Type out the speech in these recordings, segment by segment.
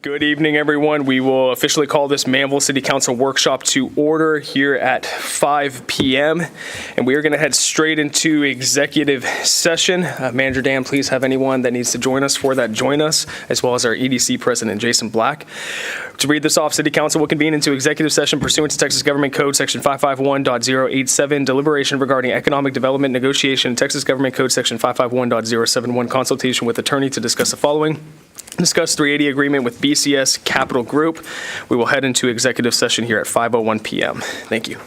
Good evening, everyone. We will officially call this Manvel City Council workshop to order here at 5 p.m. And we are going to head straight into executive session. Manager Dan, please have anyone that needs to join us for that join us, as well as our EDC President, Jason Black. To read this off, City Council will convene into executive session pursuant to Texas Government Code Section 551.087, deliberation regarding economic development negotiation, Texas Government Code Section 551.071, consultation with attorney to discuss the following. Discuss 380 agreement with BCS Capital Group. We will head into executive session here at 5:01 p.m. Thank you.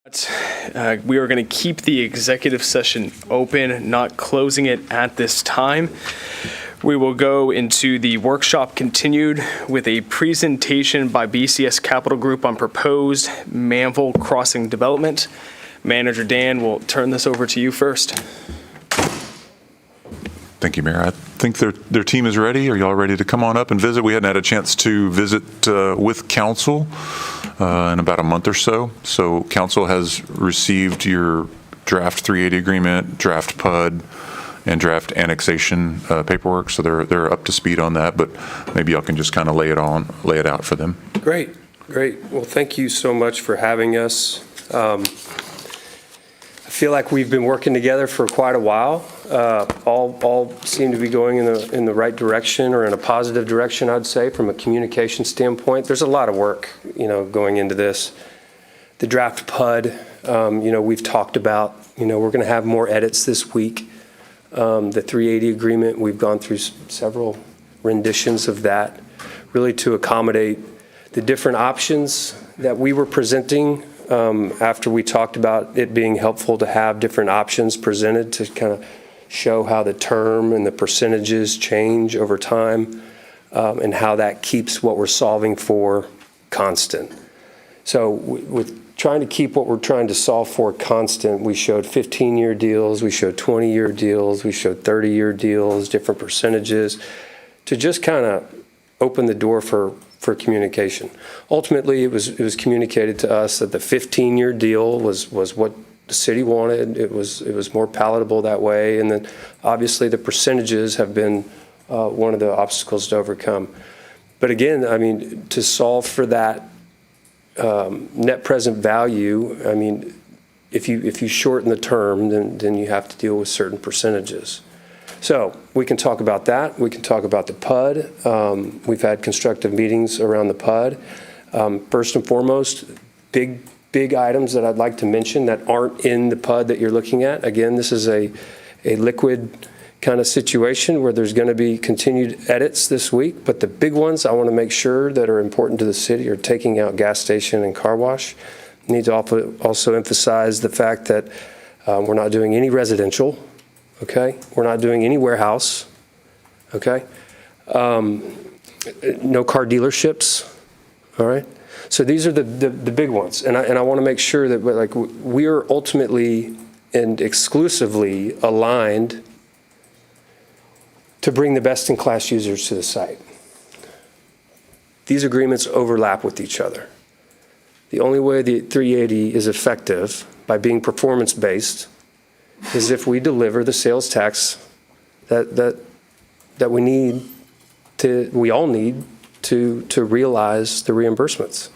We are going to keep the executive session open, not closing it at this time. We will go into the workshop continued with a presentation by BCS Capital Group on proposed Manvel crossing development. Manager Dan, will turn this over to you first. Thank you, Mayor. I think their team is ready. Are y'all ready to come on up and visit? We hadn't had a chance to visit with council in about a month or so. So council has received your draft 380 agreement, draft PUD, and draft annexation paperwork. So they're up to speed on that, but maybe y'all can just kind of lay it out for them. Great. Well, thank you so much for having us. I feel like we've been working together for quite a while. All seem to be going in the right direction, or in a positive direction, I'd say, from a communication standpoint. There's a lot of work, going into this. The draft PUD, we've talked about. We're going to have more edits this week. The 380 agreement, we've gone through several renditions of that, really to accommodate the different options that we were presenting. After we talked about it being helpful to have different options presented to kind of show how the term and the percentages change over time, and how that keeps what we're solving for constant. So with trying to keep what we're trying to solve for constant, we showed 15-year deals, we showed 20-year deals, we showed 30-year deals, different percentages, to just kind of open the door for communication. Ultimately, it was communicated to us that the 15-year deal was what the city wanted. It was more palatable that way, and then obviously the percentages have been one of the obstacles to overcome. But again, to solve for that net present value, if you shorten the term, then you have to deal with certain percentages. So we can talk about that. We can talk about the PUD. We've had constructive meetings around the PUD. First and foremost, big items that I'd like to mention that aren't in the PUD that you're looking at. Again, this is a liquid kind of situation where there's going to be continued edits this week. But the big ones I want to make sure that are important to the city are taking out gas station and car wash. Need to also emphasize the fact that we're not doing any residential. Okay, we're not doing any warehouse. Okay, no car dealerships. All right, so these are the big ones, and I want to make sure that we are ultimately and exclusively aligned to bring the best-in-class users to the site. These agreements overlap with each other. The only way the 380 is effective by being performance-based is if we deliver the sales tax that we all need to realize the reimbursements.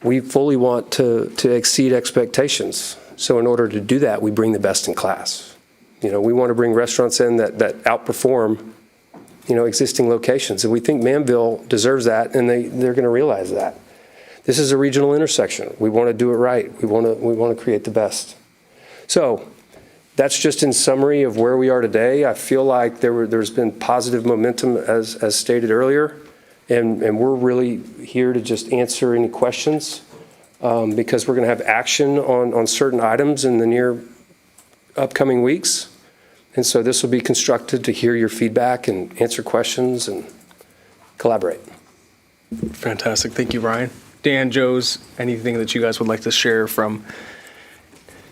We fully want to exceed expectations. So in order to do that, we bring the best in class. We want to bring restaurants in that outperform, existing locations. And we think Manvel deserves that, and they're going to realize that. This is a regional intersection. We want to do it right. We want to create the best. So that's just in summary of where we are today. I feel like there's been positive momentum, as stated earlier, and we're really here to just answer any questions, because we're going to have action on certain items in the near upcoming weeks. And so this will be constructed to hear your feedback and answer questions and collaborate. Fantastic. Thank you, Ryan. Dan, Joes, anything that you guys would like to share from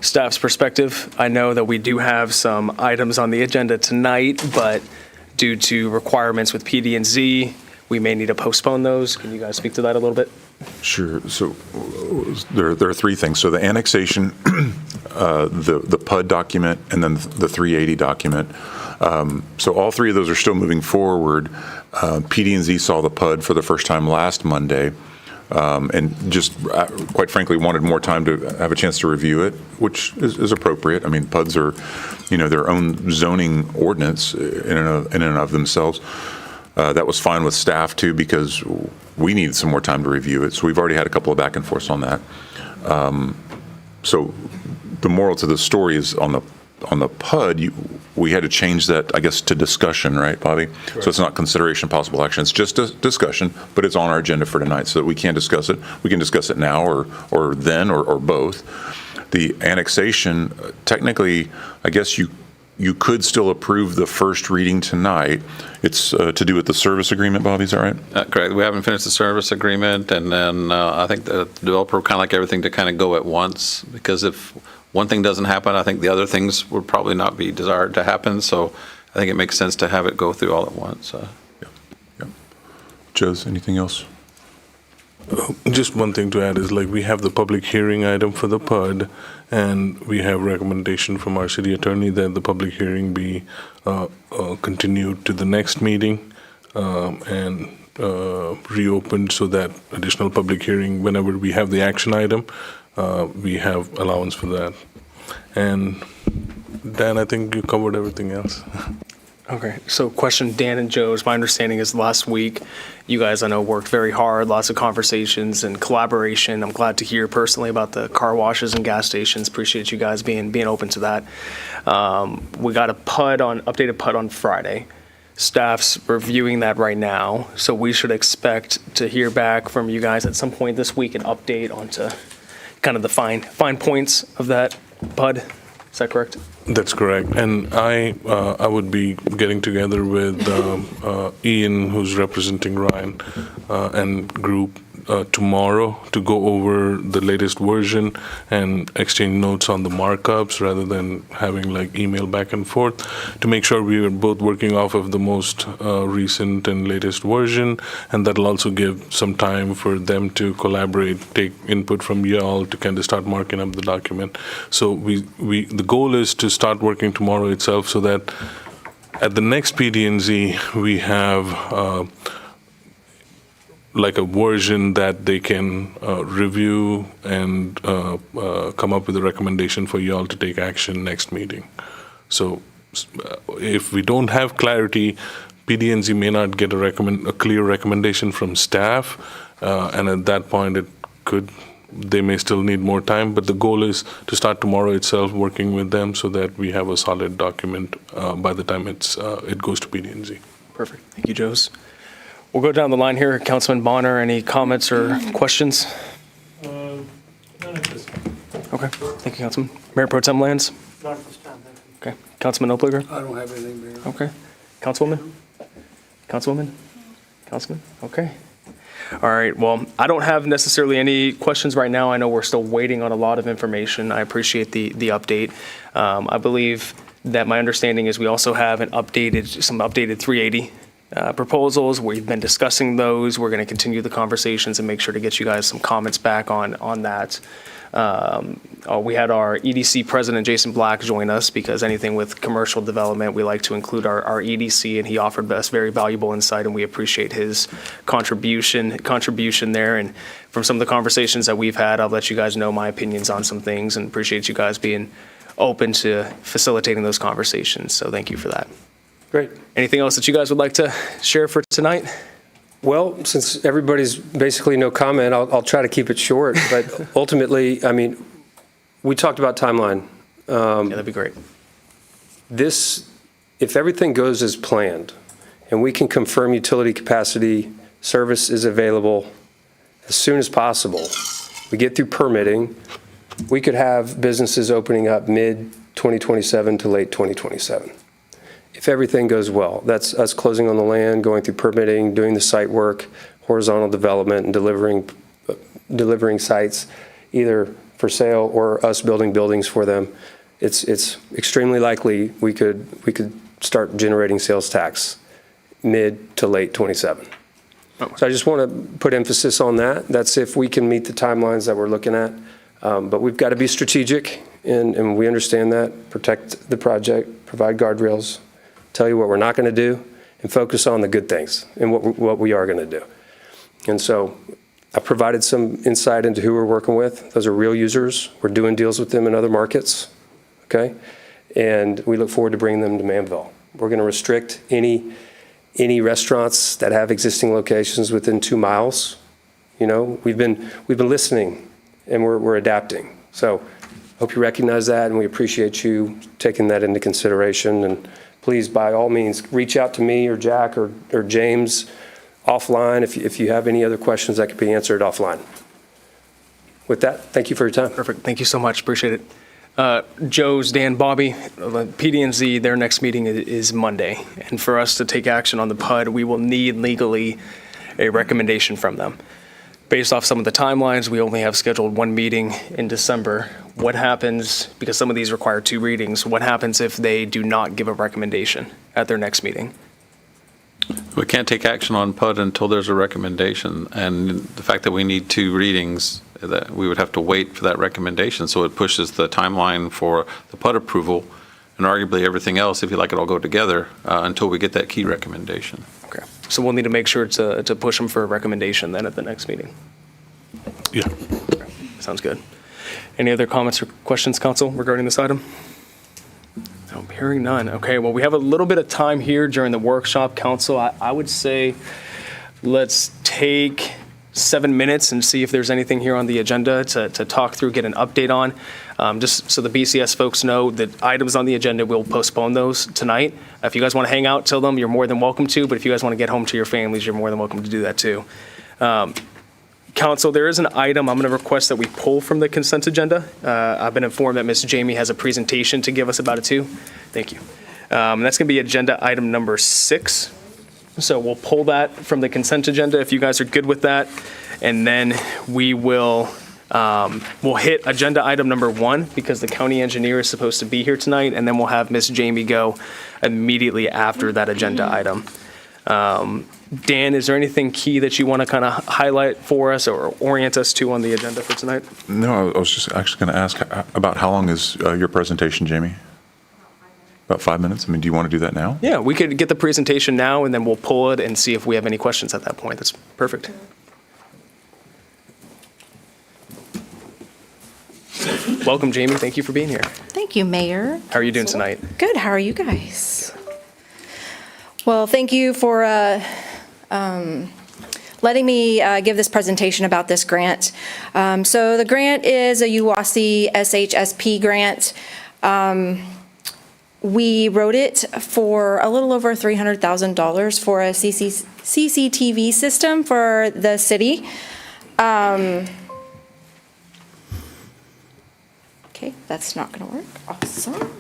staff's perspective? I know that we do have some items on the agenda tonight, but due to requirements with PD&Z, we may need to postpone those. Can you guys speak to that a little bit? Sure. So there are three things. So the annexation, the PUD document, and then the 380 document. So all three of those are still moving forward. PD&Z saw the PUD for the first time last Monday. And just quite frankly wanted more time to have a chance to review it, which is appropriate. PUDs are, their own zoning ordinance in and of themselves. That was fine with staff too, because we needed some more time to review it. So we've already had a couple of back and forths on that. So the moral to the story is on the the PUD, we had to change that, I guess, to discussion, right, Bobby? So it's not consideration possible action. It's just a discussion, but it's on our agenda for tonight so that we can discuss it. We can discuss it now or then or both. The annexation, technically, I guess you could still approve the first reading tonight. It's to do with the service agreement, Bobby, is that right? Correct. We haven't finished the service agreement, and then I think the developer would kind of like everything to kind of go at once, because if one thing doesn't happen, I think the other things would probably not be desired to happen. So I think it makes sense to have it go through all at once. Yeah. Joe's, anything else? Just one thing to add is, like, we have the public hearing item for the PUD, and we have recommendation from our city attorney that the public hearing be continued to the next meeting and reopened, so that additional public hearing, whenever we have the action item, we have allowance for that. And Dan, I think you covered everything else. Okay, so question, Dan and Joe's, my understanding is last week, you guys, I know, worked very hard, lots of conversations and collaboration. I'm glad to hear personally about the car washes and gas stations. Appreciate you guys being open to that. We got updated PUD on Friday. Staff's reviewing that right now, so we should expect to hear back from you guys at some point this week, an update onto kind of the fine points of that PUD. Is that correct? That's correct. And I would be getting together with Ian, who's representing Ryan, and group tomorrow to go over the latest version and exchange notes on the markups, rather than having like email back and forth, to make sure we are both working off of the most recent and latest version. And that'll also give some time for them to collaborate, take input from y'all to kind of start marking up the document. So the goal is to start working tomorrow itself, so that at the next PD&Z we have like a version that they can review and come up with a recommendation for y'all to take action next meeting. So if we don't have clarity, PD&Z may not get a clear recommendation from staff, and at that point they may still need more time, but the goal is to start tomorrow itself working with them, so that we have a solid document by the time it goes to PD&Z. Perfect. Thank you, Joes. We'll go down the line here. Councilman Bonner, any comments or questions? None at this time. Okay. Thank you, Councilman. Mayor Pro Tem Lands? Not at this time, thank you. Okay. Councilman Opliger? I don't have anything, Mayor. Okay. Councilwoman? Councilwoman? Councilman? Okay. All right. Well, I don't have necessarily any questions right now. I know we're still waiting on a lot of information. I appreciate the update. I believe that my understanding is we also have some updated 380 proposals. We've been discussing those. We're going to continue the conversations and make sure to get you guys some comments back on that. We had our EDC president, Jason Black, join us, because anything with commercial development, we like to include our EDC, and he offered us very valuable insight, and we appreciate his contribution there. And from some of the conversations that we've had, I'll let you guys know my opinions on some things, and appreciate you guys being open to facilitating those conversations. So thank you for that. Great. Anything else that you guys would like to share for tonight? Well, since everybody's basically no comment, I'll try to keep it short. But ultimately, I mean, we talked about timeline. Yeah, that'd be great. If everything goes as planned, and we can confirm utility capacity, service is available as soon as possible, we get through permitting, we could have businesses opening up mid-2027 to late 2027. If everything goes well, that's us closing on the land, going through permitting, doing the site work, horizontal development, and delivering sites either for sale or us building buildings for them. It's extremely likely we could start generating sales tax mid to late 27. So I just want to put emphasis on that. That's if we can meet the timelines that we're looking at. But we've got to be strategic, and we understand that. Protect the project, provide guardrails, tell you what we're not going to do, and focus on the good things and what we are going to do. And so I provided some insight into who we're working with. Those are real users. We're doing deals with them in other markets, okay? And we look forward to bringing them to Manvel. We're going to restrict any restaurants that have existing locations within 2 miles. You know, we've been listening, and we're adapting. So Hope you recognize that, and we appreciate you taking that into consideration. And please, by all means, reach out to me or Jack or James offline if you have any other questions that could be answered offline. With that, thank you for your time. Perfect. Thank you so much. Appreciate it. Joe's, Dan, Bobby, PD&Z, their next meeting is Monday. And for us to take action on the PUD, we will need legally a recommendation from them. Based off some of the timelines, we only have scheduled one meeting in December. What happens, because some of these require 2 readings, what happens if they do not give a recommendation at their next meeting? We can't take action on PUD until there's a recommendation, and the fact that we need 2 readings, that we would have to wait for that recommendation, so it pushes the timeline for the PUD approval, and arguably everything else, if you like it all go together, until we get that key recommendation. Okay. So we'll need to make sure to push them for a recommendation then at the next meeting. Yeah. Sounds good. Any other comments or questions, council, regarding this item? I'm hearing none. Okay, well, we have a little bit of time here during the workshop, council. I would say let's take 7 minutes and see if there's anything here on the agenda to talk through, get an update on. Just so the BCS folks know that items on the agenda, we'll postpone those tonight. If you guys want to hang out till them, you're more than welcome to, but if you guys want to get home to your families, you're more than welcome to do that too. Council, there is an item I'm going to request that we pull from the consent agenda. I've been informed that Ms. Jamie has a presentation to give us about it too. Thank you. And that's going to be agenda item number 6. So we'll pull that from the consent agenda if you guys are good with that. And then we will, we'll hit agenda item number 1 because the county engineer is supposed to be here tonight. And then we'll have Ms. Jamie go immediately after that agenda item. Dan, is there anything key that you want to kind of highlight for us or orient us to on the agenda for tonight? No, I was just actually going to ask about how long is your presentation, Jamie? About 5 minutes? I mean, do you want to do that now? Yeah, we could get the presentation now and then we'll pull it and see if we have any questions at that point. That's perfect. Welcome, Jamie. Thank you for being here. Thank you, Mayor. How are you doing tonight? Good. How are you guys? Well, thank you for letting me give this presentation about this grant. So the grant is a UWASI SHSP grant. We wrote it for a little over $300,000 for a CCTV system for the city. Okay, that's not going to work. Awesome.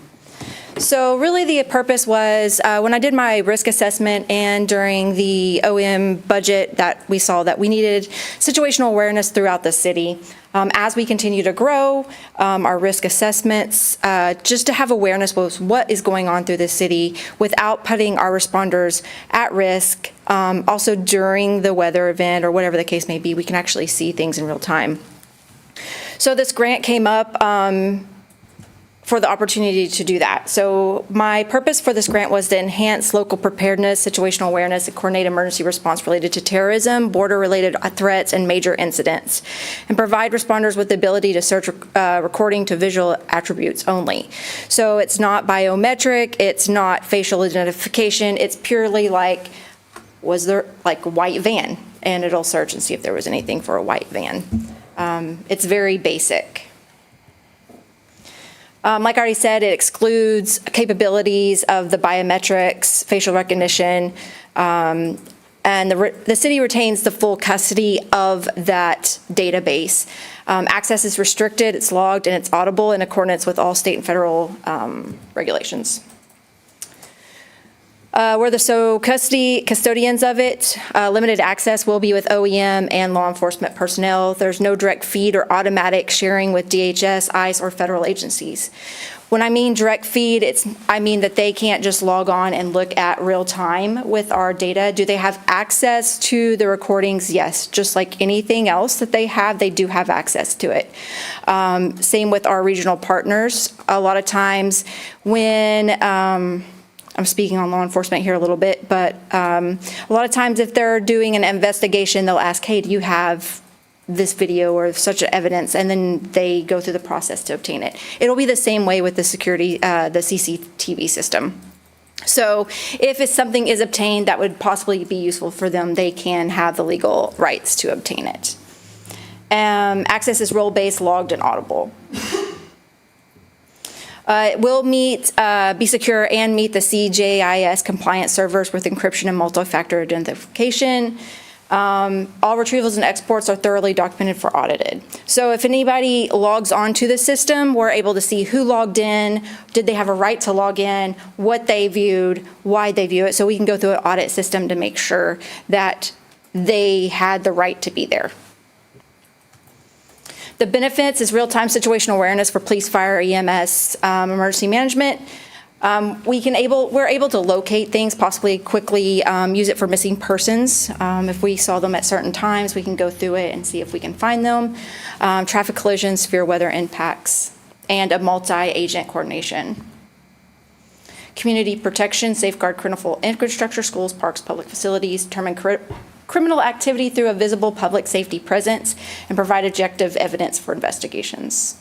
So really the purpose was when I did my risk assessment and during the OM budget that we saw that we needed situational awareness throughout the city. As we continue to grow our risk assessments, just to have awareness with what is going on through the city without putting our responders at risk. Also during the weather event or whatever the case may be, we can actually see things in real time. So this grant came up for the opportunity to do that. So my purpose for this grant was to enhance local preparedness, situational awareness, and coordinate emergency response related to terrorism, border-related threats, and major incidents, and provide responders with the ability to search recording to visual attributes only. So it's not biometric, it's not facial identification, it's purely like, was there like a white van? And it'll search and see if there was anything for a white van. It's very basic. Like I already said, it excludes capabilities of the biometrics, facial recognition, and the city retains the full custody of that database. Access is restricted, it's logged, and it's audible in accordance with all state and federal regulations. We're the custodians of it. Limited access will be with OEM and law enforcement personnel. There's no direct feed or automatic sharing with DHS, ICE, or federal agencies. When I mean direct feed, I mean that they can't just log on and look at real time with our data. Do they have access to the recordings? Yes, just like anything else that they have, they do have access to it. Same with our regional partners. A lot of times when, I'm speaking on law enforcement here a little bit, but a lot of times if they're doing an investigation, they'll ask, hey, do you have this video or such evidence? And then they go through the process to obtain it. It'll be the same way with the security, the CCTV system. So if something is obtained that would possibly be useful for them, they can have the legal rights to obtain it. Access is role-based, logged, and audible. It will be secure and meet the CJIS compliant servers with encryption and multi-factor identification. All retrievals and exports are thoroughly documented for audited. So if anybody logs onto the system, we're able to see who logged in, did they have a right to log in, what they viewed, why they view it. So we can go through an audit system to make sure that they had the right to be there. The benefits is real-time situational awareness for police, fire, EMS, emergency management. We're able to locate things, possibly quickly use it for missing persons. If we saw them at certain times, we can go through it and see if we can find them. Traffic collisions, severe weather impacts, and a multi-agent coordination. Community protection, safeguard critical infrastructure, schools, parks, public facilities, determine criminal activity through a visible public safety presence, and provide objective evidence for investigations.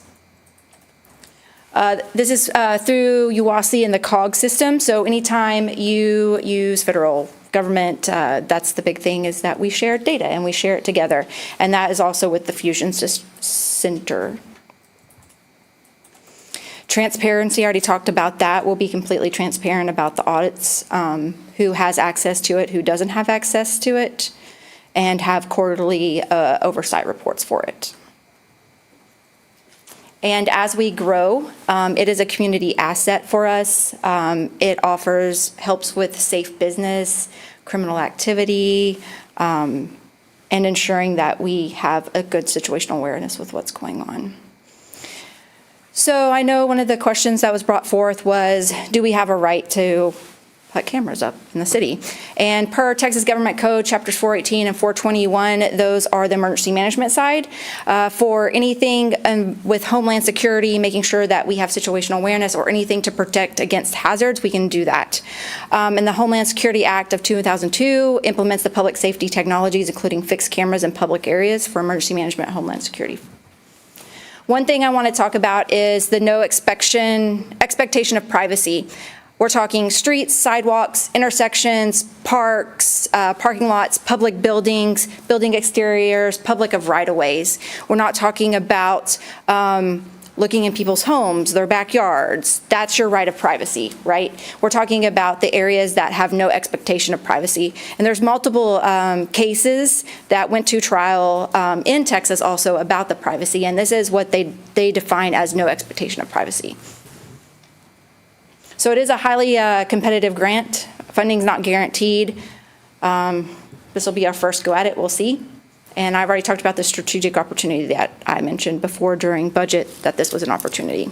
This is through UASI and the COG system. So anytime you use federal government, that's the big thing, is that we share data and we share it together. And that is also with the Fusion Center. Transparency, I already talked about that. We'll be completely transparent about the audits, who has access to it, who doesn't have access to it, and have quarterly oversight reports for it. And as we grow, it is a community asset for us. It helps with safe business, criminal activity, and ensuring that we have a good situational awareness with what's going on. So I know one of the questions that was brought forth was, do we have a right to put cameras up in the city? And per Texas Government Code, chapters 418 and 421, those are the emergency management side. For anything with Homeland Security, making sure that we have situational awareness or anything to protect against hazards, we can do that. And the Homeland Security Act of 2002 implements the public safety technologies, including fixed cameras in public areas for emergency management and Homeland Security. One thing I want to talk about is the no expectation of privacy. We're talking streets, sidewalks, intersections, parks, parking lots, public buildings, building exteriors, public of right-of-ways. We're not talking about looking in people's homes, their backyards. That's your right of privacy, right? We're talking about the areas that have no expectation of privacy. And there's multiple cases that went to trial in Texas also about the privacy, and this is what they define as no expectation of privacy. So it is a highly competitive grant. Funding's not guaranteed. This will be our first go at it, we'll see. And I've already talked about the strategic opportunity that I mentioned before during budget, that this was an opportunity.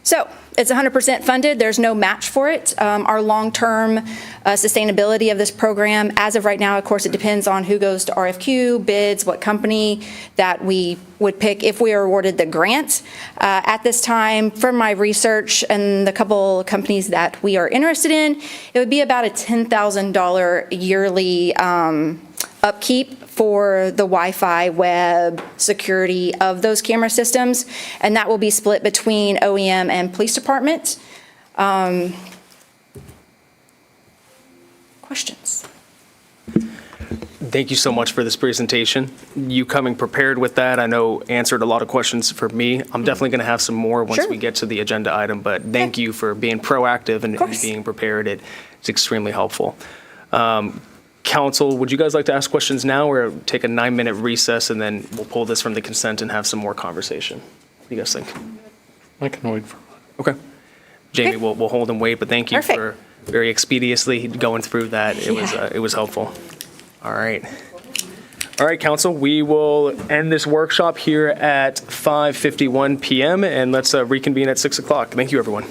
So it's 100% funded. There's no match for it. Our long-term sustainability of this program, as of right now, of course, it depends on who goes to RFQ, bids, what company that we would pick if we are awarded the grant. At this time, from my research and the couple companies that we are interested in, it would be about a $10,000 yearly upkeep for the Wi-Fi, web, security of those camera systems, and that will be split between OEM and police department. Questions? Thank you so much for this presentation. You coming prepared with that, I know answered a lot of questions for me. I'm definitely going to have some more once Sure. we get to the agenda item, but thank you for being proactive and being prepared. It's extremely helpful. Council, would you guys like to ask questions now or take a 9-minute recess and then we'll pull this from the consent and have some more conversation? What do you guys think? I can wait for Okay. Jamie, Okay. we'll hold and wait, but thank you Perfect. for very expeditiously going through that. It was helpful. All right. All right, Council, we will end this workshop here at 5:51 p.m. and let's reconvene at 6 o'clock. Thank you, everyone.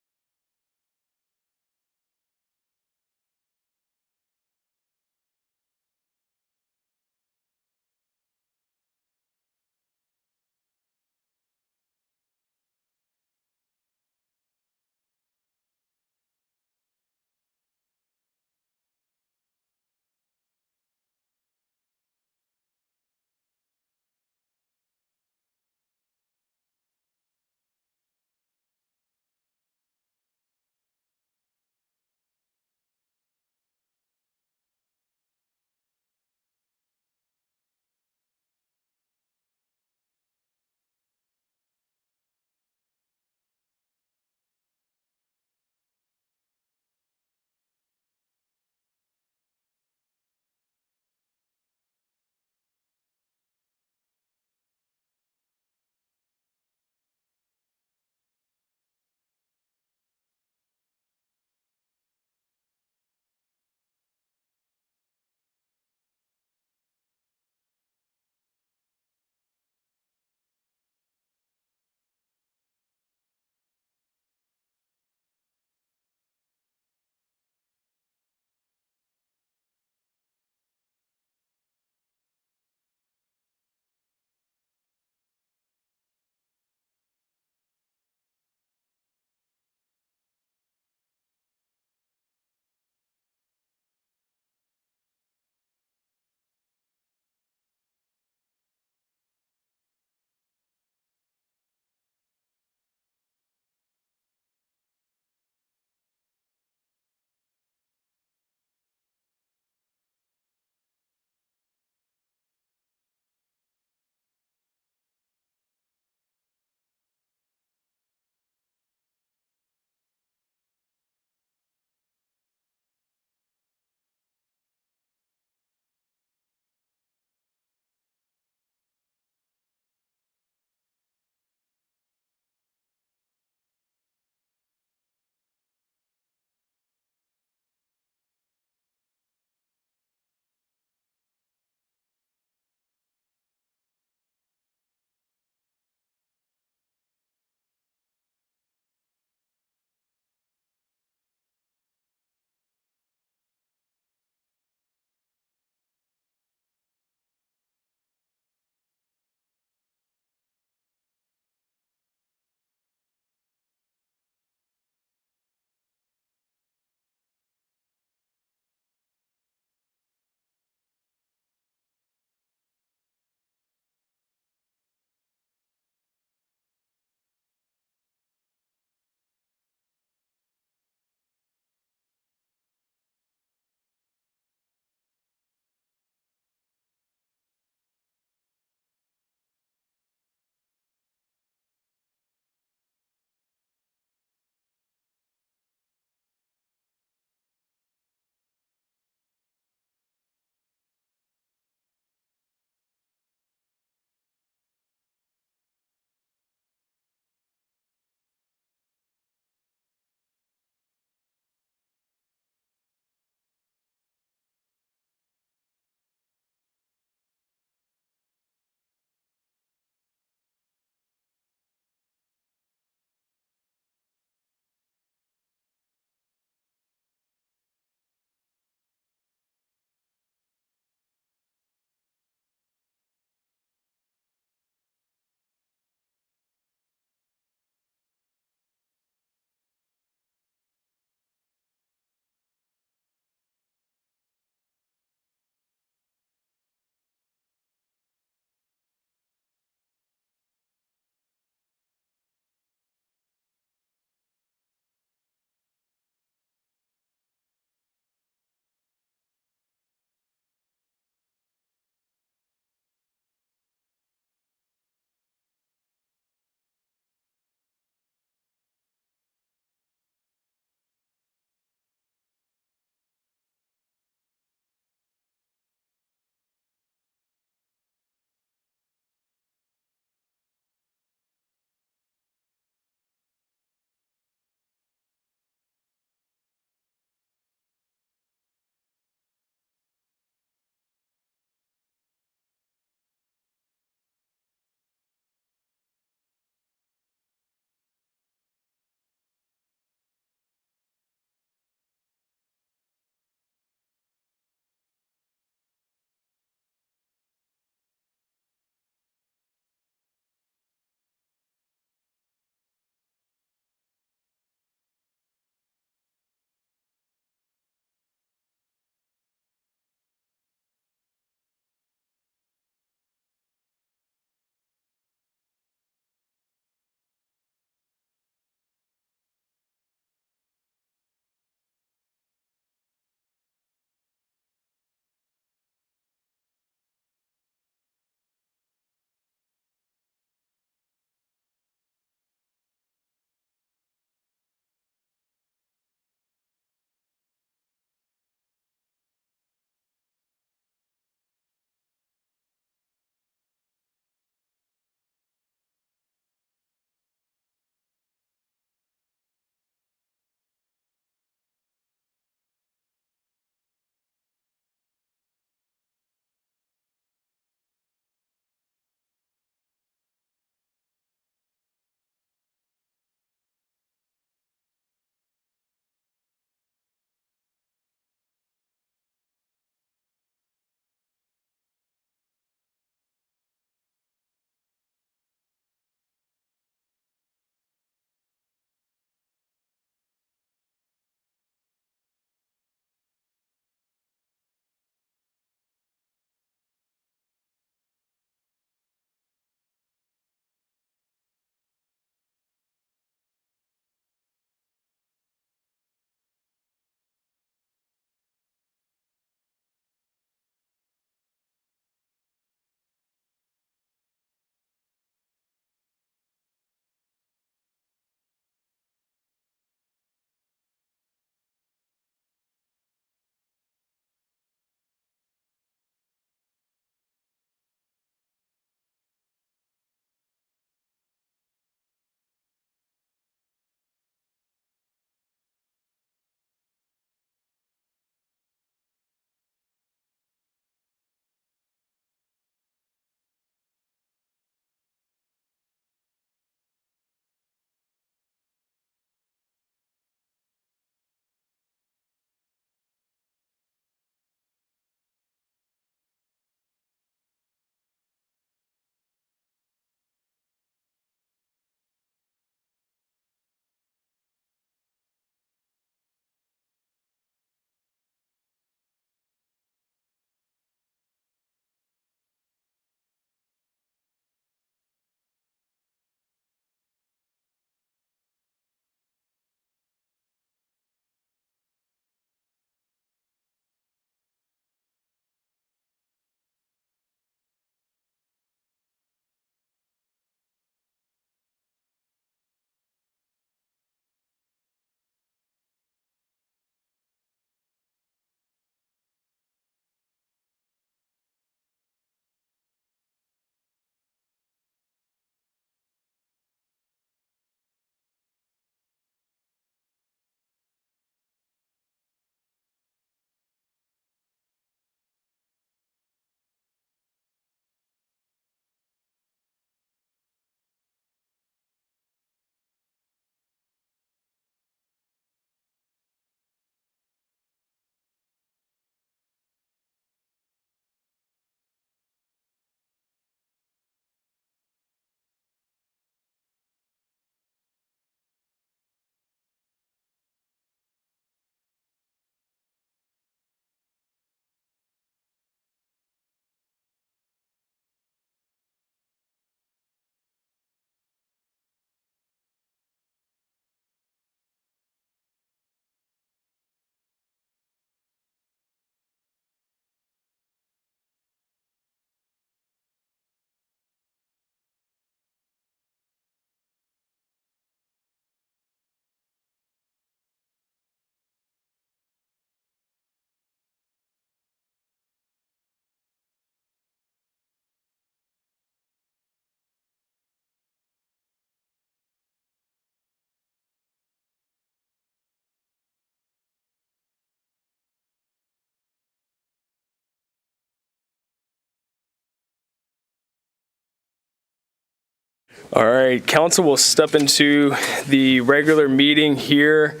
All right, council will step into the regular meeting here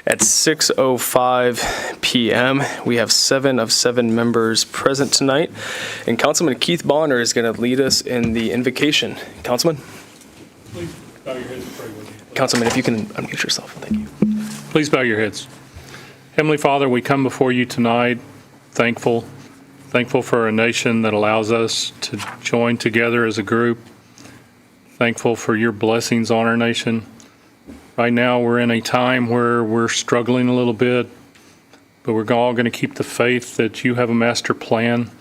at 6:05 p.m. We have 7 of 7 members present tonight, and Councilman Keith Bonner is going to lead us in the invocation. Councilman? Please bow your heads and pray with me. Councilman, if you can unmute yourself. Thank you. Please bow your heads. Heavenly Father, we come before you tonight thankful for a nation that allows us to join together as a group. Thankful for your blessings on our nation. Right now, we're in a time where we're struggling a little bit, but we're all going to keep the faith that you have a master plan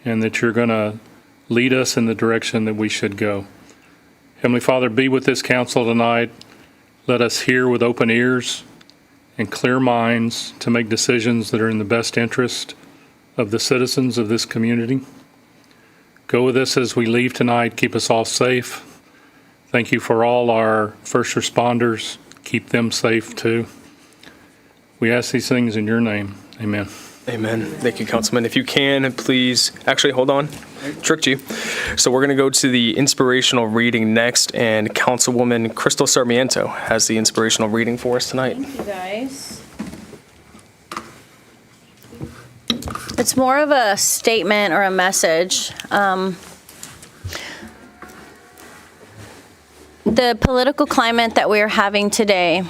and that you're going to lead us in the direction that we should go. Heavenly Father, be with this council tonight. Let us hear with open ears and clear minds to make decisions that are in the best interest of the citizens of this community. Go with us as we leave tonight. Keep us all safe. Thank you for all our first responders. Keep them safe too. We ask these things in your name. Amen. Amen. Thank you, Councilman. If you can, please, actually, hold on. Tricked you. So we're going to go to the inspirational reading next, and Councilwoman Crystal Sarmiento has the inspirational reading for us tonight. Thank you, guys. It's more of a statement or a message. The political climate that we're having today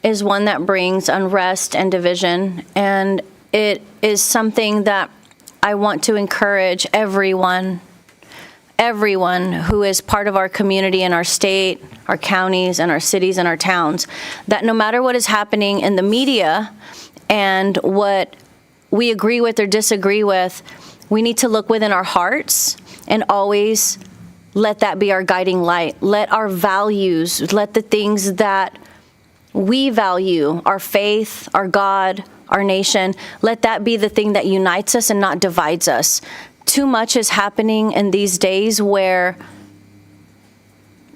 is one that brings unrest and division, and it is something that I want to encourage everyone who is part of our community and our state, our counties and our cities and our towns, that no matter what is happening in the media and what we agree with or disagree with, we need to look within our hearts and always let that be our guiding light. Let our values, let the things that we value, our faith, our God, our nation, let that be the thing that unites us and not divides us. Too much is happening in these days where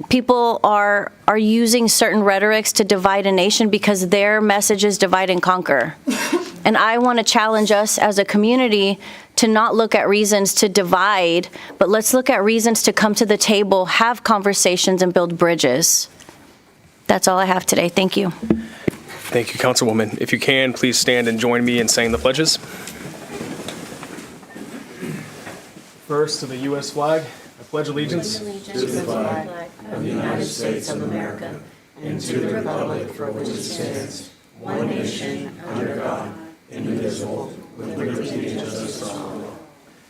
people are using certain rhetorics to divide a nation because their message is divide and conquer. And I want to challenge us as a community to not look at reasons to divide, but let's look at reasons to come to the table, have conversations, and build bridges. That's all I have today. Thank you. Thank you, Councilwoman. If you can, please stand and join me in saying the pledges. First, to the U.S. flag, I pledge allegiance. To the flag of the United States of America and to the republic for which it stands, one nation, under God, indivisible, with liberty and justice for all.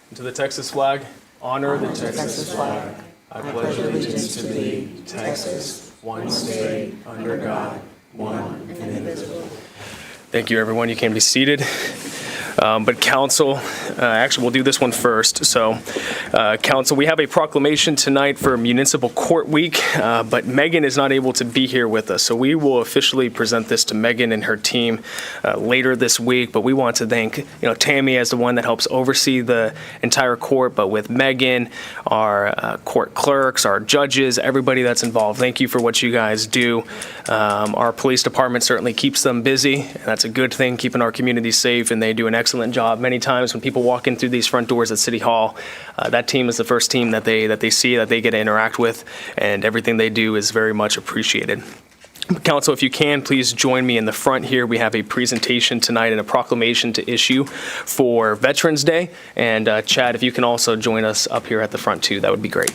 And to the Texas flag, honor the Texas flag. I pledge allegiance to thee, Texas, one state, under God, one and indivisible. Thank you, everyone. You can be seated. But council, actually, we'll do this one first. So, council, we have a proclamation tonight for Municipal Court Week, but Megan is not able to be here with us. So we will officially present this to Megan and her team later this week. But we want to thank, Tammy as the one that helps oversee the entire court. But with Megan, our court clerks, our judges, everybody that's involved, thank you for what you guys do. Our police department certainly keeps them busy, and that's a good thing, keeping our community safe, and they do an excellent job. Many times when people walk in through these front doors at City Hall, that team is the first team that they see, that they get to interact with, and everything they do is very much appreciated. Council, if you can, please join me in the front here. We have a presentation tonight and a proclamation to issue for Veterans Day. And Chad, if you can also join us up here at the front too, that would be great.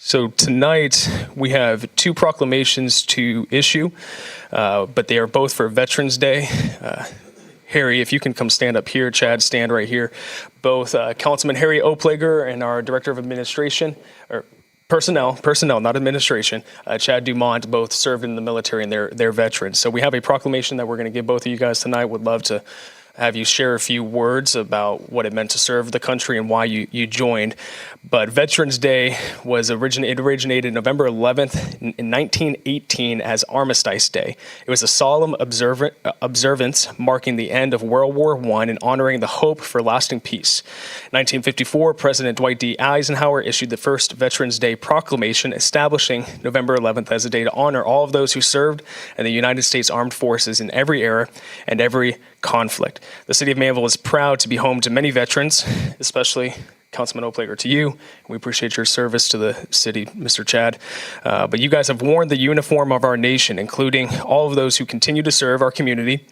So tonight we have 2 proclamations to issue, but they are both for Veterans Day. Harry, if you can come stand up here. Chad, stand right here. Both Councilman Harry Oplager and our Director of Administration, or Personnel, not administration, Chad Dumont, both served in the military and they're veterans. So we have a proclamation that we're going to give both of you guys tonight. Would love to have you share a few words about what it meant to serve the country and why you joined. But Veterans Day originated November 11th in 1918 as Armistice Day. It was a solemn observance marking the end of World War I and honoring the hope for lasting peace. 1954, President Dwight D. Eisenhower issued the first Veterans Day proclamation establishing November 11th as a day to honor all of those who served in the United States Armed Forces in every era and every conflict. The city of Manvel is proud to be home to many veterans, especially Councilman Oplager, to you. We appreciate your service to the city, Mr. Chad. But you guys have worn the uniform of our nation, including all of those who continue to serve our community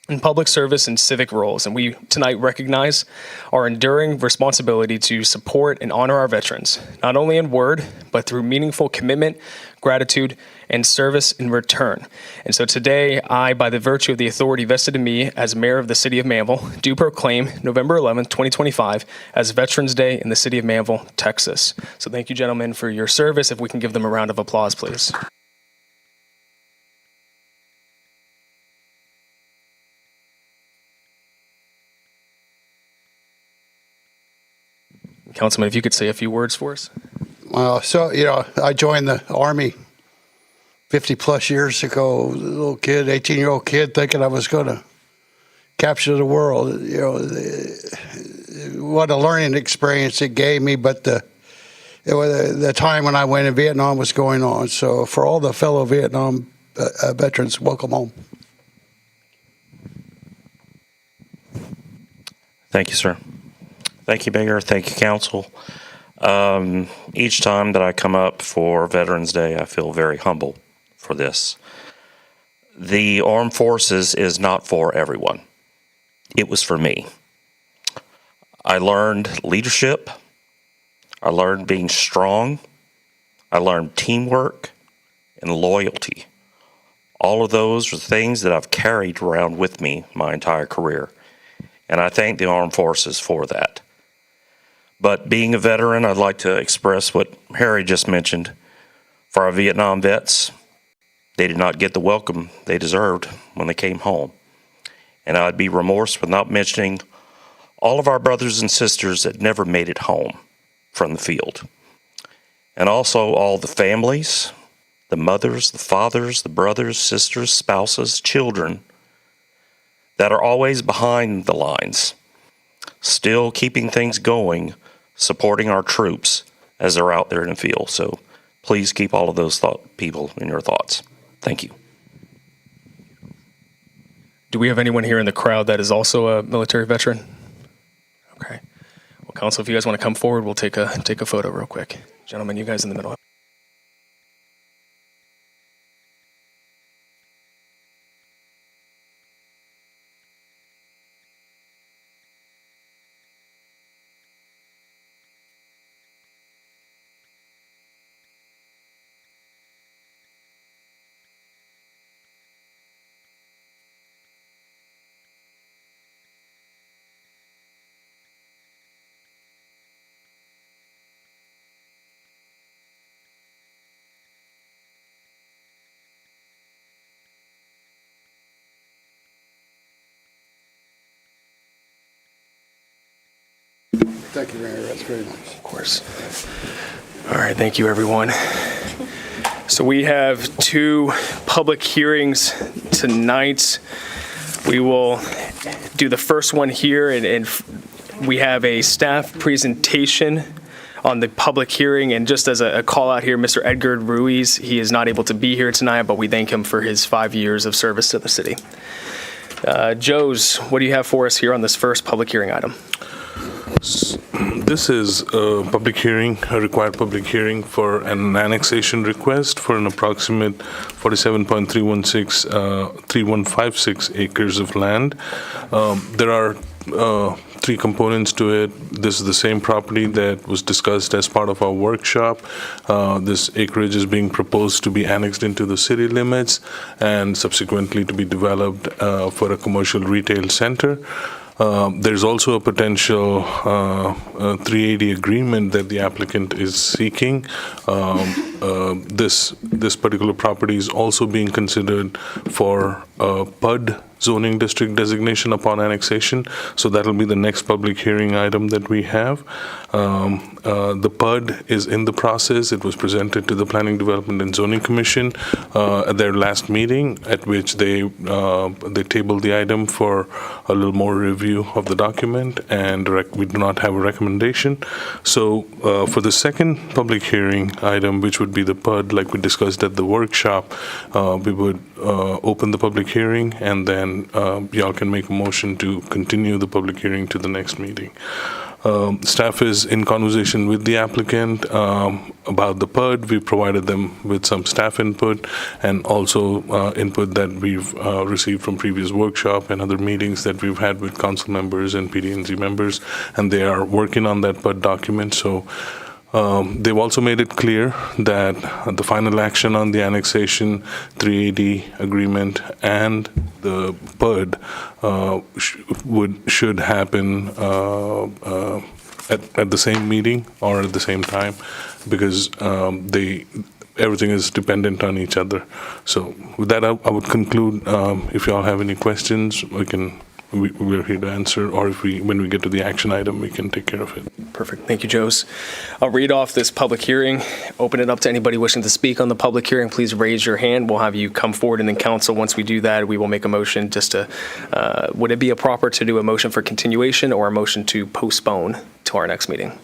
in public service and civic roles. And we tonight recognize our enduring responsibility to support and honor our veterans, not only in word, but through meaningful commitment, gratitude, and service in return. And so today, I, by the virtue of the authority vested in me as mayor of the city of Manvel, do proclaim November 11th, 2025 as Veterans Day in the city of Manvel, Texas. So thank you, gentlemen, for your service. If we can give them a round of applause, please. Councilman, if you could say a few words for us. I joined the Army 50 plus years ago, little kid, 18-year-old kid, thinking I was going to capture the world. What a learning experience it gave me, but the time when I went in Vietnam was going on. So for all the fellow Vietnam veterans, welcome home. Thank you, sir. Thank you, Mayor. Thank you, Council. Each time that I come up for Veterans Day, I feel very humble for this. The Armed Forces is not for everyone. It was for me. I learned leadership. I learned being strong. I learned teamwork and loyalty. All of those are things that I've carried around with me my entire career. And I thank the Armed Forces for that. But being a veteran, I'd like to express what Harry just mentioned. For our Vietnam vets, they did not get the welcome they deserved when they came home. And I'd be remorse with not mentioning all of our brothers and sisters that never made it home from the field. And also all the families, the mothers, the fathers, the brothers, sisters, spouses, children that are always behind the lines, still keeping things going, supporting our troops as they're out there in the field. So please keep all of those people in your thoughts. Thank you. Do we have anyone here in the crowd that is also a military veteran? Okay. Well, Council, if you guys want to come forward, we'll take a photo real quick. Gentlemen, you guys in the middle. Thank you, Mayor. That's very nice. Of course. All right, thank you, everyone. So we have 2 public hearings tonight. We will do the first one here, and we have a staff presentation on the public hearing. And just as a call out here, Mr. Edgar Ruiz, he is not able to be here tonight, but we thank him for his 5 years of service to the city. Joes, what do you have for us here on this first public hearing item? This is a public hearing, a required public hearing for an annexation request for an approximate 47.3156 acres of land. There are 3 components to it. This is the same property that was discussed as part of our workshop. This acreage is being proposed to be annexed into the city limits and subsequently to be developed for a commercial retail center. There's also a potential 380 agreement that the applicant is seeking. this particular property is also being considered for PUD zoning district designation upon annexation. So that'll be the next public hearing item that we have. The PUD is in the process. It was presented to the Planning Development and Zoning Commission at their last meeting, at which they tabled the item for a little more review of the document, and we do not have a recommendation. So for the second public hearing item, which would be the PUD, like we discussed at the workshop, we would open the public hearing, and then y'all can make a motion to continue the public hearing to the next meeting. Staff is in conversation with the applicant about the PUD. We provided them with some staff input and also input that we've received from previous workshop and other meetings that we've had with council members and PD&Z members, and they are working on that PUD document. So they've also made it clear that the final action on the annexation 380 agreement and the PUD should happen at the same meeting or at the same time, because everything is dependent on each other. So with that, I would conclude. If you all have any questions, we're here to answer, or when we get to the action item, we can take care of it. Perfect. Thank you, Jose. I'll read off this public hearing, open it up to anybody wishing to speak on the public hearing. Please raise your hand. We'll have you come forward, and then council, once we do that, we will make a motion just to, would it be proper to do a motion for continuation or a motion to postpone to our next meeting?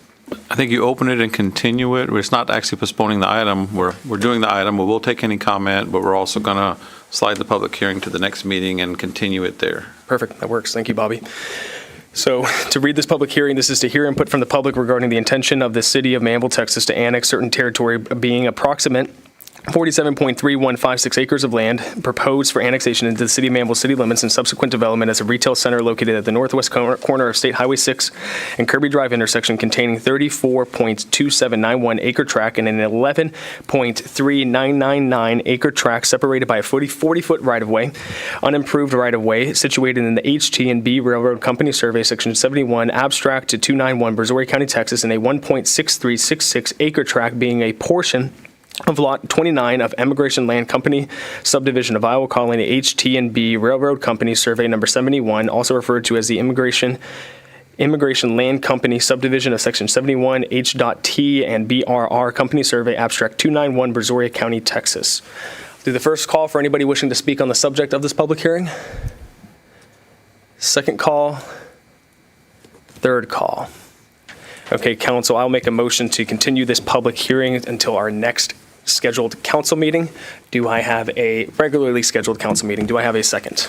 I think you open it and continue it. It's not actually postponing the item. We're doing the item. We will take any comment, but we're also going to slide the public hearing to the next meeting and continue it there. Perfect. That works. Thank you, Bobby. So to read this public hearing, this is to hear input from the public regarding the intention of the city of Manvel, Texas to annex certain territory being approximate 47.3156 acres of land proposed for annexation into the city of Manvel city limits and subsequent development as a retail center located at the northwest corner of State Highway 6 and Kirby Drive intersection, containing 34.2791 acre tract and an 11.3999 acre tract separated by a 40-foot right-of-way, unimproved right-of-way situated in the HT&B Railroad Company Survey, Section 71, abstract to 291, Brazoria County, Texas, and a 1.6366 acre tract being a portion of Lot 29 of Immigration Land Company, subdivision of Iowa Colony, HT&B Railroad Company, Survey Number 71, also referred to as the Immigration Land Company, subdivision of Section 71, H.T and BRR Company Survey, Abstract 291, Brazoria County, Texas. Do the first call for anybody wishing to speak on the subject of this public hearing. Second call. Third call. Okay, council, I'll make a motion to continue this public hearing until our next scheduled council meeting. Do I have a regularly scheduled council meeting? Do I have a second?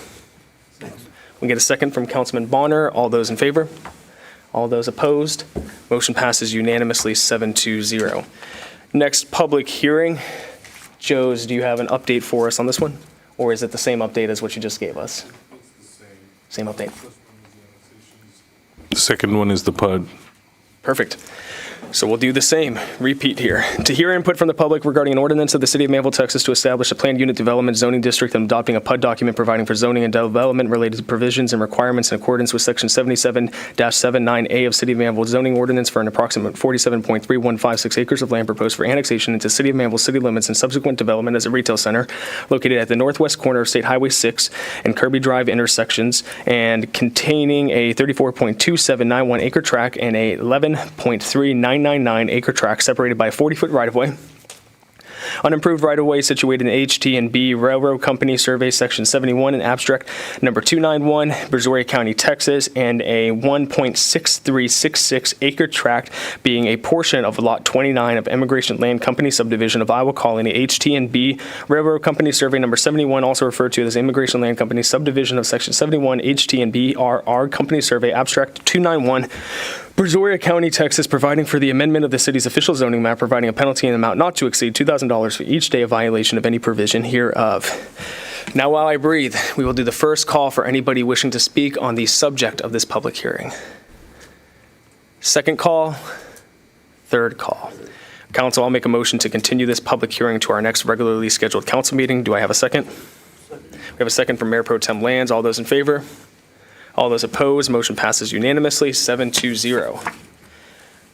We get a second from Councilman Bonner. All those in favor? All those opposed? Motion passes unanimously 7-0. Next public hearing. Jose, do you have an update for us on this one? Or is it the same update as what you just gave us? It's the same. Same update. The second one is the PUD. Perfect. So we'll do the same. Repeat here. To hear input from the public regarding an ordinance of the City of Manvel, Texas to establish a planned unit development zoning district and adopting a PUD document providing for zoning and development related to provisions and requirements in accordance with Section 77-79A of City of Manvel zoning ordinance for an approximate 47.3156 acres of land proposed for annexation into City of Manvel city limits and subsequent development as a retail center located at the northwest corner of State Highway 6 and Kirby Drive intersections and containing a 34.2791 acre tract and a 11.3999 acre tract separated by a 40-foot right-of-way. Unimproved right-of-way situated in HT&B Railroad Company Survey Section 71 and Abstract Number 291, Brazoria County, Texas, and a 1.6366 acre tract being a portion of Lot 29 of Immigration Land Company subdivision of Iowa Colony, HT&B Railroad Company Survey Number 71, also referred to as Immigration Land Company subdivision of Section 71, HT&B RR Company Survey, Abstract 291, Brazoria County, Texas, providing for the amendment of the city's official zoning map, providing a penalty in an amount not to exceed $2,000 for each day of violation of any provision hereof. Now, while I breathe, we will do the first call for anybody wishing to speak on the subject of this public hearing. Second call. Third call. Council, I'll make a motion to continue this public hearing to our next regularly scheduled council meeting. Do I have a second? We have a second from Mayor Pro Tem Lands. All those in favor? All those opposed? Motion passes unanimously, 7-0.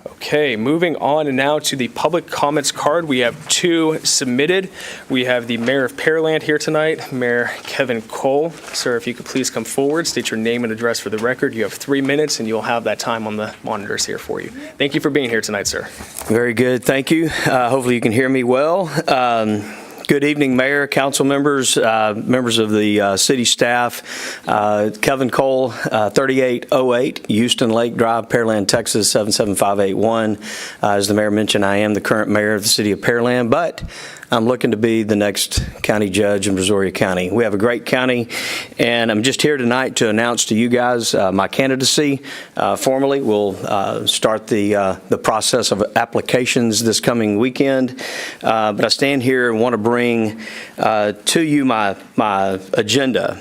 Okay. Okay, moving on now to the public comments card. We have 2 submitted. We have the Mayor of Pearland here tonight, Mayor Kevin Cole. Sir, if you could please come forward, state your name and address for the record. You have 3 minutes, and you'll have that time on the monitors here for you. Thank you for being here tonight, sir. Very good, thank you. Hopefully you can hear me well. Good evening, Mayor, council members, members of the city staff. Kevin Cole, 3808 Houston Lake Drive, Pearland, Texas, 77581. As the mayor mentioned, I am the current mayor of the city of Pearland, but I'm looking to be the next county judge in Brazoria County. We have a great county, and I'm just here tonight to announce to you guys my candidacy. Formally, we'll start the process of applications this coming weekend. But I stand here and want to bring to you my agenda.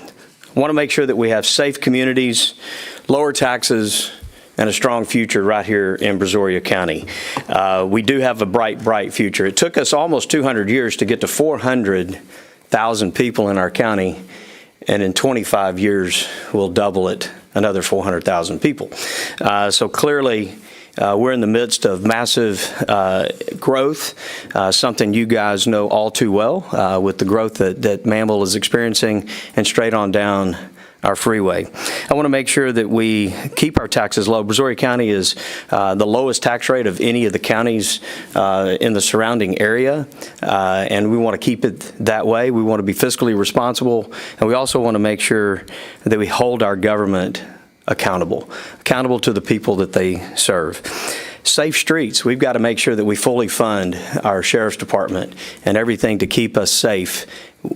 I want to make sure that we have safe communities, lower taxes, and a strong future right here in Brazoria County. We do have a bright future. It took us almost 200 years to get to 400,000 people in our county, and in 25 years, we'll double it, another 400,000 people. So clearly, we're in the midst of massive growth, something you guys know all too well with the growth that Manvel is experiencing, and straight on down our freeway. I want to make sure that we keep our taxes low. Brazoria County is the lowest tax rate of any of the counties in the surrounding area, and we want to keep it that way. We want to be fiscally responsible, and we also want to make sure that we hold our government accountable to the people that they serve. Safe streets. We've got to make sure that we fully fund our sheriff's department and everything to keep us safe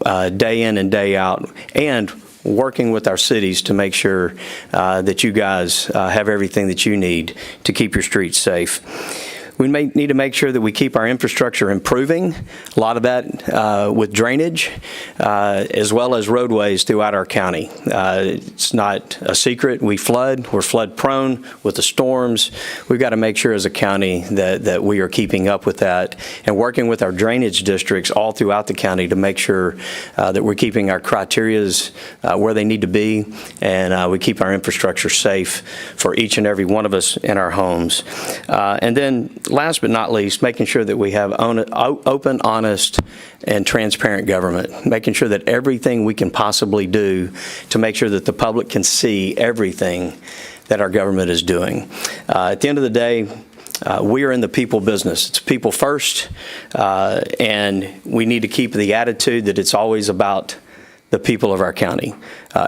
day in and day out, and working with our cities to make sure that you guys have everything that you need to keep your streets safe. We may need to make sure that we keep our infrastructure improving, a lot of that with drainage, as well as roadways throughout our county. It's not a secret. We're flood prone with the storms. We've got to make sure as a county that we are keeping up with that and working with our drainage districts all throughout the county to make sure that we're keeping our criterias where they need to be, and we keep our infrastructure safe for each and every one of us in our homes. And then last but not least, making sure that we have open, honest, and transparent government, making sure that everything we can possibly do to make sure that the public can see everything that our government is doing. At the end of the day, we are in the people business. It's people first, and we need to keep the attitude that it's always about the people of our county,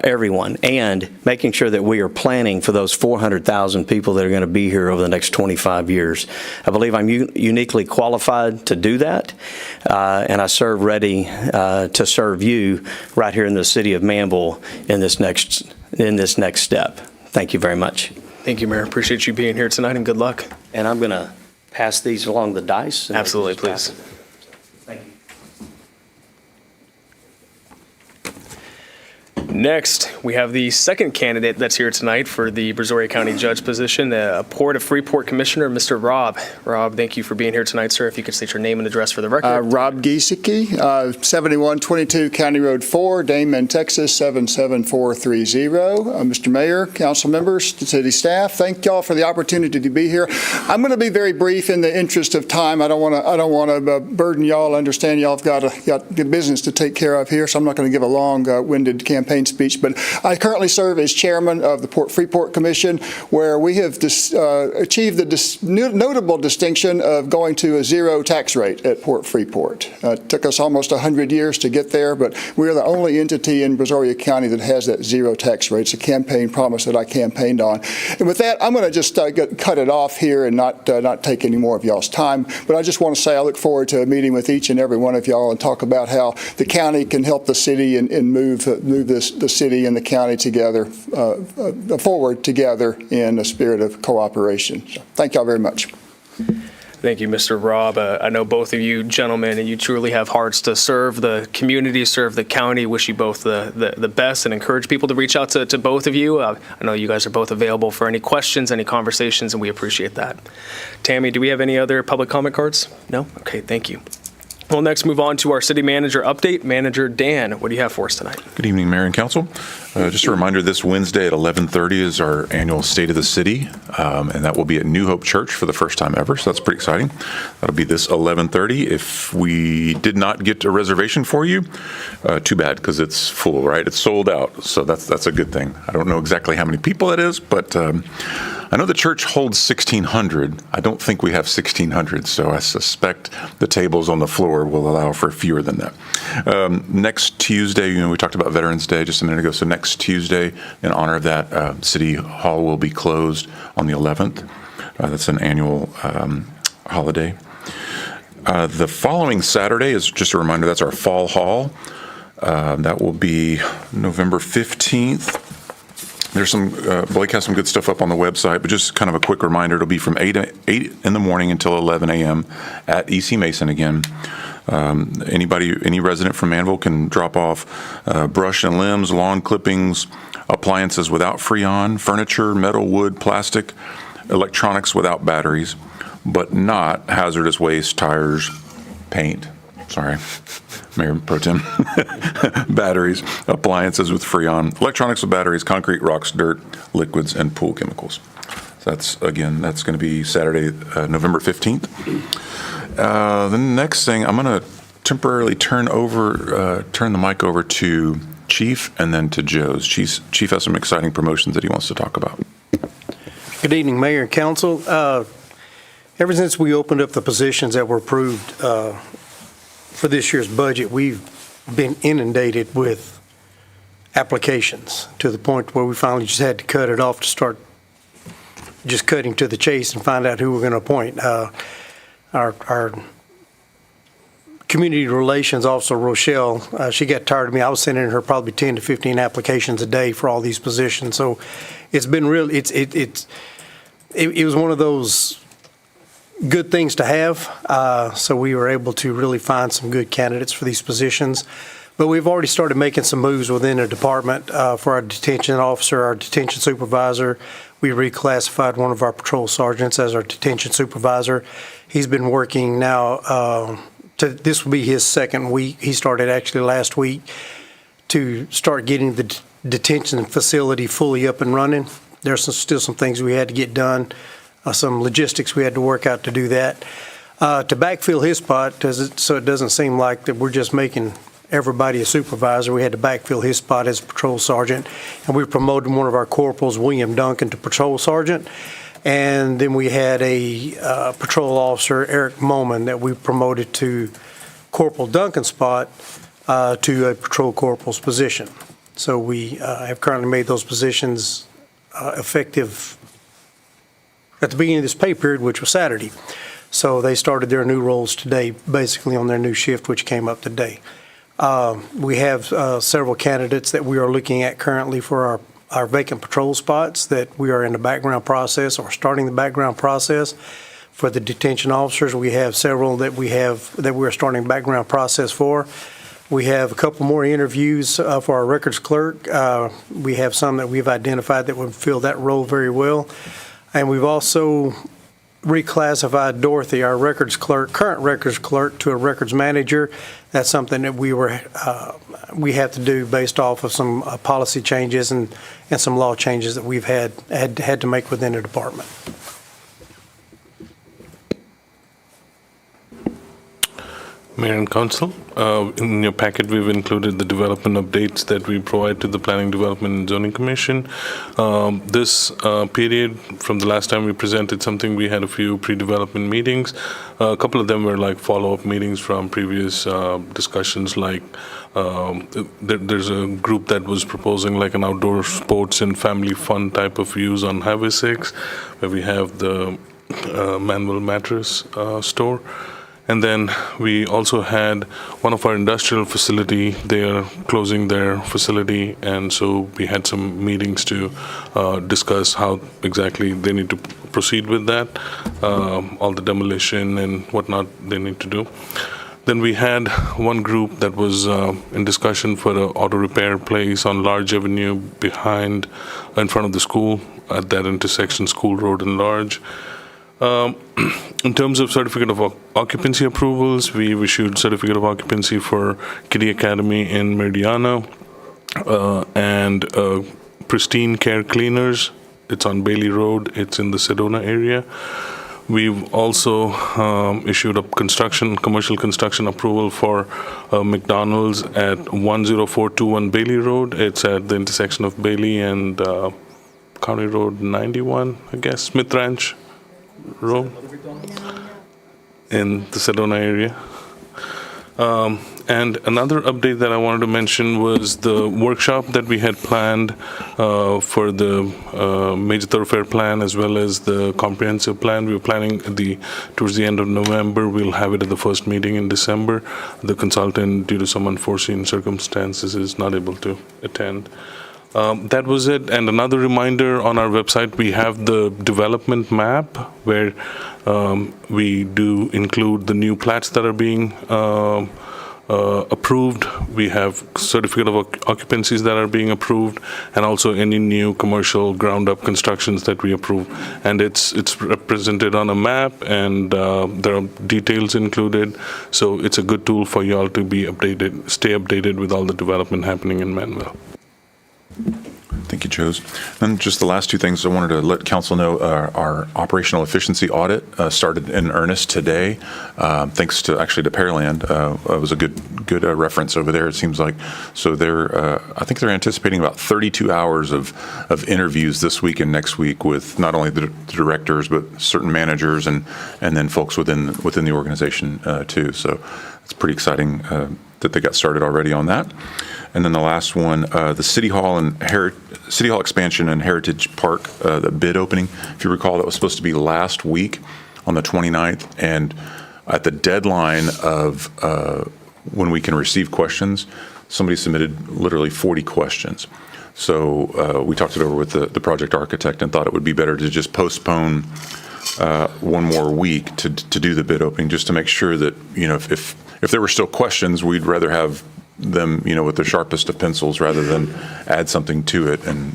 everyone, and making sure that we are planning for those 400,000 people that are going to be here over the next 25 years. I believe I'm uniquely qualified to do that, and I serve ready to serve you right here in the city of Manvel in this next step. Thank you very much. Thank you, Mayor. Appreciate you being here tonight, and good luck. And I'm going to pass these along the dice. Absolutely, please. Thank you. Next, we have the second candidate that's here tonight for the Brazoria County Judge position, the Port of Freeport Commissioner, Mr. Rob. Rob, thank you for being here tonight, sir. If you could state your name and address for the record. Rob Giesecke, 7122 County Road 4, Damon, Texas, 77430. Mr. Mayor, council members, city staff, thank y'all for the opportunity to be here. I'm going to be very brief in the interest of time. I don't want to burden y'all. I understand y'all have got good business to take care of here, so I'm not going to give a long-winded campaign speech, but I currently serve as chairman of the Port Freeport Commission, where we have achieved the notable distinction of going to a zero tax rate at Port Freeport. It took us almost 100 years to get there, but we are the only entity in Brazoria County that has that zero tax rate. It's a campaign promise that I campaigned on. And with that, I'm going to just cut it off here and not take any more of y'all's time, but I just want to say I look forward to meeting with each and every one of y'all and talk about how the county can help the city and move the city and the county together, forward together in a spirit of cooperation. So, thank y'all very much. Thank you, Mr. Rob. I know both of you gentlemen, and you truly have hearts to serve the community, serve the county. Wish you both the best and encourage people to reach out to both of you. I know you guys are both available for any questions, any conversations, and we appreciate that. Tammy, do we have any other public comment cards? No? Okay, thank you. We'll next move on to our city manager update. Manager Dan, what do you have for us tonight? Good evening, Mayor and Council. Just a reminder, this Wednesday at 11:30 is our annual State of the City, and that will be at New Hope Church for the first time ever, so that's pretty exciting. That'll be this 11:30. If we did not get a reservation for you, too bad, because it's full, right? It's sold out, so that's a good thing. I don't know exactly how many people it is, but I know the church holds 1,600. I don't think we have 1,600, so I suspect the tables on the floor will allow for fewer than that. Next Tuesday, we talked about Veterans Day just a minute ago, so next Tuesday, in honor of that, City Hall will be closed on the 11th. That's an annual holiday. The following Saturday is just a reminder, that's our Fall Hall. That will be November 15th. There's some, Blake has some good stuff up on the website, but just kind of a quick reminder, it'll be from 8 in the morning until 11 a.m. at EC Mason again. Any resident from Manvel can drop off brush and limbs, lawn clippings, appliances without Freon, furniture, metal, wood, plastic, electronics without batteries, but not hazardous waste, tires, paint. Sorry, Mayor Pro Tem. Batteries, appliances with Freon, electronics with batteries, concrete, rocks, dirt, liquids, and pool chemicals. So that's going to be Saturday, November 15th. The next thing, I'm going to temporarily turn the mic over to Chief and then to Joe's. Chief has some exciting promotions that he wants to talk about. Good evening, Mayor and Council. Ever since we opened up the positions that were approved for this year's budget, we've been inundated with applications to the point where we finally just had to cut it off to start just cutting to the chase and find out who we're going to appoint. Our community relations officer, Rochelle, she got tired of me. I was sending her probably 10 to 15 applications a day for all these positions. So it's been real. It was one of those good things to have. So we were able to really find some good candidates for these positions. But we've already started making some moves within the department for our detention officer, our detention supervisor. We reclassified one of our patrol sergeants as our detention supervisor. He's been working now, this will be his second week. He started actually last week to start getting the detention facility fully up and running. There's still some things we had to get done, some logistics we had to work out to do that. To backfill his spot, so it doesn't seem like that we're just making everybody a supervisor, we had to backfill his spot as patrol sergeant, and we promoted one of our corporals, William Duncan, to patrol sergeant. And then we had a patrol officer, Eric Moman, that we promoted to Corporal Duncan's spot to a patrol corporal's position. So we have currently made those positions effective at the beginning of this pay period, which was Saturday. So they started their new roles today, basically on their new shift, which came up today. We have several candidates that we are looking at currently for our vacant patrol spots that we are in the background process or starting the background process. For the detention officers, we have several that we're starting background process for. We have a couple more interviews for our records clerk. We have some that we've identified that would fill that role very well. And we've also reclassified Dorothy, our current records clerk, to a records manager. That's something that we have to do based off of some policy changes and some law changes that we've had to make within the department. Mayor and Council, in your packet, we've included the development updates that we provide to the Planning, Development, and Zoning Commission. This period, from the last time we presented something, we had a few pre-development meetings. A couple of them were like follow-up meetings from previous discussions, like there's a group that was proposing like an outdoor sports and family fun type of use on Highway 6, where we have the Manvel mattress store. And then we also had one of our industrial facility, they are closing their facility, and so we had some meetings to discuss how exactly they need to proceed with that, all the demolition and whatnot they need to do. Then we had one group that was in discussion for an auto repair place on Large Avenue in front of the school, at that intersection, School Road and Large. In terms of certificate of occupancy approvals, we've issued certificate of occupancy for Kiddie Academy in Meridiana and Pristine Care Cleaners. It's on Bailey Road. It's in the Sedona area. We've also issued a commercial construction approval for McDonald's at 10421 Bailey Road. It's at the intersection of Bailey and County Road 91, I guess, Smith Ranch Road in the Sedona area. And another update that I wanted to mention was the workshop that we had planned for the major thoroughfare plan as well as the comprehensive plan. We were planning towards the end of November. We'll have it at the first meeting in December. The consultant, due to some unforeseen circumstances, is not able to attend. That was it. And another reminder, on our website, we have the development map where we do include the new plats that are being approved. We have certificate of occupancies that are being approved, and also any new commercial ground-up constructions that we approve. And it's represented on a map, and there are details included. So it's a good tool for you all to stay updated with all the development happening in Manvel. Thank you, Jose. And just the last two things I wanted to let council know, our operational efficiency audit started in earnest today, thanks to Pearland. It was a good reference over there, it seems like. So I think they're anticipating about 32 hours of interviews this week and next week with not only the directors, but certain managers and then folks within the organization too. So it's pretty exciting that they got started already on that. And then the last one, the City Hall expansion and Heritage Park, the bid opening. If you recall, that was supposed to be last week on the 29th. And at the deadline of when we can receive questions, somebody submitted literally 40 questions. So we talked it over with the project architect and thought it would be better to just postpone one more week to do the bid opening, just to make sure that, if there were still questions, we'd rather have them, with the sharpest of pencils rather than add something to it and,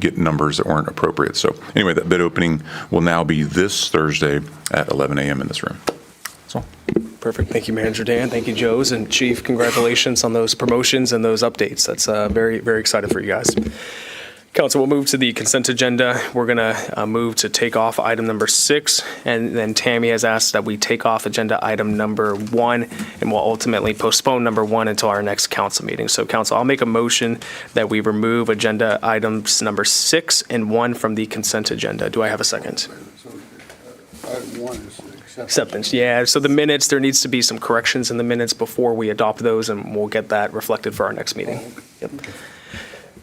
get numbers that weren't appropriate. So anyway, that bid opening will now be this Thursday at 11 a.m. in this room. That's all. Perfect. Thank you, Manager Dan. Thank you, Jose. And Chief, congratulations on those promotions and those updates. That's very, very excited for you guys. Council, we'll move to the consent agenda. We're going to move to take off item number 6, and then Tammy has asked that we take off agenda item number 1, and we'll ultimately postpone number 1 until our next council meeting. So, Council, I'll make a motion that we remove agenda items number 6 and 1 from the consent agenda. Do I have a second? Item 1 is Acceptance. Yeah, so the minutes, there needs to be some corrections in the minutes before we adopt those, and we'll get that reflected for our next meeting. Yep.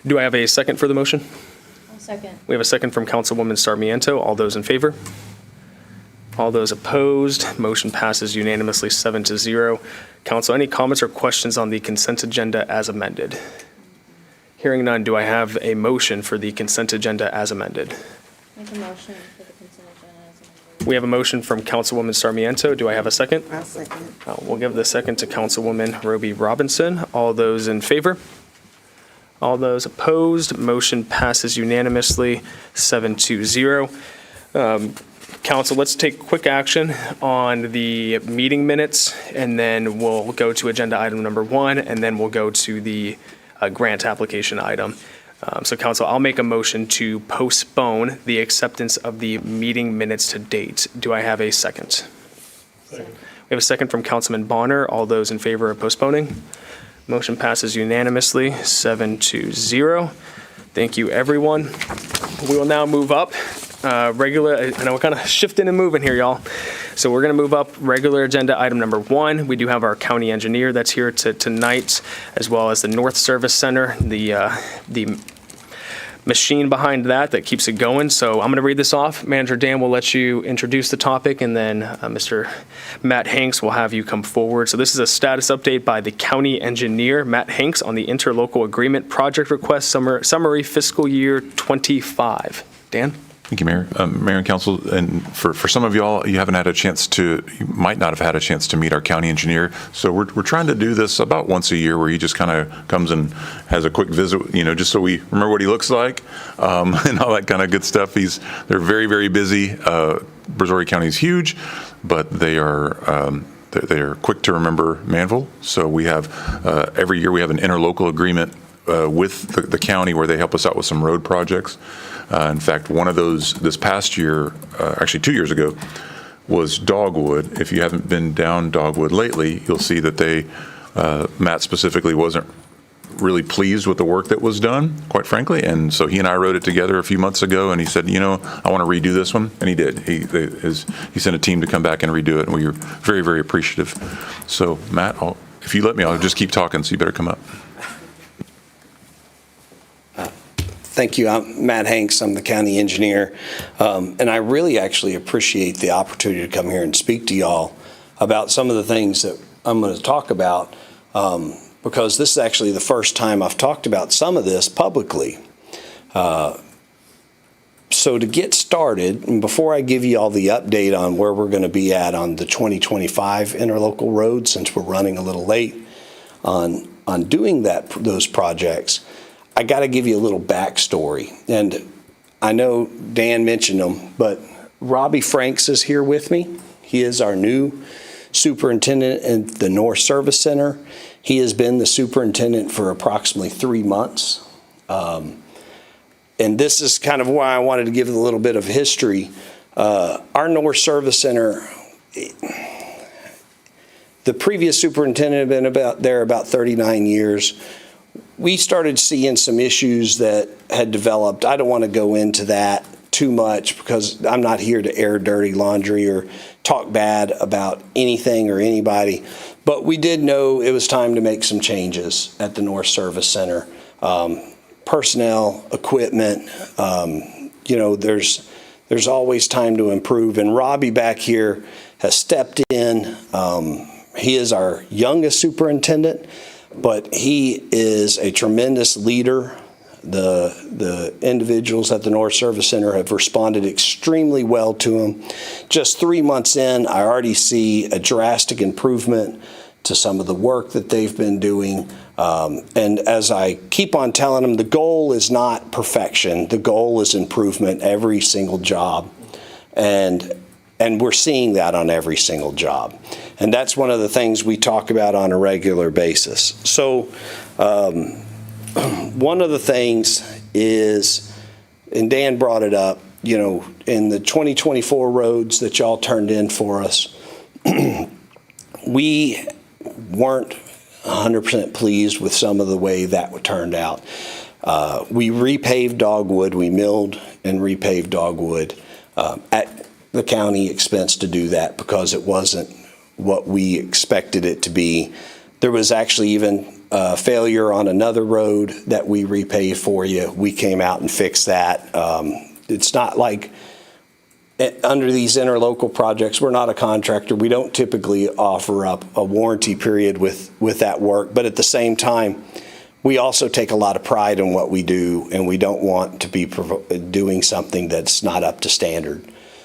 Do I have a second for the motion? I'll second. We have a second from Councilwoman Sarmiento. All those in favor? All those opposed? Motion passes unanimously 7-0. Council, any comments or questions on the consent agenda as amended? Hearing none, do I have a motion for the consent agenda as amended? Make a motion for the consent agenda as amended. We have a motion from Councilwoman Sarmiento. Do I have a second? I'll second. We'll give the second to Councilwoman Roby Robinson. All those in favor? All those opposed, motion passes unanimously, 7-0. Council, let's take quick action on the meeting minutes, and then we'll go to agenda item number 1, and then we'll go to the grant application item. So, Council, I'll make a motion to postpone the acceptance of the meeting minutes to date. Do I have a second? We have a second from Councilman Bonner. All those in favor of postponing? Motion passes unanimously, 7-0. Thank you, everyone. We will now move up. I know we're kind of shifting and moving here, y'all. So we're going to move up regular agenda item number 1. We do have our county engineer that's here tonight, as well as the North Service Center, the machine behind that keeps it going. So I'm going to read this off. Manager Dan will let you introduce the topic, and then Mr. Matt Hanks will have you come forward. So this is a status update by the county engineer, Matt Hanks, on the interlocal agreement project request summary fiscal year 25. Dan? Thank you, Mayor. Mayor and Council, and for some of y'all, you might not have had a chance to meet our county engineer. So we're trying to do this about once a year, where he just kind of comes and has a quick visit, just so we remember what he looks like, and all that kind of good stuff. They're very, very busy. Brazoria County is huge, but they are quick to remember Manvel. So we have, every year we have an interlocal agreement with the county where they help us out with some road projects. In fact, one of those this past year, actually 2 years ago, was Dogwood. If you haven't been down Dogwood lately, you'll see that Matt specifically wasn't really pleased with the work that was done, quite frankly. And so he and I wrote it together a few months ago, and he said, I want to redo this one. And he did. He sent a team to come back and redo it, and we were very, very appreciative. So, Matt, if you let me, I'll just keep talking, so you better come up. Thank you. I'm Matt Hanks. I'm the county engineer. And I really actually appreciate the opportunity to come here and speak to y'all about some of the things that I'm going to talk about, because this is actually the first time I've talked about some of this publicly. So to get started, and before I give you all the update on where we're going to be at on the 2025 interlocal roads, since we're running a little late on doing those projects, I got to give you a little backstory. And I know Dan mentioned them, but Robbie Franks is here with me. He is our new superintendent at the North Service Center. He has been the superintendent for approximately 3 months. And this is kind of why I wanted to give a little bit of history. Our North Service Center, the previous superintendent had been there about 39 years. We started seeing some issues that had developed. I don't want to go into that too much because I'm not here to air dirty laundry or talk bad about anything or anybody. But we did know it was time to make some changes at the North Service Center. Personnel, equipment, there's always time to improve. And Robbie back here has stepped in. He is our youngest superintendent, but he is a tremendous leader. The individuals at the North Service Center have responded extremely well to him. Just 3 months in, I already see a drastic improvement to some of the work that they've been doing. And as I keep on telling them, the goal is not perfection. The goal is improvement every single job. And we're seeing that on every single job. And that's one of the things we talk about on a regular basis. So one of the things is, and Dan brought it up, in the 2024 roads that y'all turned in for us, we weren't 100% pleased with some of the way that turned out. We repaved Dogwood, we milled and repaved Dogwood at the county expense to do that because it wasn't what we expected it to be. There was actually even a failure on another road that we repaved for you. We came out and fixed that. It's not like under these interlocal projects, we're not a contractor. We don't typically offer up a warranty period with that work. But at the same time, we also take a lot of pride in what we do, and we don't want to be doing something that's not up to standard.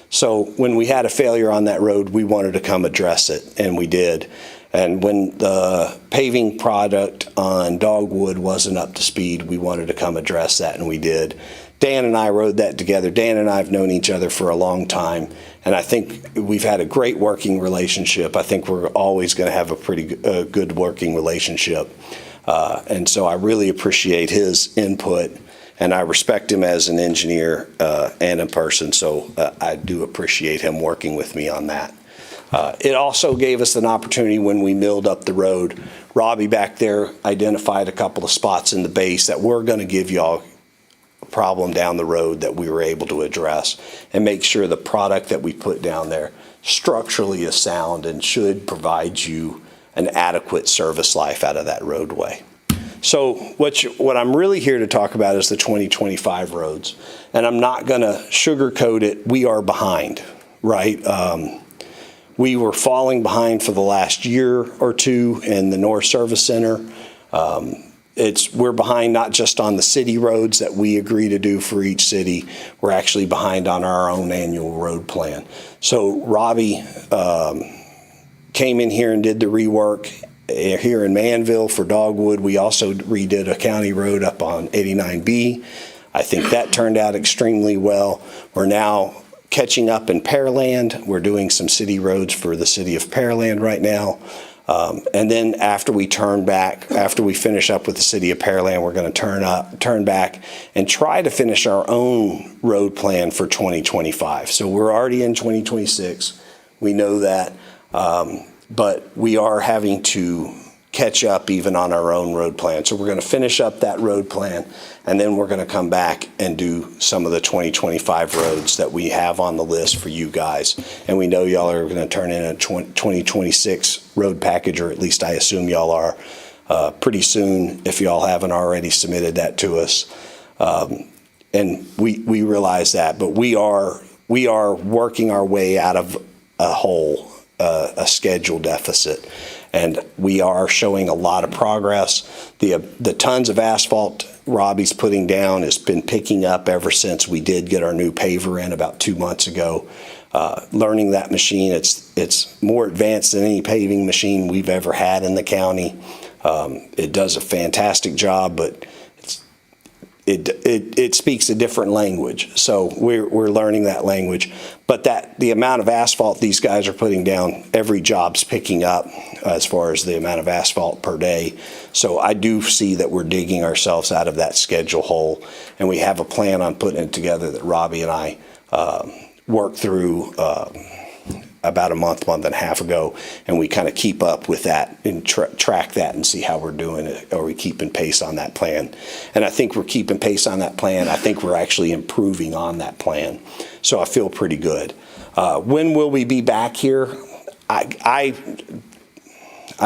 So when we had a failure on that road, we wanted to come address it, and we did. And when the paving product on Dogwood wasn't up to speed, we wanted to come address that, and we did. Dan and I rode that together. Dan and I have known each other for a long time, and I think we've had a great working relationship. I think we're always going to have a pretty good working relationship. And so I really appreciate his input, and I respect him as an engineer and a person, so I do appreciate him working with me on that. It also gave us an opportunity when we milled up the road. Robbie back there identified a couple of spots in the base that we're going to give y'all a problem down the road that we were able to address and make sure the product that we put down there structurally is sound and should provide you an adequate service life out of that roadway. So what I'm really here to talk about is the 2025 roads, and I'm not going to sugarcoat it. We are behind, right? We were falling behind for the last year or two in the North Service Center. We're behind not just on the city roads that we agree to do for each city. We're actually behind on our own annual road plan. So Robbie came in here and did the rework here in Manvel for Dogwood. We also redid a county road up on 89B. I think that turned out extremely well. We're now catching up in Pearland. We're doing some city roads for the city of Pearland right now. And then after we finish up with the city of Pearland, we're going to turn back and try to finish our own road plan for 2025. So we're already in 2026. We know that, but we are having to catch up even on our own road plan. So we're going to finish up that road plan, and then we're going to come back and do some of the 2025 roads that we have on the list for you guys. And we know y'all are going to turn in a 2026 road package, or at least I assume y'all are, pretty soon if y'all haven't already submitted that to us. And we realize that, but we are working our way out of a hole, a schedule deficit. And we are showing a lot of progress. The tons of asphalt Robbie's putting down has been picking up ever since we did get our new paver in about 2 months ago. Learning that machine, it's more advanced than any paving machine we've ever had in the county. It does a fantastic job, but it speaks a different language. So we're learning that language. But the amount of asphalt these guys are putting down, every job's picking up as far as the amount of asphalt per day. So I do see that we're digging ourselves out of that schedule hole, and we have a plan on putting it together that Robbie and I worked through about a month and a half ago, and we kind of keep up with that and track that and see how we're doing it. Are we keeping pace on that plan? And I think we're keeping pace on that plan. I think we're actually improving on that plan. So I feel pretty good. When will we be back here? I'm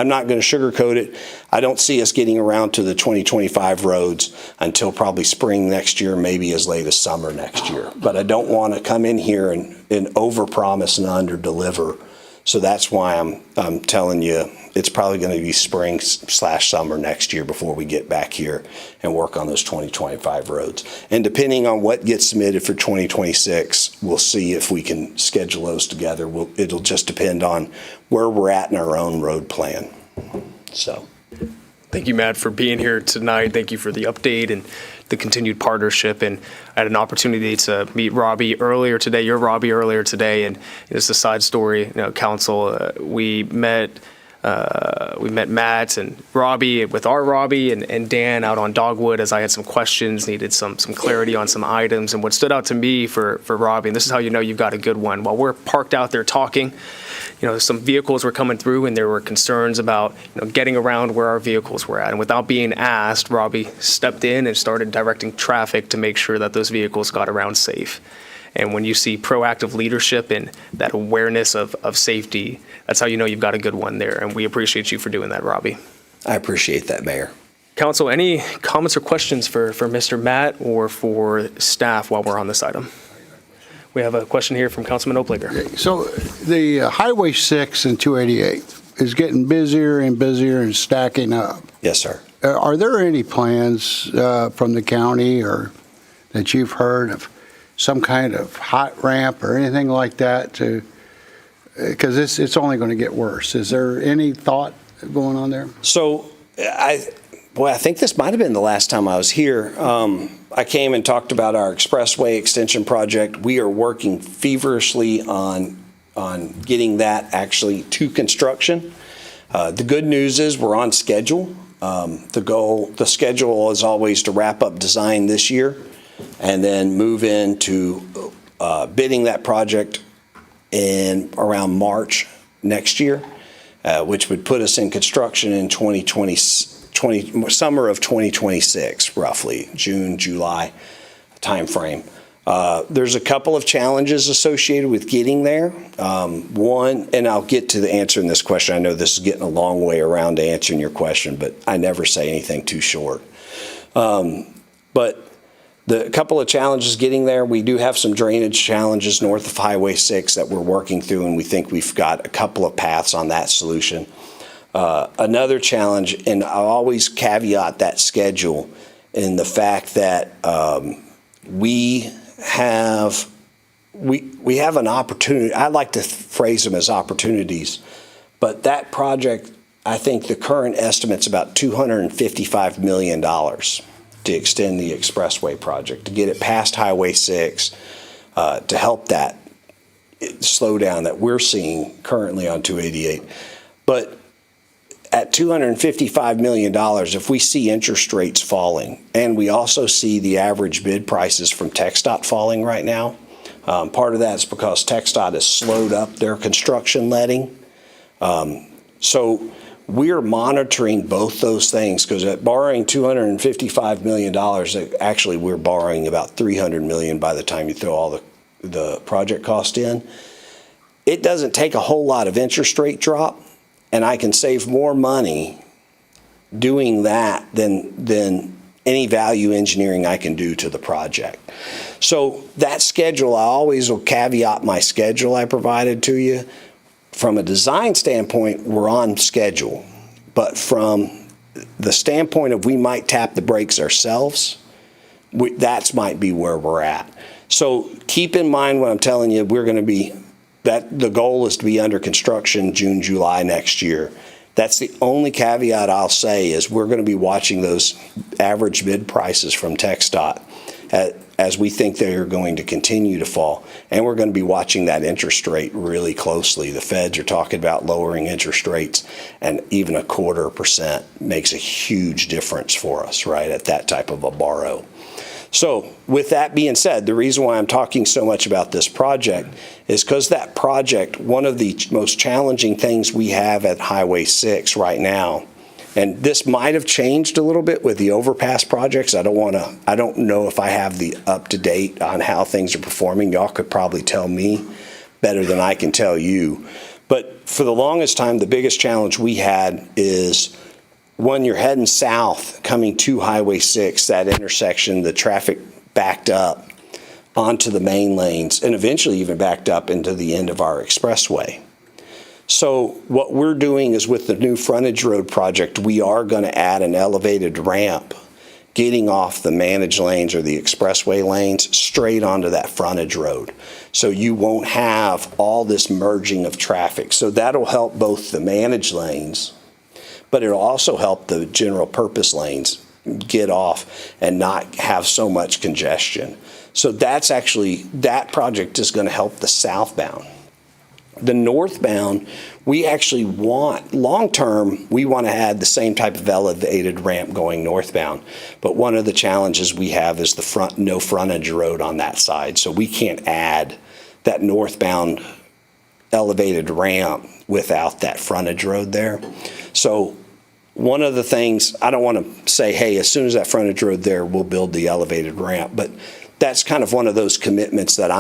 not going to sugarcoat it. I don't see us getting around to the 2025 roads until probably spring next year, maybe as late as summer next year. But I don't want to come in here and overpromise and underdeliver. So that's why I'm telling you it's probably going to be spring/summer next year before we get back here and work on those 2025 roads. And depending on what gets submitted for 2026, we'll see if we can schedule those together. It'll just depend on where we're at in our own road plan. So. Thank you, Matt, for being here tonight. Thank you for the update and the continued partnership. And I had an opportunity to meet Robbie earlier today, and it's a side story, council. We met Matt and Robbie with our Robbie and Dan out on Dogwood as I had some questions, needed some clarity on some items. And what stood out to me for Robbie, and this is how you know you've got a good one, while we're parked out there talking, some vehicles were coming through and there were concerns about getting around where our vehicles were at. And without being asked, Robbie stepped in and started directing traffic to make sure that those vehicles got around safe. And when you see proactive leadership and that awareness of safety, that's how you know you've got a good one there. And we appreciate you for doing that, Robbie. I appreciate that, Mayor. Council, any comments or questions for Mr. Matt or for staff while we're on this item? We have a question here from Councilman Oplager. So the Highway 6 and 288 is getting busier and busier and stacking up. Yes, sir. Are there any plans from the county or that you've heard of some kind of hot ramp or anything like that because it's only going to get worse? Is there any thought going on there? So I think this might have been the last time I was here. I came and talked about our expressway extension project. We are working feverishly on getting that actually to construction. The good news is we're on schedule. The schedule is always to wrap up design this year and then move into bidding that project in around March next year, which would put us in construction in summer of 2026, roughly June, July timeframe. There's a couple of challenges associated with getting there. One, and I'll get to the answer in this question. I know this is getting a long way around to answering your question, but I never say anything too short. But the couple of challenges getting there, we do have some drainage challenges north of Highway 6 that we're working through, and we think we've got a couple of paths on that solution. Another challenge, and I'll always caveat that schedule in the fact that we have an opportunity. I like to phrase them as opportunities, but that project, I think the current estimate's about $255 million to extend the expressway project, to get it past Highway 6, to help that slowdown that we're seeing currently on 288. But at $255 million, if we see interest rates falling, and we also see the average bid prices from TxDOT falling right now, part of that's because TxDOT has slowed up their construction letting. So we're monitoring both those things, because at borrowing $255 million, actually we're borrowing about $300 million by the time you throw all the project cost in. It doesn't take a whole lot of interest rate drop, and I can save more money doing that than any value engineering I can do to the project. So that schedule, I always will caveat my schedule I provided to you. From a design standpoint, we're on schedule. But from the standpoint of we might tap the brakes ourselves, that might be where we're at. So keep in mind what I'm telling you, the goal is to be under construction June, July next year. That's the only caveat I'll say, is we're going to be watching those average bid prices from TxDOT as we think they are going to continue to fall. And we're going to be watching that interest rate really closely. The feds are talking about lowering interest rates, and even 0.25% makes a huge difference for us, right, at that type of a borrow. So with that being said, the reason why I'm talking so much about this project is because that project, one of the most challenging things we have at Highway 6 right now, and this might have changed a little bit with the overpass projects. I don't know if I have the up-to-date on how things are performing. Y'all could probably tell me better than I can tell you. But for the longest time, the biggest challenge we had is when you're heading south, coming to Highway 6, that intersection, the traffic backed up onto the main lanes and eventually even backed up into the end of our expressway. So what we're doing is, with the new frontage road project, we are going to add an elevated ramp getting off the managed lanes or the expressway lanes straight onto that frontage road. So you won't have all this merging of traffic. So that'll help both the managed lanes, but it'll also help the general purpose lanes get off and not have so much congestion. So that project is going to help the southbound. The northbound, we actually want, long-term, we want to add the same type of elevated ramp going northbound. But one of the challenges we have is no frontage road on that side. So we can't add that northbound elevated ramp without that frontage road there. So one of the things, I don't want to say, hey, as soon as that frontage road there, we'll build the elevated ramp, but that's kind of one of those commitments that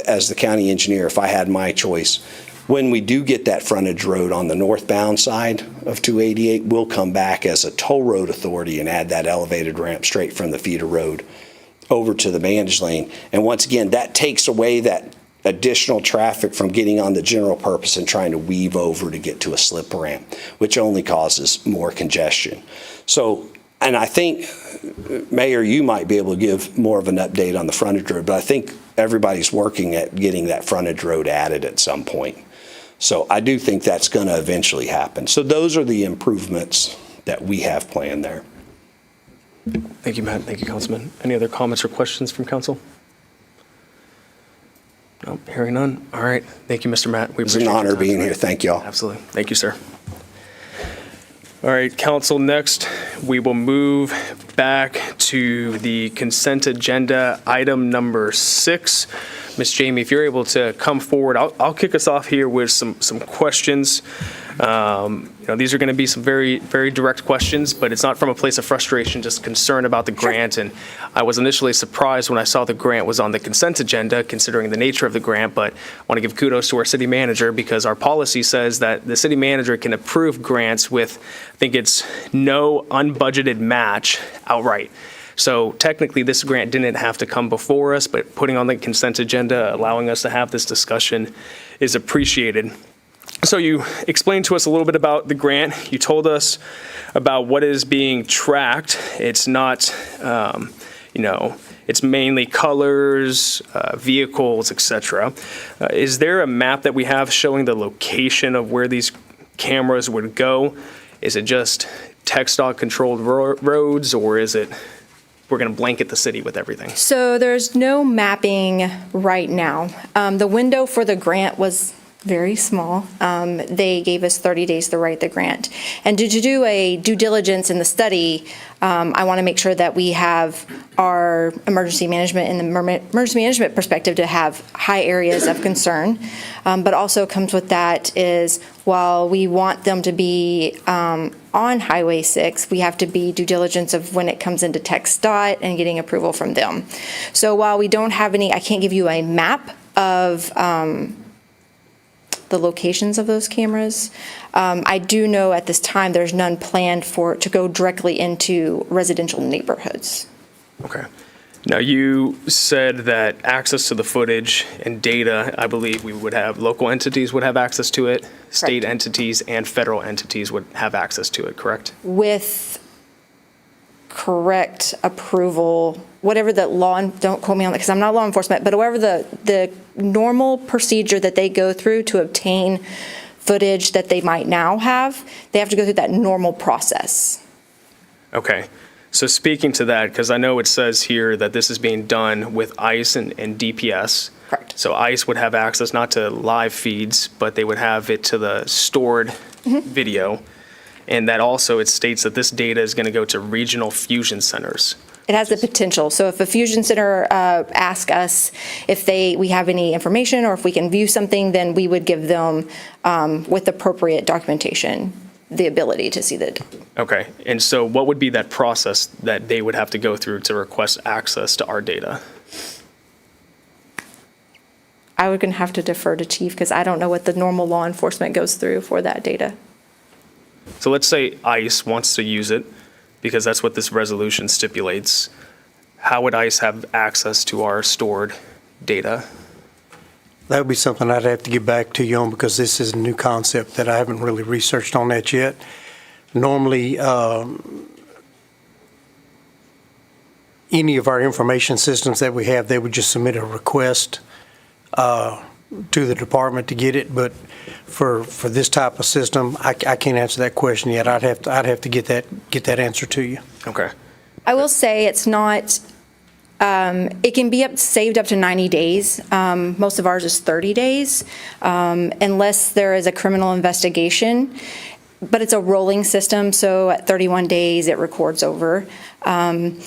as the county engineer, if I had my choice, when we do get that frontage road on the northbound side of 288, we'll come back as a toll road authority and add that elevated ramp straight from the feeder road over to the managed lane. And once again, that takes away that additional traffic from getting on the general purpose and trying to weave over to get to a slip ramp, which only causes more congestion. So, and I think, Mayor, you might be able to give more of an update on the frontage road, but I think everybody's working at getting that frontage road added at some point. So I do think that's going to eventually happen. So those are the improvements that we have planned there. Thank you, Matt. Thank you, Councilman. Any other comments or questions from council? No, hearing none. All right. Thank you, Mr. Matt. It's an honor being here. Thank y'all. Absolutely. Thank you, sir. All right, council, next, we will move back to the consent agenda, item number 6. Ms. Jamie, if you're able to come forward, I'll kick us off here with some questions. These are going to be some very, very direct questions, but it's not from a place of frustration, just concern about the grant. And I was initially surprised when I saw the grant was on the consent agenda, considering the nature of the grant, but I want to give kudos to our city manager, because our policy says that the city manager can approve grants with, I think it's no unbudgeted match outright. So technically, this grant didn't have to come before us, but putting on the consent agenda, allowing us to have this discussion is appreciated. So you explained to us a little bit about the grant. You told us about what is being tracked. It's not, it's mainly colors, vehicles, etc. Is there a map that we have showing the location of where these cameras would go? Is it just TxDOT controlled roads, or is it we're going to blanket the city with everything? So there's no mapping right now. The window for the grant was very small. They gave us 30 days to write the grant. And to do a due diligence in the study, I want to make sure that we have our emergency management and the emergency management perspective to have high areas of concern. But also comes with that is while we want them to be on Highway 6, we have to be due diligence of when it comes into TxDOT and getting approval from them. So while we don't have any, I can't give you a map of the locations of those cameras. I do know at this time there's none planned to go directly into residential neighborhoods. Okay. Now, you said that access to the footage and data, I believe we would have, local entities would have access to it, state entities and federal entities would have access to it, correct? With correct approval, whatever the law, don't quote me on that because I'm not law enforcement, but whatever the normal procedure that they go through to obtain footage that they might now have, they have to go through that normal process. Okay. So speaking to that, because I know it says here that this is being done with ICE and DPS. Correct. So ICE would have access not to live feeds, but they would have it to the stored video. And that also, it states that this data is going to go to regional fusion centers. It has the potential. So if a fusion center asks us if we have any information or if we can view something, then we would give them, with appropriate documentation, the ability to see the. Okay. And so what would be that process that they would have to go through to request access to our data? I would have to defer to Chief because I don't know what the normal law enforcement goes through for that data. So let's say ICE wants to use it because that's what this resolution stipulates. How would ICE have access to our stored data? That would be something I'd have to get back to you on because this is a new concept that I haven't really researched on that yet. Normally, any of our information systems that we have, they would just submit a request to the department to get it. But for this type of system, I can't answer that question yet. I'd have to get that answer to you. Okay. I will say it's not. It can be saved up to 90 days. Most of ours is 30 days, unless there is a criminal investigation. But it's a rolling system, so at 31 days it records over. When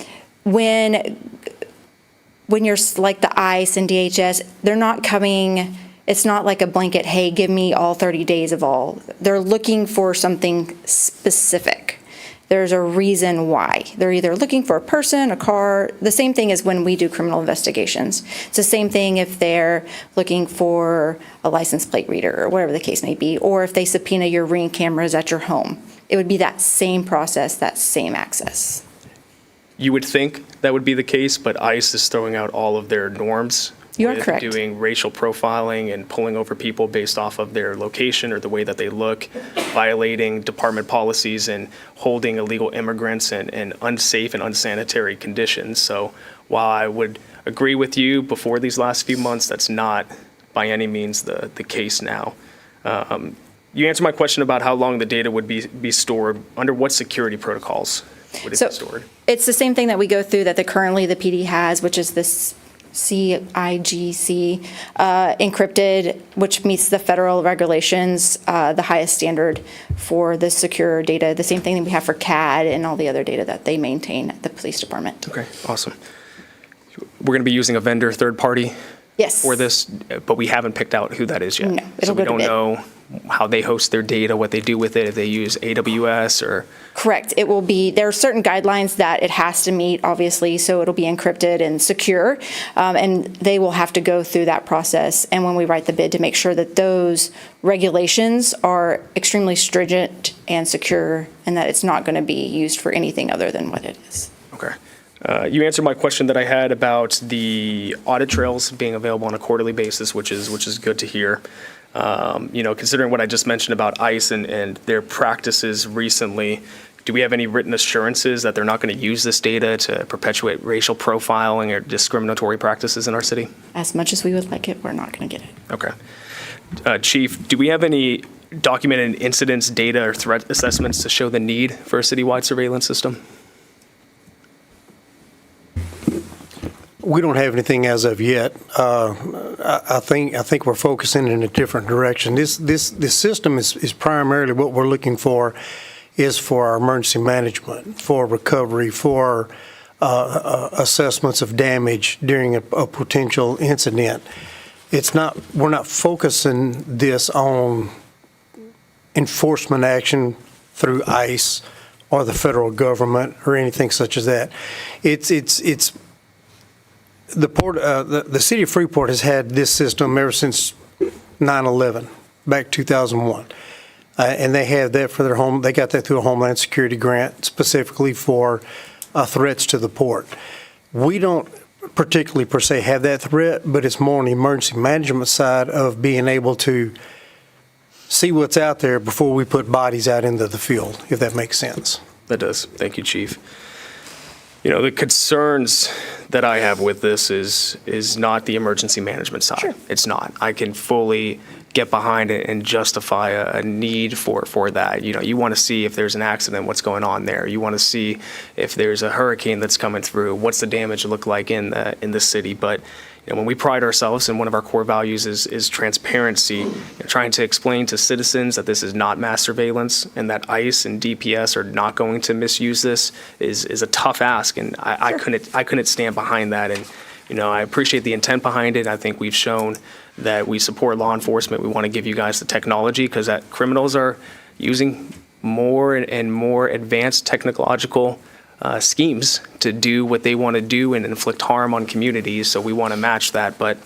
you're like the ICE and DHS, they're not coming. It's not like a blanket, hey, give me all 30 days of all. They're looking for something specific. There's a reason why. They're either looking for a person, a car. The same thing as when we do criminal investigations. It's the same thing if they're looking for a license plate reader or whatever the case may be, or if they subpoena your Ring cameras at your home. It would be that same process, that same access. You would think that would be the case, but ICE is throwing out all of their norms. You are with correct. Doing racial profiling and pulling over people based off of their location or the way that they look, violating department policies and holding illegal immigrants in unsafe and unsanitary conditions. So while I would agree with you before these last few months, that's not by any means the case now. You answered my question about how long the data would be stored. Under what security protocols would it be stored? It's the same thing that we go through that currently the PD has, which is this CIGC encrypted, which meets the federal regulations, the highest standard for the secure data, the same thing that we have for CAD and all the other data that they maintain at the police department. Okay, awesome. We're going to be using a vendor, third party Yes. for this, but we haven't picked out who that is yet. No, So it'll we go to don't bid. know how they host their data, what they do with it, if they use AWS or... Correct. It will be, there are certain guidelines that it has to meet, obviously, so it'll be encrypted and secure, and they will have to go through that process. And when we write the bid, to make sure that those regulations are extremely stringent and secure, and that it's not going to be used for anything other than what it is. Okay. You answered my question that I had about the audit trails being available on a quarterly basis, which is good to hear. Considering what I just mentioned about ICE and their practices recently, do we have any written assurances that they're not going to use this data to perpetuate racial profiling or discriminatory practices in our city? As much as we would like it, we're not going to get it. Okay. Chief, do we have any documented incidents, data, or threat assessments to show the need for a citywide surveillance system? We don't have anything as of yet. I think we're focusing in a different direction. This system is primarily what we're looking for is for our emergency management, for recovery, for assessments of damage during a potential incident. We're not focusing this on enforcement action through ICE or the federal government or anything such as that. It's the city of Freeport has had this system ever since 9/11, back 2001. And they have that for their home. They got that through a Homeland Security grant specifically for threats to the port. We don't particularly per se have that threat, but it's more on the emergency management side of being able to see what's out there before we put bodies out into the field, if that makes sense. That does. Thank you, Chief. You know, the concerns that I have with this is not the emergency management side. Sure. It's not. I can fully get behind it and justify a need for that. You know, you want to see if there's an accident, what's going on there. You want to see if there's a hurricane that's coming through, what's the damage look like in the city. But you know, when we pride ourselves, and one of our core values is transparency, you know, trying to explain to citizens that this is not mass surveillance and that ICE and DPS are not going to misuse this is a tough ask, and I couldn't stand behind that. And you know, I appreciate the intent behind it. I think we've shown that we support law enforcement. We want to give you guys the technology because that criminals are using more and more advanced technological schemes to do what they want to do and inflict harm on communities. So we want to match that. But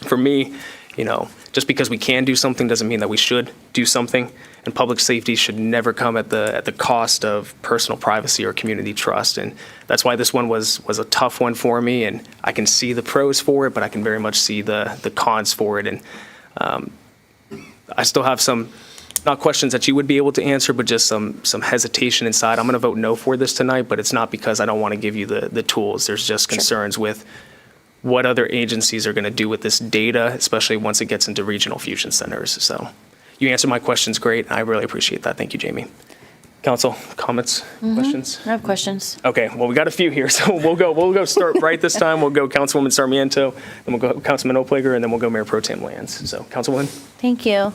for me, you know, just because we can do something doesn't mean that we should do something. And public safety should never come at the cost of personal privacy or community trust. And that's why this one was a tough one for me. And I can see the pros for it, but I can very much see the cons for it. And I still have some, not questions that you would be able to answer, but just some hesitation inside. I'm going to vote no for this tonight, but it's not because I don't want to give you the tools. There's just concerns with what other agencies are going to do with this data, especially once it gets into regional fusion centers. So you answered my questions great. I really appreciate that. Thank you, Jamie. Council, comments, questions? I have questions. Okay, well, we got a few here, so we'll go start right this time. We'll go Councilwoman Sarmiento, then we'll go Councilman Oplager, and then we'll go Mayor Pro Tem Lands. So, Councilwoman? Thank you.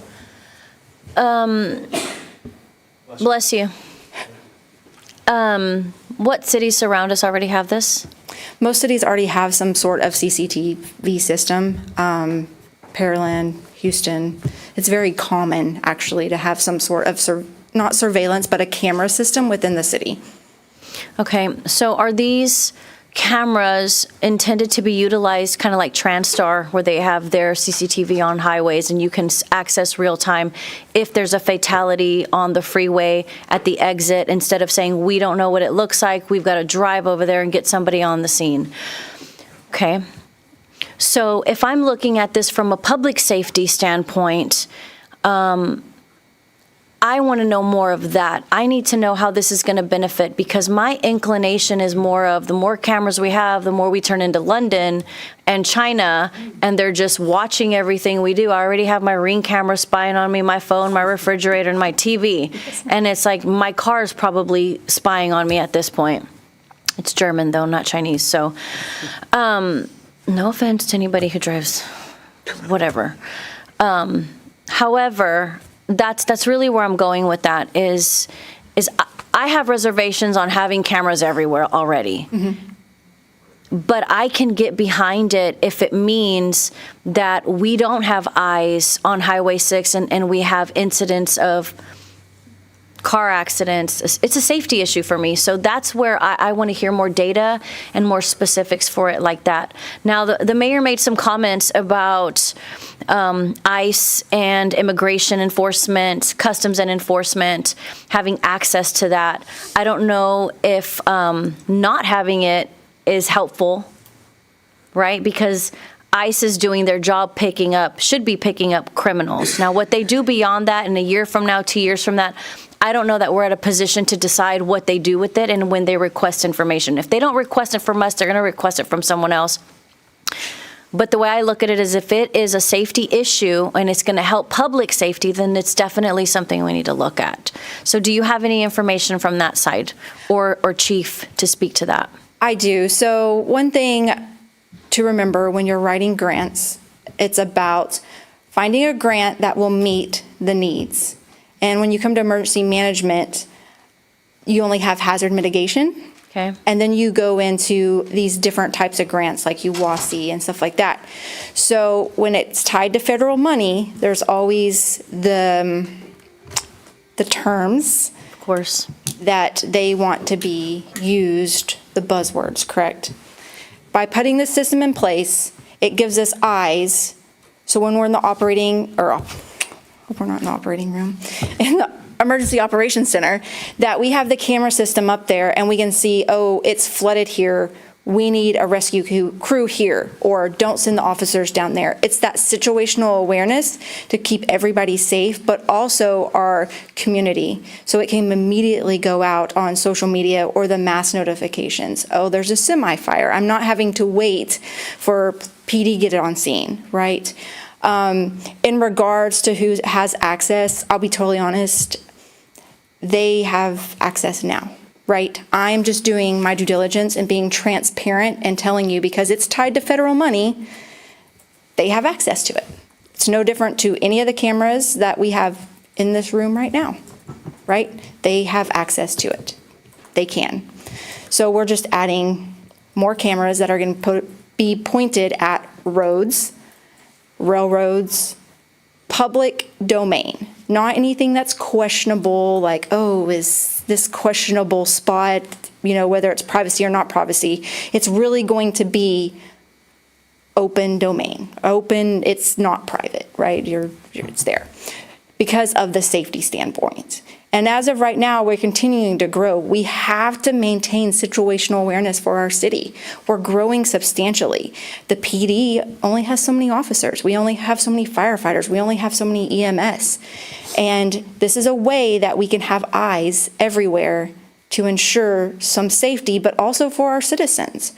Bless you. What cities surround us already have this? Most cities already have some sort of CCTV system. Pearland, Houston. It's very common, actually, to have some sort of, not surveillance, but a camera system within the city. Okay, so are these cameras intended to be utilized kind of like TransStar, where they have their CCTV on highways and you can access real time if there's a fatality on the freeway at the exit, instead of saying, we don't know what it looks like, we've got to drive over there and get somebody on the scene? Okay. So if I'm looking at this from a public safety standpoint, I want to know more of that. I need to know how this is going to benefit, because my inclination is more of the more cameras we have, the more we turn into London and China, and they're just watching everything we do. I already have my Ring camera spying on me, my phone, my refrigerator, and my TV. And it's like my car is probably spying on me at this point. It's German, though, not Chinese. So no offense to anybody who drives whatever. However, that's really where I'm going with that is I have reservations on having cameras everywhere already. Mm-hmm. But I can get behind it if it means that we don't have eyes on Highway 6 and we have incidents of car accidents. It's a safety issue for me. So that's where I want to hear more data and more specifics for it like that. Now, the mayor made some comments about ICE and immigration enforcement, customs and enforcement, having access to that. I don't know if not having it is helpful, right? Because ICE is doing their job should be picking up criminals. Now, what they do beyond that in a year from now, 2 years from that, I don't know that we're at a position to decide what they do with it and when they request information. If they don't request it from us, they're going to request it from someone else. But the way I look at it is if it is a safety issue and it's going to help public safety, then it's definitely something we need to look at. So do you have any information from that side or Chief to speak to that? I do. So one thing to remember when you're writing grants, it's about finding a grant that will meet the needs. And when you come to emergency management, you only have hazard mitigation. Okay. And then you go into these different types of grants like UWASI and stuff like that. So when it's tied to federal money, there's always the terms. Of course. That they want to be used, the buzzwords, correct? By putting this system in place, it gives us eyes. So when we're in the operating, or hope we're not in the operating room, in the emergency operations center, that we have the camera system up there and we can see, oh, it's flooded here. We need a rescue crew here, or don't send the officers down there. It's that situational awareness to keep everybody safe, but also our community. So it can immediately go out on social media or the mass notifications. Oh, there's a semi-fire. I'm not having to wait for PD get it on scene, right? In regards to who has access, I'll be totally honest, they have access now, right? I'm just doing my due diligence and being transparent and telling you, because it's tied to federal money, they have access to it. It's no different to any of the cameras that we have in this room right now, right? They have access to it. They can. So we're just adding more cameras that are going to be pointed at roads, railroads, public domain, not anything that's questionable, like, oh, is this questionable spot, whether it's privacy or not privacy. It's really going to be open domain. Open, it's not private, right? It's there because of the safety standpoint. And as of right now, we're continuing to grow. We have to maintain situational awareness for our city. We're growing substantially. The PD only has so many officers. We only have so many firefighters. We only have so many EMS. And this is a way that we can have eyes everywhere to ensure some safety, but also for our citizens.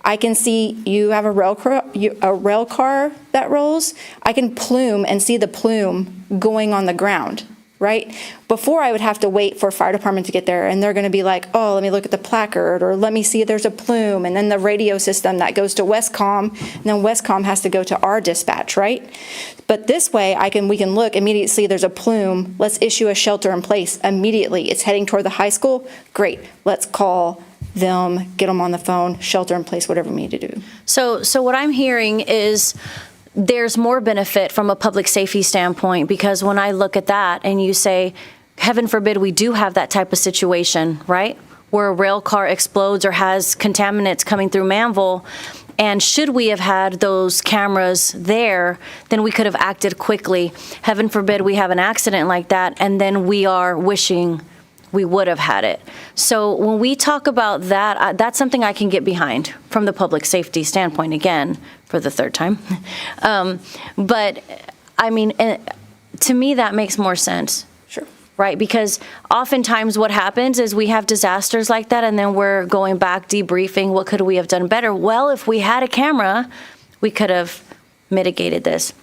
I can see you have a rail car that rolls. I can plume and see the plume going on the ground, right? Before, I would have to wait for fire department to get there, and they're going to be like, oh, let me look at the placard, or let me see if there's a plume, and then the radio system that goes to Westcom, and then Westcom has to go to our dispatch, right? But this way, we can look immediately, see there's a plume, let's issue a shelter in place immediately. It's heading toward the high school, great, let's call them, get them on the phone, shelter in place, whatever we need to do. So what I'm hearing is there's more benefit from a public safety standpoint, because when I look at that and you say, heaven forbid we do have that type of situation, right? Where a rail car explodes or has contaminants coming through Manvel, and should we have had those cameras there, then we could have acted quickly. Heaven forbid we have an accident like that, and then we are wishing we would have had it. So when we talk about that, that's something I can get behind from the public safety standpoint, again, for the third time. But I mean, to me, that makes more sense. Sure. Right? Because oftentimes what happens is we have disasters like that, and then we're going back, debriefing, what could we have done better? Well, if we had a camera, we could have mitigated this.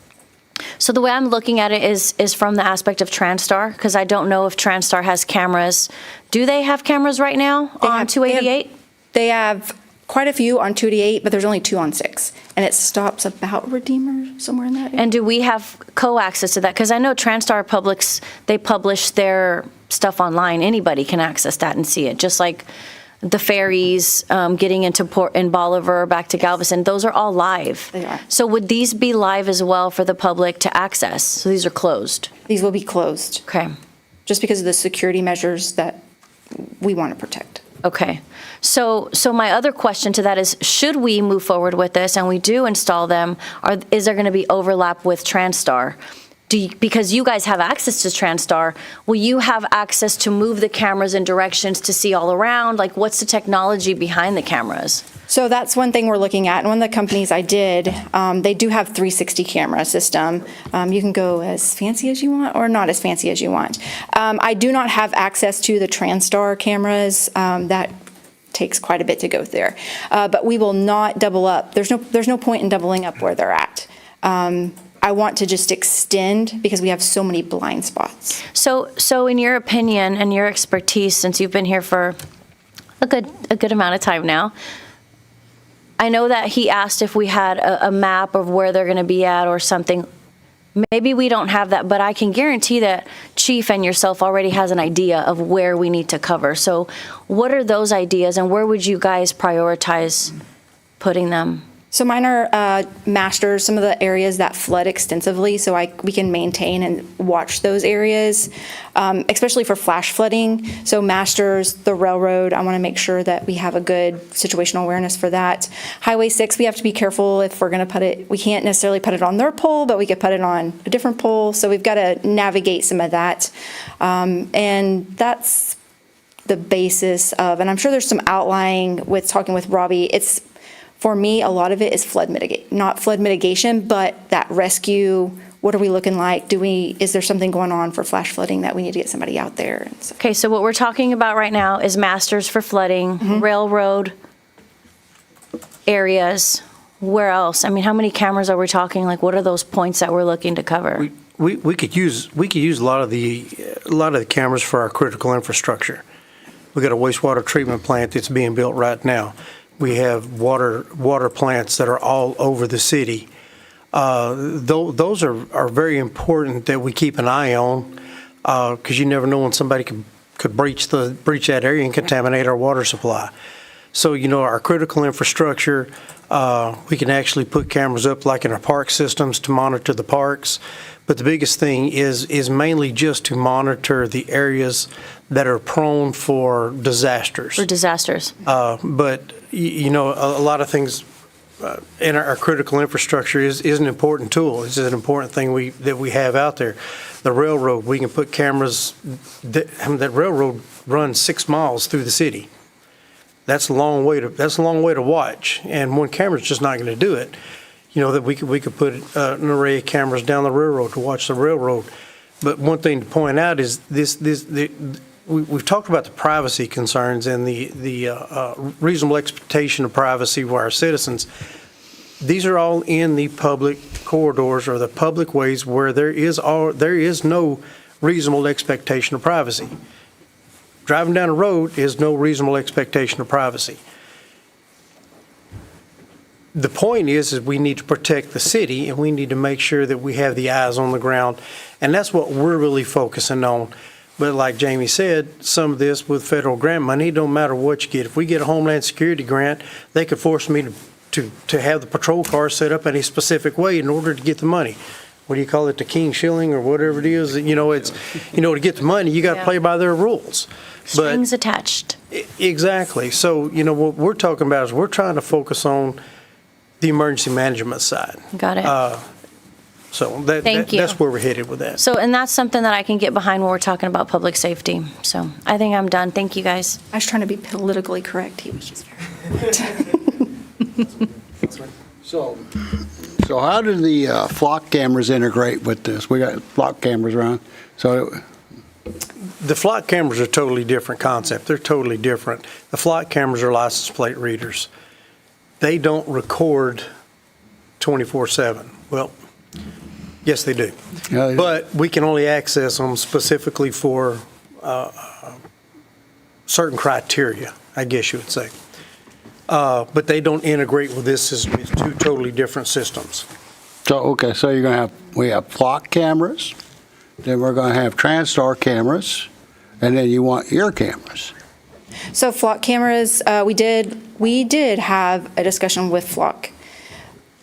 So the way I'm looking at it is from the aspect of TransStar, because I don't know if TransStar has cameras. Do they have cameras right now on 288? They have quite a few on 288, but there's only 2 on 6. And it stops about Redeemer, somewhere in that area. And do we have co-access to that? Because I know TransStar they publish their stuff online. Anybody can access that and see it, just like the ferries getting into Port in Bolivar back to Galveston. Those are all live. They are. So would these be live as well for the public to access? So these are closed? These will be closed. Okay. Just because of the security measures that we want to protect. Okay. So my other question to that is, should we move forward with this and we do install them, is there going to be overlap with TransStar? Because you guys have access to TransStar, will you have access to move the cameras in directions to see all around? Like, what's the technology behind the cameras? So that's one thing we're looking at. And one of the companies I did, they do have 360 camera system. You can go as fancy as you want or not as fancy as you want. I do not have access to the TransStar cameras. That takes quite a bit to go there. But we will not double up. There's no point in doubling up where they're at. I want to just extend because we have so many blind spots. So in your opinion and your expertise, since you've been here for a good amount of time now, I know that he asked if we had a map of where they're going to be at or something. Maybe we don't have that, but I can guarantee that Chief and yourself already has an idea of where we need to cover. So what are those ideas, and where would you guys prioritize putting them? So mine are masters, some of the areas that flood extensively, so we can maintain and watch those areas, especially for flash flooding. So masters, the railroad, I want to make sure that we have a good situational awareness for that. Highway 6, we have to be careful if we're going to put it, we can't necessarily put it on their pole, but we could put it on a different pole, so we've got to navigate some of that. And that's the basis of, and I'm sure there's some outlying with talking with Robbie, for me, a lot of it is not flood mitigation, but that rescue. What are we looking like? Is there something going on for flash flooding that we need to get somebody out there? Okay, so what we're talking about right now is masters for flooding, railroad areas. Where else? I mean, how many cameras are we talking? Like, what are those points that we're looking to cover? We could use a lot of the cameras for our critical infrastructure. We got a wastewater treatment plant that's being built right now. We have water plants that are all over the city. Those are very important that we keep an eye on, because you never know when somebody could breach that area and contaminate our water supply. So, our critical infrastructure, we can actually put cameras up like in our park systems to monitor the parks. But the biggest thing is mainly just to monitor the areas that are prone for disasters. But, a lot of things in our critical infrastructure is an important tool. It's an important thing that we have out there. The railroad, we can put cameras. That railroad runs 6 miles through the city. That's a long way to watch, and one camera's just not going to do it. That we could put an array of cameras down the railroad to watch the railroad. But one thing to point out is we've talked about the privacy concerns and the reasonable expectation of privacy for our citizens. These are all in the public corridors or the public ways where there is no reasonable expectation of privacy. Driving down a road is no reasonable expectation of privacy. The point is we need to protect the city, and we need to make sure that we have the eyes on the ground, and that's what we're really focusing on. But like Jamie said, some of this with federal grant money, it don't matter what you get. If we get a Homeland Security grant, they could force me to have the patrol car set up in a specific way in order to get the money. What do you call it, the king shilling or whatever it is? To get the money, you got to play by their rules. Strings attached. Exactly. So, what we're talking about is we're trying to focus on the emergency management side. Got it. Thank you. That's where we're headed with that. So, and that's something that I can get behind when we're talking about public safety. So I think I'm done. Thank you, guys. I was trying to be politically correct. He was just So how do the flock cameras integrate with this? We got flock cameras around. So the flock cameras are a totally different concept. They're totally different. The flock cameras are license plate readers. They don't record 24/7. Well, yes, they do. But we can only access them specifically for certain criteria, I guess you would say. But they don't integrate with this system. It's two totally different systems. So we have flock cameras, then we're going to have TranStar cameras, and then you want your cameras. So flock cameras, we did have a discussion with flock,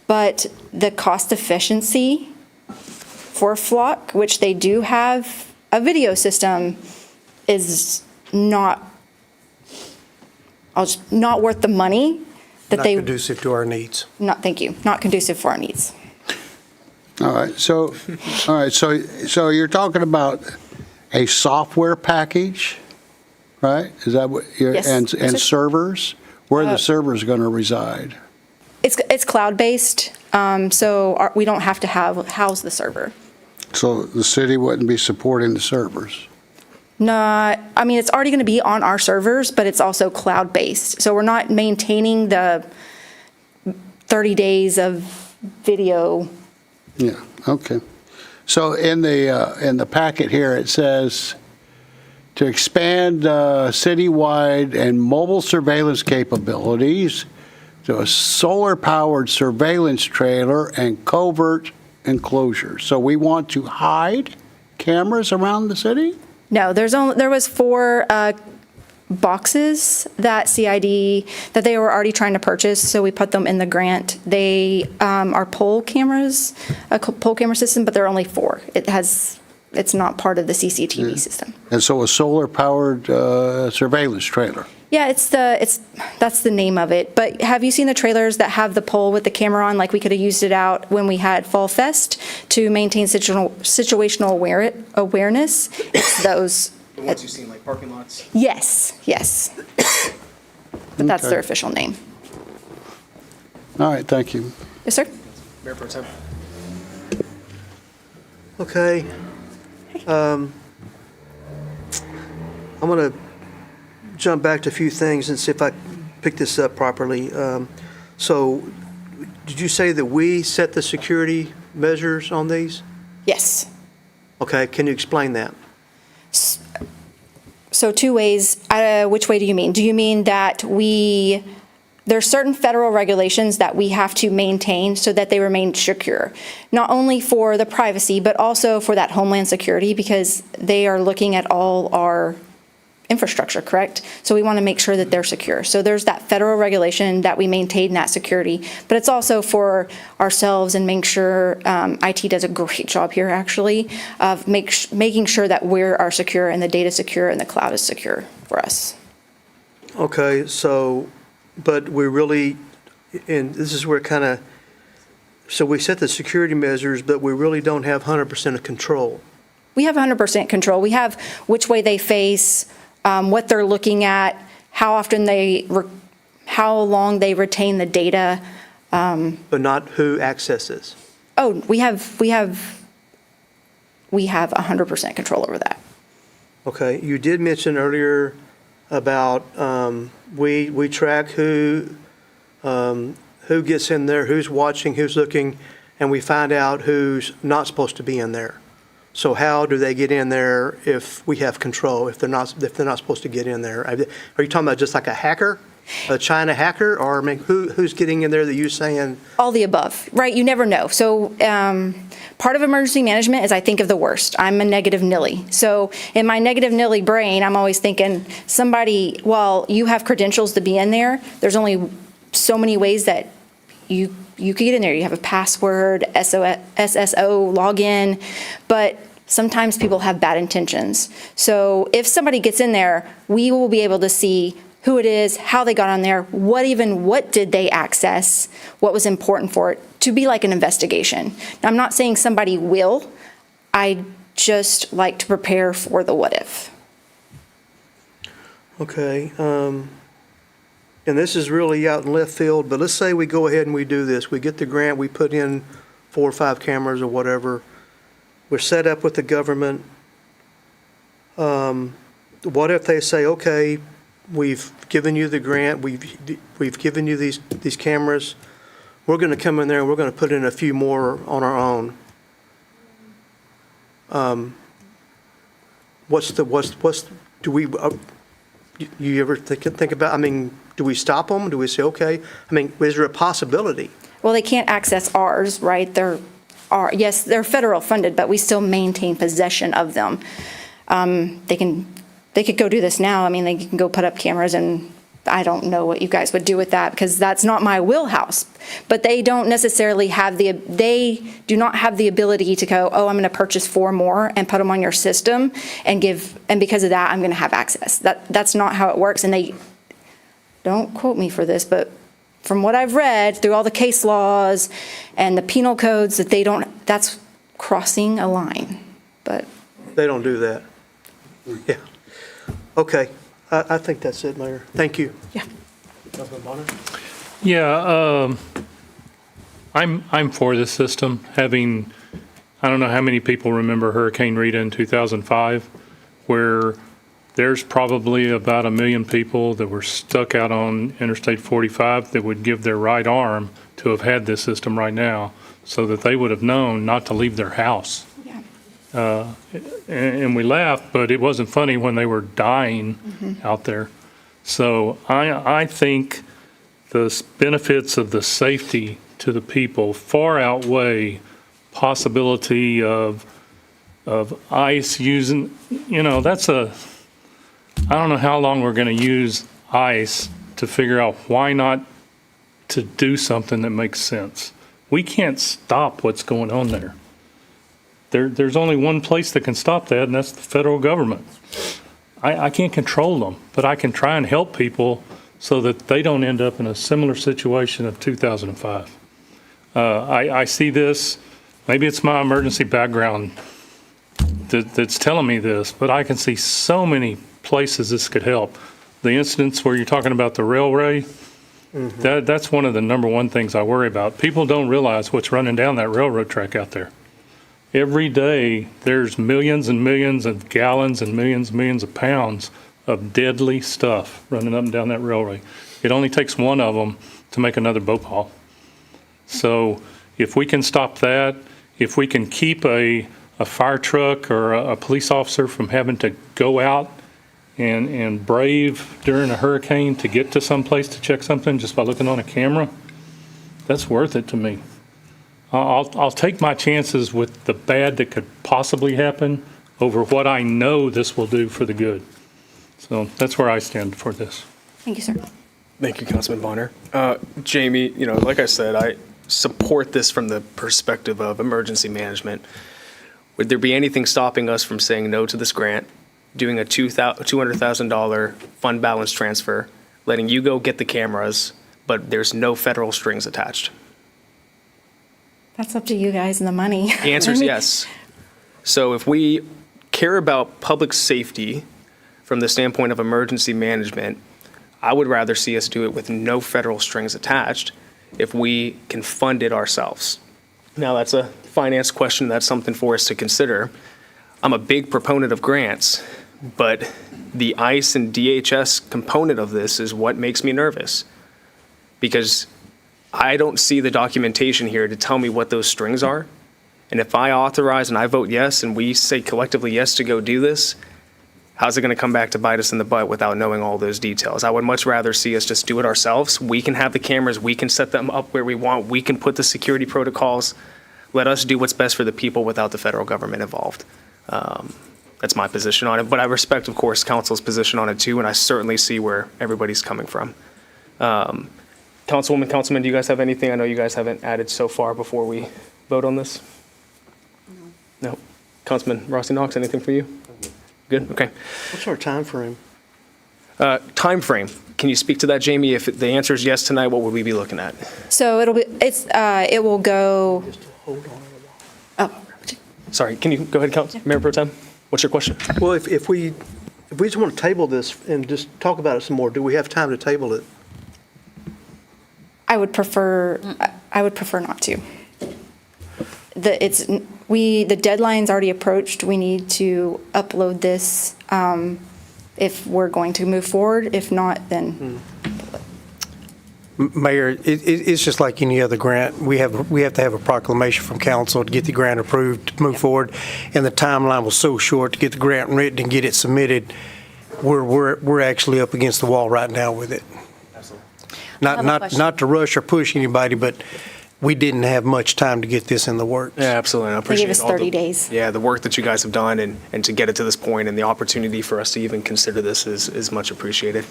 but the cost efficiency for flock, which they do have a video system, is not worth the money that not conducive to our needs. Thank you. Not conducive for our needs. All right. So you're talking about a software package, right? Is that what you're, yes. And servers? Where are the servers going to reside? It's cloud-based, so we don't have to house the server. So the city wouldn't be supporting the servers? No, I mean, it's already going to be on our servers, but it's also cloud-based. So we're not maintaining the 30 days of video. Yeah, okay. So in the packet here, it says to expand citywide and mobile surveillance capabilities to a solar-powered surveillance trailer and covert enclosure. So we want to hide cameras around the city? No, there was 4 boxes that CID, that they were already trying to purchase, so we put them in the grant. They are pole cameras, a pole camera system, but there are only 4. It's not part of the CCTV system. And so a solar-powered surveillance trailer? Yeah, that's the name of it. But have you seen the trailers that have the pole with the camera on? Like we could have used it out when we had Fall Fest to maintain situational awareness. It's those. The ones you've seen, like parking lots? Yes. But that's Okay. their official name. All right, thank you. Yes, sir? Mayor Pro Tem. Okay. I'm going to jump back to a few things and see if I pick this up properly. So did you say that we set the security measures on these? Yes. Okay, can you explain that? So 2 ways. Which way do you mean? Do you mean that there's certain federal regulations that we have to maintain so that they remain secure, not only for the privacy, but also for that homeland security, because they are looking at all our infrastructure, correct? So we want to make sure that they're secure. So there's that federal regulation that we maintain that security, but it's also for ourselves and make sure IT does a great job here, actually, of making sure that we are secure and the data secure and the cloud is secure for us. Okay, so, but we really, and this is where kind of, so we set the security measures, but we really don't have 100% of control. We have 100% control. We have which way they face, what they're looking at, how often how long they retain the data. But not who accesses. Oh, we have 100% control over that. Okay, you did mention earlier about we track who gets in there, who's watching, who's looking, and we find out who's not supposed to be in there. So how do they get in there if we have control, if they're not supposed to get in there? Are you talking about just like a hacker, a China hacker, or I mean, who's getting in there that you're saying? All the above, right? You never know. So part of emergency management is I think of the worst. I'm a negative Nilly. So in my negative Nilly brain, I'm always thinking while you have credentials to be in there, there's only so many ways that you could get in there. You have a password, SSO, login, but sometimes people have bad intentions. So if somebody gets in there, we will be able to see who it is, how they got on there, what did they access, what was important for it, to be like an investigation. Now, I'm not saying somebody will. I just like to prepare for the what if. Okay, and this is really out in left field, but let's say we go ahead and we do this. We get the grant, we put in 4 or 5 cameras or whatever. We're set up with the government. What if they say, okay, we've given you the grant, we've given you these cameras. We're going to come in there and we're going to put in a few more on our own. Do we? You ever think about? I mean, do we stop them? Do we say, okay? I mean, is there a possibility? Well, they can't access ours, right? Yes, they're federal funded, but we still maintain possession of them. They could go do this now. I mean, they can go put up cameras, and I don't know what you guys would do with that because that's not my wheelhouse. But they don't necessarily they do not have the ability to go, oh, I'm going to purchase 4 more and put them on your system and because of that, I'm going to have access. That's not how it works. And they don't quote me for this, but from what I've read through all the case laws and the penal codes, that's crossing a line. But they don't do that. Yeah. Okay. I think that's it, Mayor. Thank you. Yeah. Councilman Bonner? Yeah, I'm for this system. I don't know how many people remember Hurricane Rita in 2005, where there's probably about 1 million people that were stuck out on Interstate 45 that would give their right arm to have had this system right now so that they would have known not to leave their house. And we laughed, but it wasn't funny when they were dying out there. So I think the benefits of the safety to the people far outweigh possibility of ICE using, I don't know how long we're going to use ICE to figure out why not to do something that makes sense. We can't stop what's going on there. There's only one place that can stop that, and that's the federal government. I can't control them, but I can try and help people so that they don't end up in a similar situation of 2005. I see this, maybe it's my emergency background that's telling me this, but I can see so many places this could help. The incidents where you're talking about the railway, that's one of the number one things I worry about. People don't realize what's running down that railroad track out there. Every day, there's millions and millions of gallons and millions of pounds of deadly stuff running up and down that railway. It only takes one of them to make another bhopal. So if we can stop that, if we can keep a fire truck or a police officer from having to go out and brave during a hurricane to get to some place to check something just by looking on a camera, that's worth it to me. I'll take my chances with the bad that could possibly happen over what I know this will do for the good. So that's where I stand for this. Thank you, sir. Thank you, Councilman Bonner. Jamie, like I said, I support this from the perspective of emergency management. Would there be anything stopping us from saying no to this grant, doing a $200,000 fund balance transfer, letting you go get the cameras, but there's no federal strings attached? That's up to you guys and the money. The answer is yes. So if we care about public safety from the standpoint of emergency management, I would rather see us do it with no federal strings attached if we can fund it ourselves. Now, that's a finance question. That's something for us to consider. I'm a big proponent of grants, but the ICE and DHS component of this is what makes me nervous, because I don't see the documentation here to tell me what those strings are. And if I authorize and I vote yes, and we say collectively yes to go do this, how's it going to come back to bite us in the butt without knowing all those details? I would much rather see us just do it ourselves. We can have the cameras. We can set them up where we want. We can put the security protocols. Let us do what's best for the people without the federal government involved. That's my position on it. But I respect, of course, council's position on it too, and I certainly see where everybody's coming from. Councilwoman, Councilman, do you guys have anything? I know you guys haven't added so far before we vote on this. No. Councilman Rossi Knox, anything for you? Good, okay. What's our time frame? Time frame. Can you speak to that, Jamie? If the answer is yes tonight, what would we be looking at? So it will go. Just hold on. Oh, Sorry, can you go ahead, Mayor Pro Tem? What's your question? Well, if we just want to table this and just talk about it some more, do we have time to table it? I would prefer not to. The deadline's already approached. We need to upload this if we're going to move forward. If not, then. Mayor, it's just like any other grant. We have to have a proclamation from council to get the grant approved to move forward, and the timeline was so short to get the grant written and get it submitted. We're actually up against the wall right now with it. Absolutely. Not to rush or push anybody, but we didn't have much time to get this in the works. Yeah, absolutely. I They appreciate gave us all 30 days. Yeah, the work that you guys have done and to get it to this point and the opportunity for us to even consider this is much appreciated.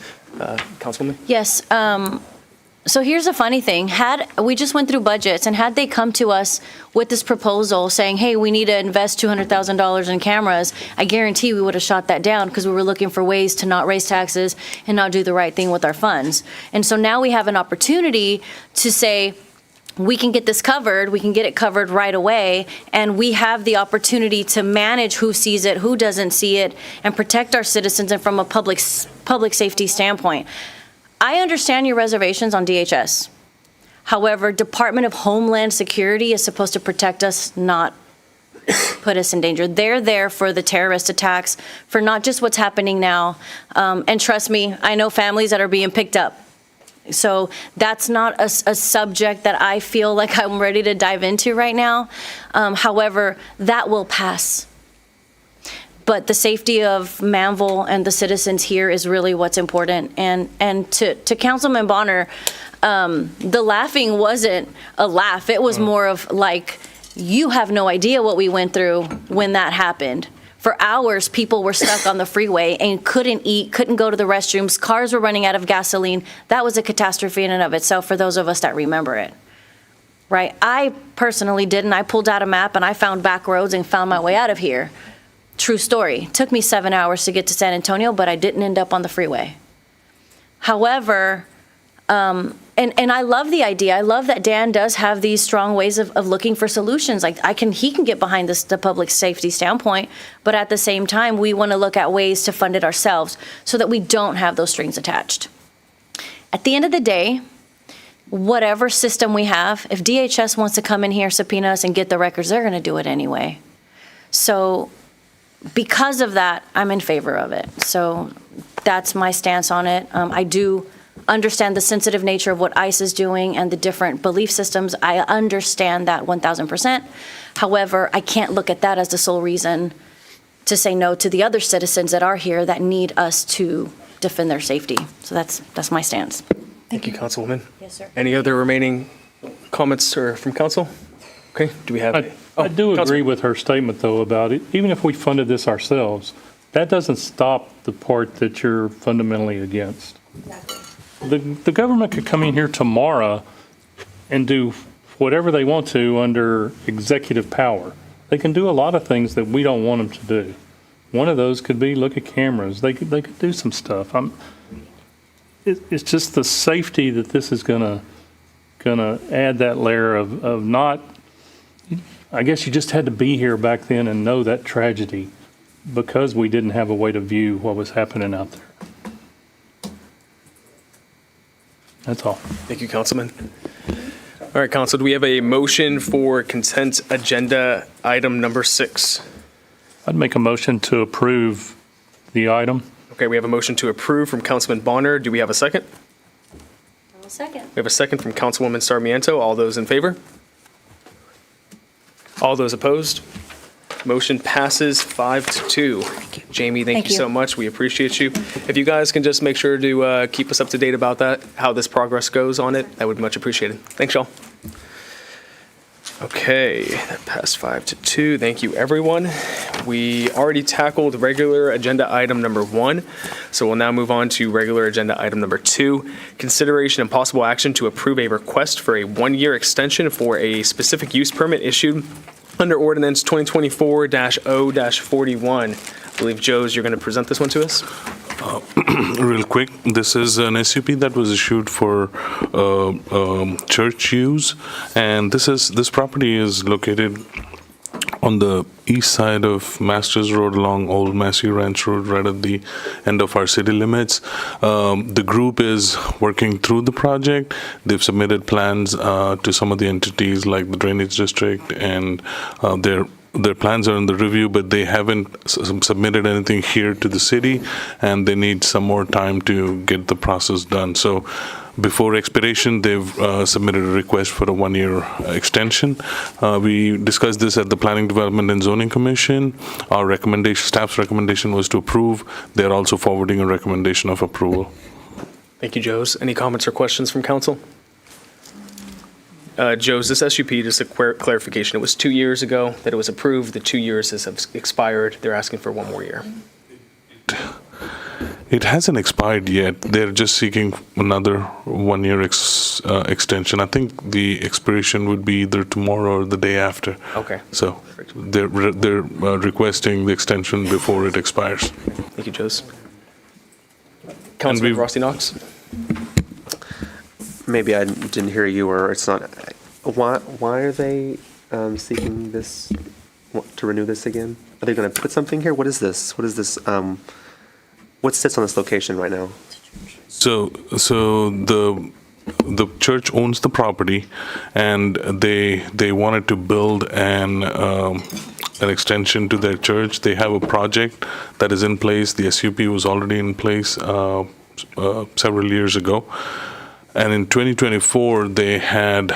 Councilwoman? Yes. So here's a funny thing. We just went through budgets, and had they come to us with this proposal saying, hey, we need to invest $200,000 in cameras, I guarantee we would have shot that down because we were looking for ways to not raise taxes and not do the right thing with our funds. And so now we have an opportunity to say, we can get this covered, we can get it covered right away, and we have the opportunity to manage who sees it, who doesn't see it, and protect our citizens and from a public safety standpoint. I understand your reservations on DHS. However, Department of Homeland Security is supposed to protect us, not put us in danger. They're there for the terrorist attacks, for not just what's happening now. And trust me, I know families that are being picked up. So that's not a subject that I feel like I'm ready to dive into right now. However, that will pass. but the safety of Manvel and the citizens here is really what's important. And to Councilman Bonner, the laughing wasn't a laugh. It was more of like, you have no idea what we went through when that happened. For hours, people were stuck on the freeway and couldn't eat, couldn't go to the restrooms. Cars were running out of gasoline. That was a catastrophe in and of itself for those of us that remember it. Right? I personally didn't. I pulled out a map and I found back roads and found my way out of here. True story. Took me 7 hours to get to San Antonio, but I didn't end up on the freeway. However, and I love the idea. I love that Dan does have these strong ways of looking for solutions. Like he can get behind this, the public safety standpoint, but at the same time, we want to look at ways to fund it ourselves so that we don't have those strings attached. At the end of the day, whatever system we have, if DHS wants to come in here, subpoena us, and get the records, they're going to do it anyway. So because of that, I'm in favor of it. So that's my stance on it. I do understand the sensitive nature of what ICE is doing and the different belief systems. I understand that 1,000%. However, I can't look at that as the sole reason to say no to the other citizens that are here that need us to defend their safety. So that's my stance. Thank you, Councilwoman. Yes, sir. Any other remaining comments from council? Okay, do we have? I do agree with her statement, though, about it. Even if we funded this ourselves, that doesn't stop the part that you're fundamentally against. The government could come in here tomorrow and do whatever they want to under executive power. They can do a lot of things that we don't want them to do. One of those could be look at cameras. They could do some stuff. It's just the safety that this is gonna add that layer of not. I guess you just had to be here back then and know that tragedy because we didn't have a way to view what was happening out there. That's all. Thank you, Councilman. All right, Council, do we have a motion for consent agenda item number 6? I'd make a motion to approve the item. Okay, we have a motion to approve from Councilman Bonner. Do we have a second? I'll second. We have a second from Councilwoman Sarmiento. All those in favor? All those opposed? Motion passes 5-2. Jamie, thank you so much. We appreciate you. If you guys can just make sure to keep us up to date about that, how this progress goes on it, that would be much appreciated. Thanks, y'all. Okay, that passed 5-2. Thank you, everyone. We already tackled regular agenda item number 1, so we'll now move on to regular agenda item number 2, consideration and possible action to approve a request for a 1-year extension for a specific use permit issued under Ordinance 2024-0-41. I believe, Joe's, you're going to present this one to us? Real quick, this is an SUP that was issued for church use, and this property is located on the east side of Masters Road along Old Massey Ranch Road, right at the end of our city limits. The group is working through the project. They've submitted plans to some of the entities like the Drainage District, and their plans are in the review, but they haven't submitted anything here to the city, and they need some more time to get the process done. So before expiration, they've submitted a request for a 1-year extension. We discussed this at the Planning, Development, and Zoning Commission. Our recommendation, staff's recommendation, was to approve. They're also forwarding a recommendation of approval. Thank you, Joe's. Any comments or questions from council? Joe's, this SUP, just a clarification, it was 2 years ago that it was approved. The 2 years has expired. They're asking for 1 more year. It hasn't expired yet. They're just seeking another 1-year extension. I think the expiration would be either tomorrow or the day after. Okay. So they're requesting the extension before it expires. Thank you, Joe's. Councilman Rusty Knox? Maybe I didn't hear you, or it's not. Why are they seeking this, to renew this again? Are they going to put something here? What is this? What is this? What sits on this location right now? So the church owns the property, and they wanted to build an extension to their church. They have a project that is in place. The SUP was already in place several years ago. And in 2024, they had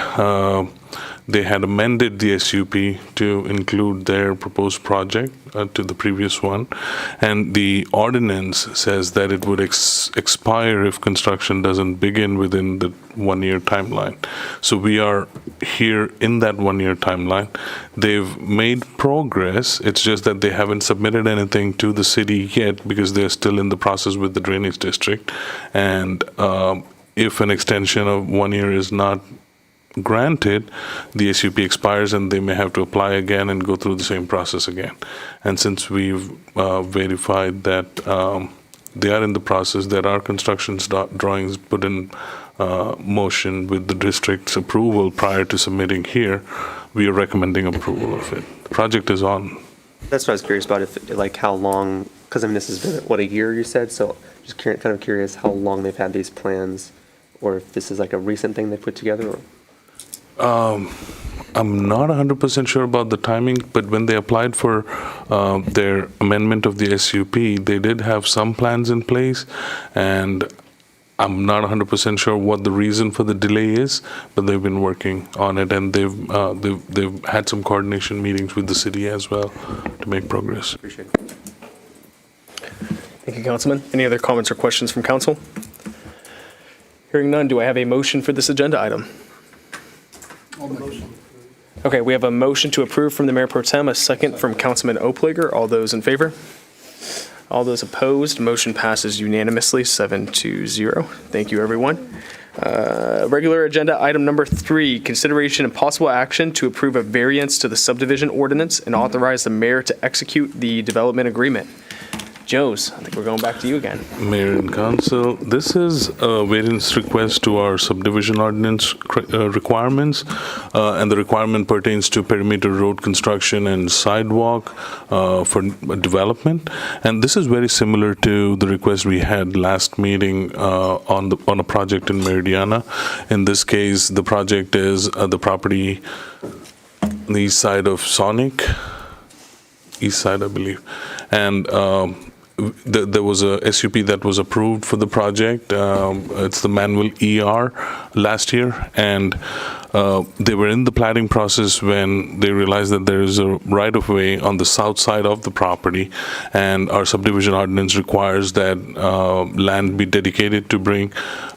they had amended the SUP to include their proposed project to the previous one, and the ordinance says that it would expire if construction doesn't begin within the 1-year timeline. So we are here in that 1-year timeline. They've made progress. It's just that they haven't submitted anything to the city yet because they're still in the process with the drainage district. And if an extension of 1 year is not granted, the SUP expires and they may have to apply again and go through the same process again. And since we've verified that they are in the process, there are construction drawings put in motion with the district's approval prior to submitting here, we are recommending approval of it. The project is on. That's what I was curious about, if, like, how long, because I mean, this has been, what, a year you said? So just kind of curious how long they've had these plans, or if this is like a recent thing they put together, or? I'm not 100% sure about the timing, but when they applied for their amendment of the SUP, they did have some plans in place, and I'm not 100% sure what the reason for the delay is, but they've been working on it, and they've had some coordination meetings with the city as well to make progress. Appreciate it. Thank you, Councilman. Any other comments or questions from council? Hearing none, do I have a motion for this agenda item? Okay, we have a motion to approve from the Mayor Pro Tem, a second from Councilman Oplager. All those in favor? All those opposed? Motion passes unanimously, 7-0. Thank you, everyone. Regular agenda item number 3, consideration and possible action to approve a variance to the subdivision ordinance and authorize the mayor to execute the development agreement. Joes, I think we're going back to you again. Mayor and Council, this is a variance request to our subdivision ordinance requirements, and the requirement pertains to perimeter road construction and sidewalk for development. And this is very similar to the request we had last meeting on a project in Meridiana. In this case, the project is the property on the east side of Sonic, east side, I believe, and there was a SUP that was approved for the project. It's the Manvel ER last year, and they were in the platting process when they realized that there is a right-of-way on the south side of the property, and our subdivision ordinance requires that land be dedicated to bring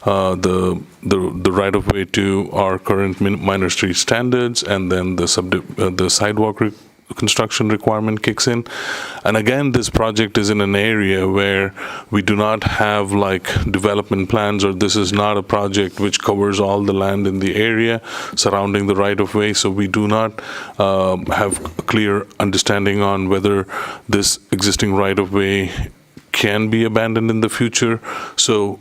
the right-of-way to our current minor street standards, and then the sidewalk construction requirement kicks in. And again, this project is in an area where we do not have like development plans, or this is not a project which covers all the land in the area surrounding the right-of-way. So we do not have a clear understanding on whether this existing right-of-way can be abandoned in the future. So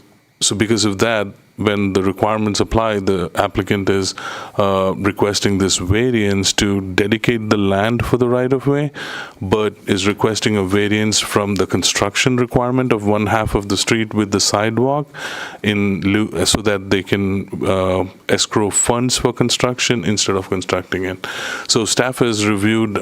because of that, when the requirements apply, the applicant is requesting this variance to dedicate the land for the right-of-way, but is requesting a variance from the construction requirement of 1/2 of the street with the sidewalk so that they can escrow funds for construction instead of constructing it. So staff has reviewed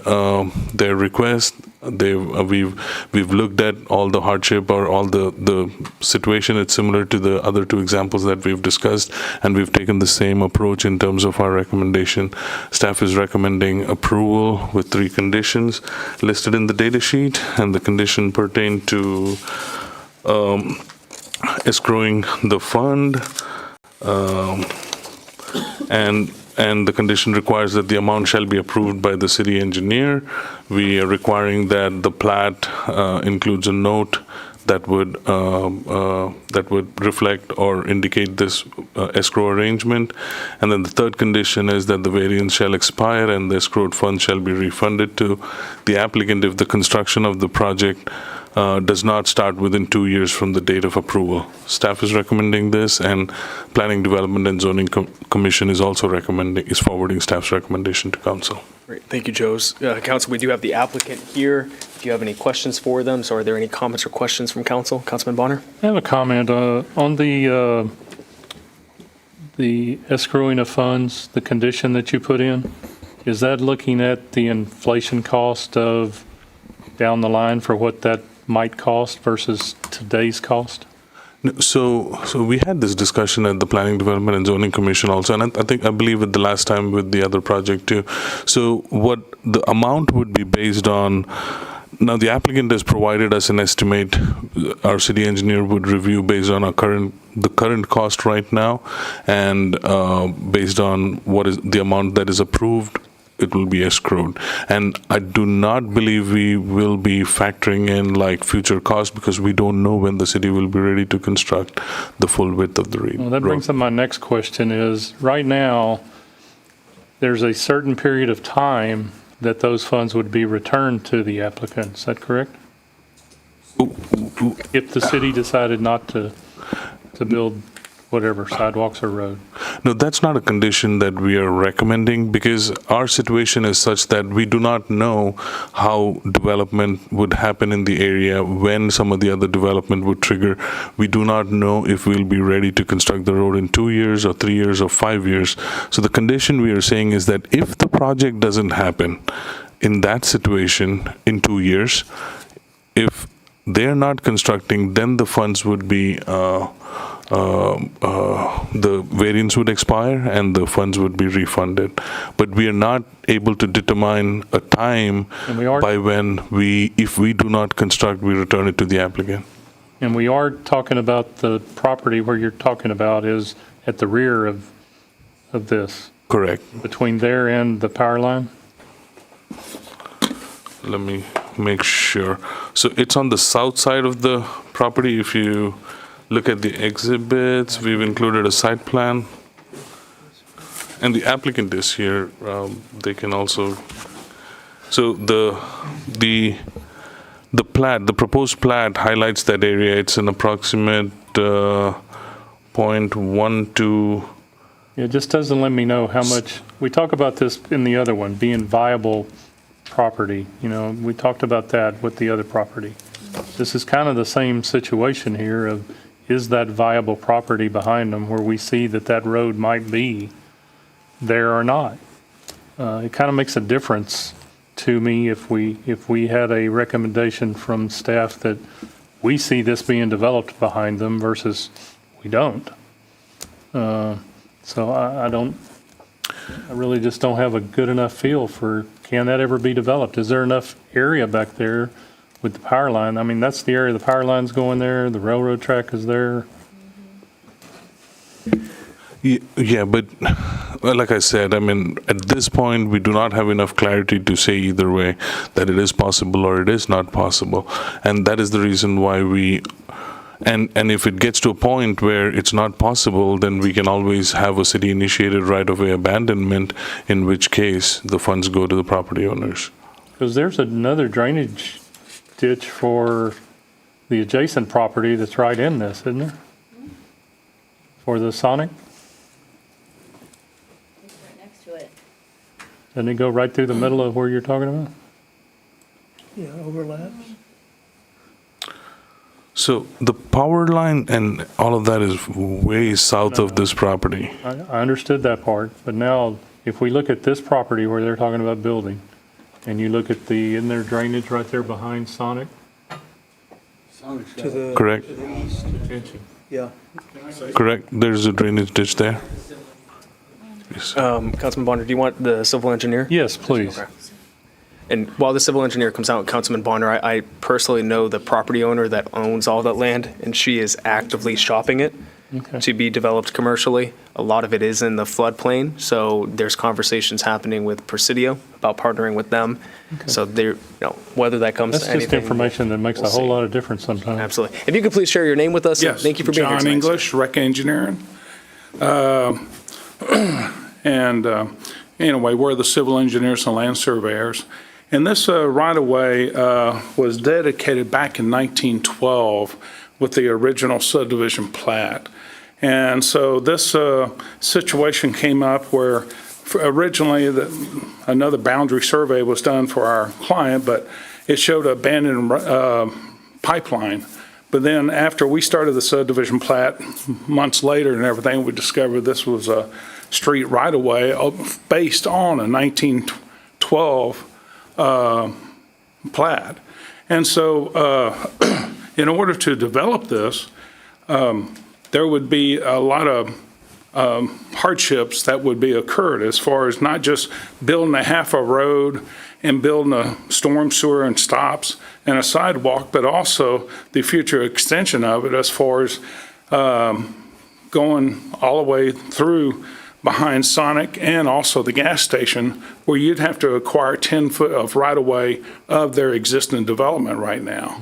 their request. We've looked at all the hardship or all the situation. It's similar to the other 2 examples that we've discussed, and we've taken the same approach in terms of our recommendation. Staff is recommending approval with 3 conditions listed in the data sheet, and the condition pertain to escrowing the fund, and the condition requires that the amount shall be approved by the city engineer. We are requiring that the plat includes a note that would reflect or indicate this escrow arrangement. And then the third condition is that the variance shall expire and the escrowed funds shall be refunded to the applicant if the construction of the project does not start within 2 years from the date of approval. Staff is recommending this, and Planning, Development, and Zoning Commission is also forwarding staff's recommendation to council. Great, thank you, Joes. Council, we do have the applicant here. Do you have any questions for them? So are there any comments or questions from council? Councilman Bonner? I have a comment on the escrowing of funds, the condition that you put in. Is that looking at the inflation cost of down the line for what that might cost versus today's cost? So we had this discussion at the Planning Development and Zoning Commission also, and I believe it the last time with the other project too. So what the amount would be based on, now the applicant has provided us an estimate, our city engineer would review based on the current cost right now, and based on what is the amount that is approved, it will be escrowed. And I do not believe we will be factoring in like future costs, because we don't know when the city will be ready to construct the full width of the road. Well, that brings up my next question is, right now, there's a certain period of time that those funds would be returned to the applicant. Is that correct? If the city decided not to build whatever, sidewalks or road. No, that's not a condition that we are recommending, because our situation is such that we do not know how development would happen in the area, when some of the other development would trigger. We do not know if we'll be ready to construct the road in 2 years or 3 years or 5 years. So the condition we are saying is that if the project doesn't happen in that situation in 2 years, if they're not constructing, then the funds would be the variance would expire and the funds would be refunded. But we are not able to determine a time by when if we do not construct, we return it to the applicant. And we are talking about the property where you're talking about is at the rear of this. Correct. Between there and the power line? Let me make sure. So it's on the south side of the property. If you look at the exhibits, we've included a site plan. And the applicant is here. They can also, so the plat, the proposed plat highlights that area. It's an approximate 0.12. It just doesn't let me know how much, we talk about this in the other one, being viable property. You know, we talked about that with the other property. This is kind of the same situation here of, is that viable property behind them where we see that road might be there or not? It kind of makes a difference to me if we had a recommendation from staff that we see this being developed behind them versus we don't. So I really just don't have a good enough feel for, can that ever be developed? Is there enough area back there with the power line? I mean, that's the area the power line's going there, the railroad track is there. Yeah, but like I said, I mean, at this point, we do not have enough clarity to say either way that it is possible or it is not possible. And that is the reason why and if it gets to a point where it's not possible, then we can always have a city-initiated right-of-way abandonment, in which case the funds go to the property owners. Because there's another drainage ditch for the adjacent property that's right in this, isn't there? For the Sonic? It's right next to it. Doesn't it go right through the middle of where you're talking about? Yeah, overlaps. So the power line and all of that is way south of this property. I understood that part, but now if we look at this property where they're talking about building, and you look at isn't there drainage right there behind Sonic? To the Correct. To the east. Yeah. Correct. There's a drainage ditch there. Councilman Bonner, do you want the civil engineer? Yes, please. Okay. And while the civil engineer comes out, Councilman Bonner, I personally know the property owner that owns all that land, and she is actively shopping it to be developed commercially. A lot of it is in the floodplain, so there's conversations happening with Presidio about partnering with them. So there, whether that comes That's to anything. just information that makes a whole lot of difference sometimes. Absolutely. If you could please share your name with us. Yes. Thank you for being here John tonight, sir. English, Rec Engineering. Anyway, we're the civil engineers and land surveyors. And this right-of-way was dedicated back in 1912 with the original subdivision plat. And so this situation came up where originally another boundary survey was done for our client, but it showed an abandoned pipeline. But then after we started the subdivision plat, months later and everything, we discovered this was a street right-of-way based on a 1912 plat. And so in order to develop this, there would be a lot of hardships that would be occurred as far as not just building a half a road and building a storm sewer and stops and a sidewalk, but also the future extension of it as far as going all the way through behind Sonic and also the gas station, where you'd have to acquire 10 foot of right-of-way of their existing development right now.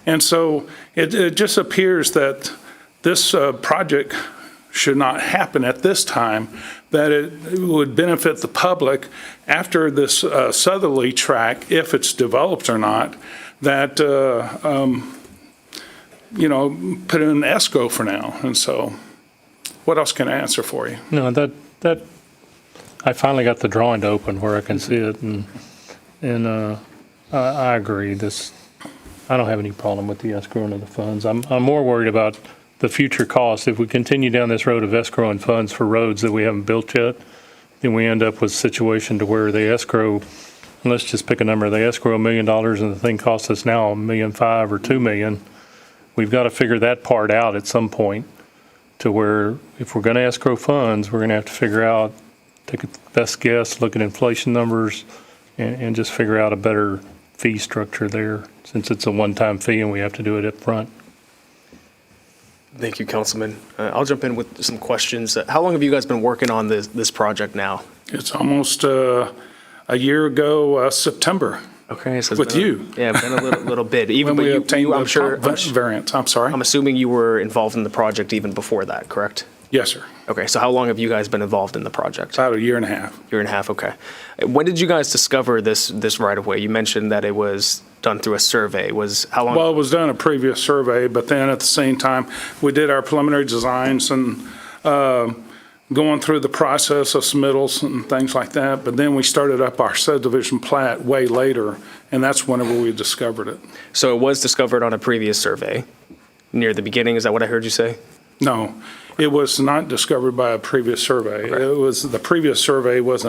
And so it just appears that this project should not happen at this time, that it would benefit the public after this southerly track, if it's developed or not, that, put in escrow for now. And so what else can I answer for you? No, that I finally got the drawing to open where I can see it, and I agree. I don't have any problem with the escrowing of the funds. I'm more worried about the future costs. If we continue down this road of escrowing funds for roads that we haven't built yet, then we end up with a situation to where they escrow, let's just pick a number, they escrow $1 million and the thing costs us now $1.5 million or $2 million. We've got to figure that part out at some point, to where if we're going to escrow funds, we're going to have to figure out, take a best guess, look at inflation numbers, and just figure out a better fee structure there, since it's a one-time fee and we have to do it up front. Thank you, Councilman. I'll jump in with some questions. How long have you guys been working on this project now? It's almost a year ago, September. Okay, so with you. Yeah, been a little bit. Even when we but obtained you, I'm the sure variance. I'm sorry. I'm assuming you were involved in the project even before that, correct? Yes, sir. Okay, so how long have you guys been involved in the project? About a year and a half. Year and a half, okay. When did you guys discover this right of way? You mentioned that it was done through a survey. Was how long? Well, it was done a previous survey, but then at the same time, we did our preliminary designs and going through the process of submittals and things like that. But then we started up our subdivision plat way later, and that's whenever we discovered it. So it was discovered on a previous survey near the beginning. Is that what I heard you say? No, it was not discovered by a previous survey. Okay. It was, the previous survey was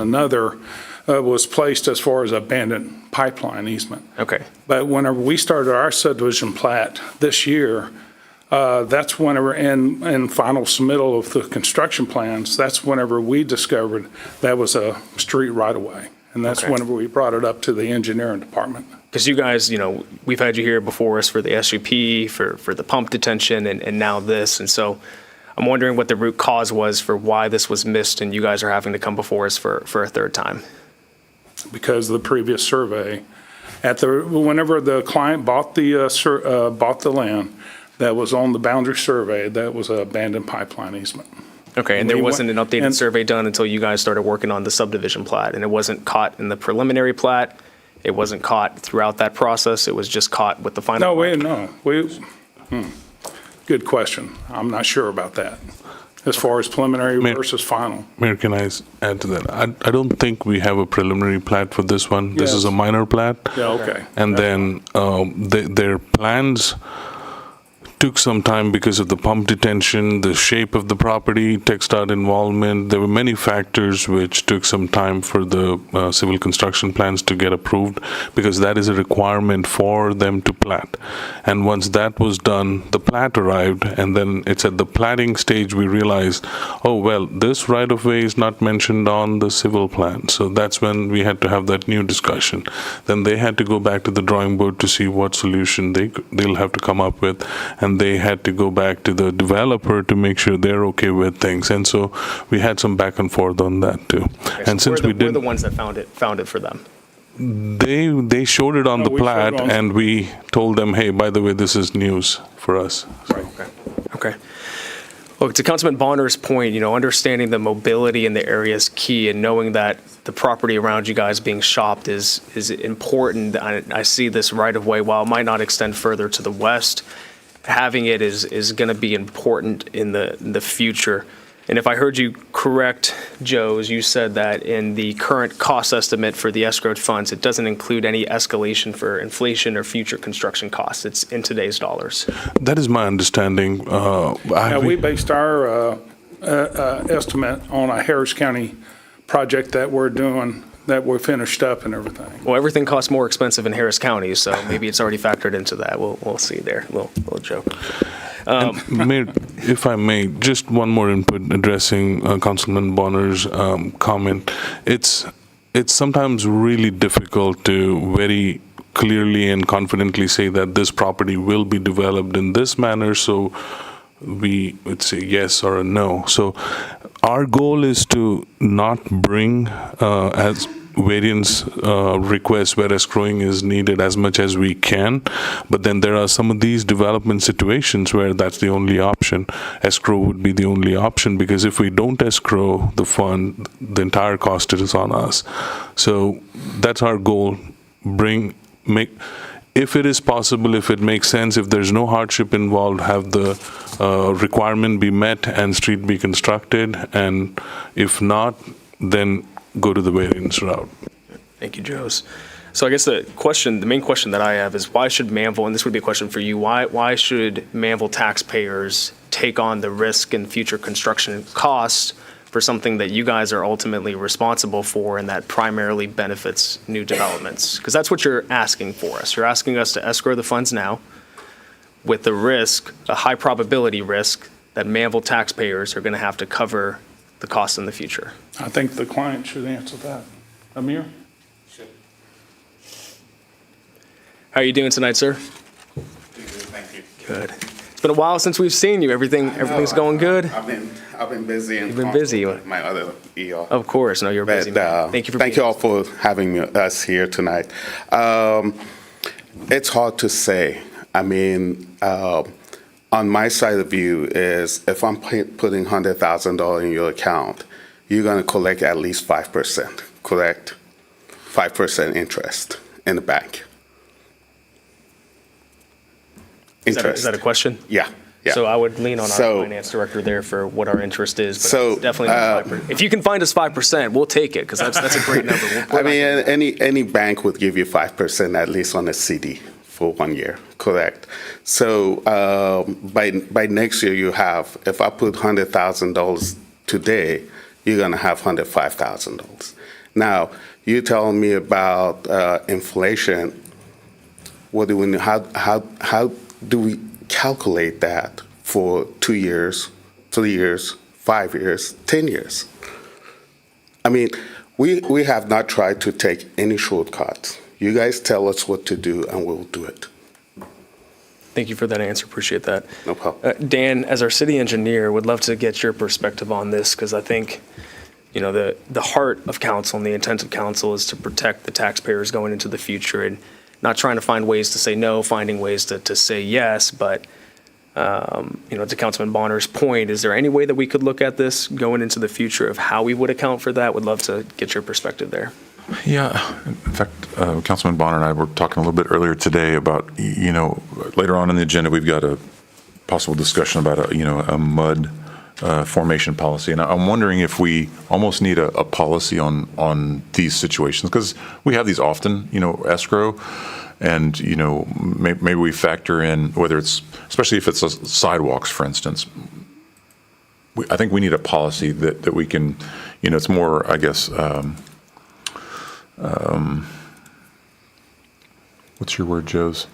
was placed as far as abandoned pipeline easement. Okay. But whenever we started our subdivision plat this year, that's whenever, in final submittal of the construction plans, that's whenever we discovered that was a street right-of-way. And that's Okay. whenever we brought it up to the engineering department. Because you guys, we've had you here before us for the SUP, for the pump detention, and now this. And so I'm wondering what the root cause was for why this was missed and you guys are having to come before us for a third time. Because of the previous survey. Whenever the client bought the land that was on the boundary survey, that was an abandoned pipeline easement. Okay, and there wasn't an updated survey done until you guys started working on the subdivision plat, and it wasn't caught in the preliminary plat? It wasn't caught throughout that process? It was just caught with the final? Good question. I'm not sure about that, as far as preliminary versus final. Mayor, can I add to that? I don't think we have a preliminary plat for this one. This is a minor plat. Yeah, okay. And then their plans took some time because of the pump detention, the shape of the property, TxDOT involvement. There were many factors which took some time for the civil construction plans to get approved, because that is a requirement for them to plat. And once that was done, the plat arrived, and then it's at the platting stage we realized, oh, well, this right-of-way is not mentioned on the civil plan. So that's when we had to have that new discussion. Then they had to go back to the drawing board to see what solution they'll have to come up with. And they had to go back to the developer to make sure they're okay with things. And so we had some back and forth on that too. Okay, and so since we're the ones that found it for them. They showed it on the plat, and we told them, hey, by the way, this is news for us. Right. Okay. Look, to Councilman Bonner's point, understanding the mobility in the area is key, and knowing that the property around you guys being shopped is important. I see this right of way, while it might not extend further to the west, having it is going to be important in the future. And if I heard you correct, Joe, as you said that in the current cost estimate for the escrowed funds, it doesn't include any escalation for inflation or future construction costs. It's in today's dollars. That is my understanding. We based our estimate on a Harris County project that we're doing, that we're finished up and everything. Well, everything costs more expensive in Harris County, so maybe it's already factored into that. We'll see there. Little joke. Mayor, if I may, just one more input addressing Councilman Bonner's comment. It's sometimes really difficult to very clearly and confidently say that this property will be developed in this manner, so we would say yes or a no. So our goal is to not bring as variance requests where escrowing is needed as much as we can, but then there are some of these development situations where that's the only option. Escrow would be the only option, because if we don't escrow the fund, the entire cost is on us. So that's our goal. If it is possible, if it makes sense, if there's no hardship involved, have the requirement be met and street be constructed, and if not, then go to the variance route. Thank you, Jose. So I guess the main question that I have is, why should Manvel, and this would be a question for you, why should Manvel taxpayers take on the risk and future construction costs for something that you guys are ultimately responsible for and that primarily benefits new developments? Because that's what you're asking for us. You're asking us to escrow the funds now with the risk, a high probability risk, that Manvel taxpayers are going to have to cover the costs in the future. I think the client should answer that. Amir? Sure. How are you doing tonight, sir? Thank you. Good. It's been a while since we've seen you. Everything's going good? I've been busy. You've been busy. My other ER. Of course. No, you're busy. Thank you for Thank you all for having us here tonight. It's hard to say. I mean, on my side of the view is, if I'm putting $100,000 in your account, you're going to collect at least 5%, correct? 5% interest in the bank. Is that a question? Yeah. Yeah. So I would lean on our finance director there for what our interest is, but it's definitely not 5%. If you can find us 5%, we'll take it, because that's a great number. I mean, any bank would give you 5% at least on a CD for 1 year, correct? So by next year, you have, if I put $100,000 today, you're going to have $105,000. Now, you telling me about inflation. What do we? How do we calculate that for 2 years, 3 years, 5 years, 10 years? I mean, we have not tried to take any shortcuts. You guys tell us what to do, and we'll do it. Thank you for that answer. Appreciate that. No problem. Dan, as our city engineer, would love to get your perspective on this, because I think, you know, the heart of council and the intent of council is to protect the taxpayers going into the future, and not trying to find ways to say no, finding ways to say yes. But, you know, to Councilman Bonner's point, is there any way that we could look at this going into the future of how we would account for that? Would love to get your perspective there. Yeah. In fact, Councilman Bonner and I were talking a little bit earlier today about, you know, later on in the agenda, we've got a possible discussion about a mud formation policy. And I'm wondering if we almost need a policy on these situations, because we have these often, you know, escrow, and, you know, maybe we factor in whether it's, especially if it's sidewalks, for instance. I think we need a policy that we can, you know, it's more, I guess, what's your word, Joe's?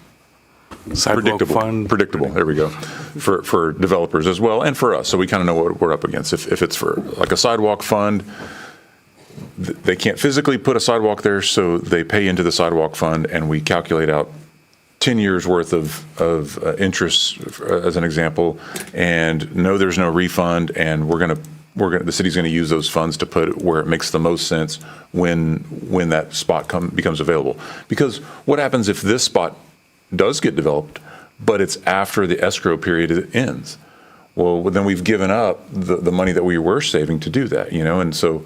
Predictable. There we go. For developers as well, and for us, so we kind of know what we're up against. If it's for like a sidewalk fund, they can't physically put a sidewalk there, so they pay into the sidewalk fund, and we calculate out 10 years worth of interest, as an example, and no, there's no refund, and the city's going to use those funds to put where it makes the most sense when that spot becomes available. Because what happens if this spot does get developed, but it's after the escrow period ends? Well, then we've given up the money that we were saving to do that, you know. And so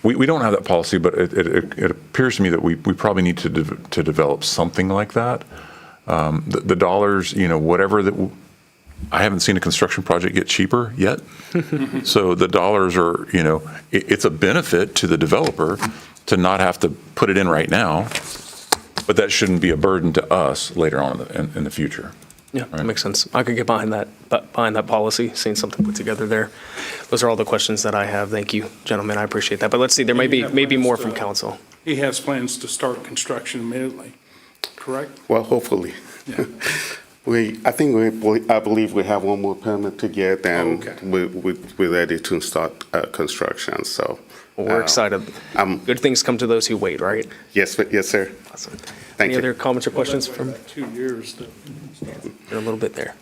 we don't have that policy, but it appears to me that we probably need to develop something like that. The dollars, you know, whatever that. I haven't seen a construction project get cheaper yet. So the dollars are, you know, it's a benefit to the developer to not have to put it in right now, but that shouldn't be a burden to us later on in the future. Yeah, right? That makes sense. I could get behind that policy, seeing something put together there. Those are all the questions that I have. Thank you, gentlemen. I appreciate that. But let's see, there may be more from council. He has plans to start construction immediately, correct? Well, hopefully. Yeah. I believe we have one more permit to get, and we're ready to start construction, so. Well, we're excited. Good things come to those who wait, right? Yes, sir. Awesome. Thank Any you. other comments or questions from? 2 years. A little bit there.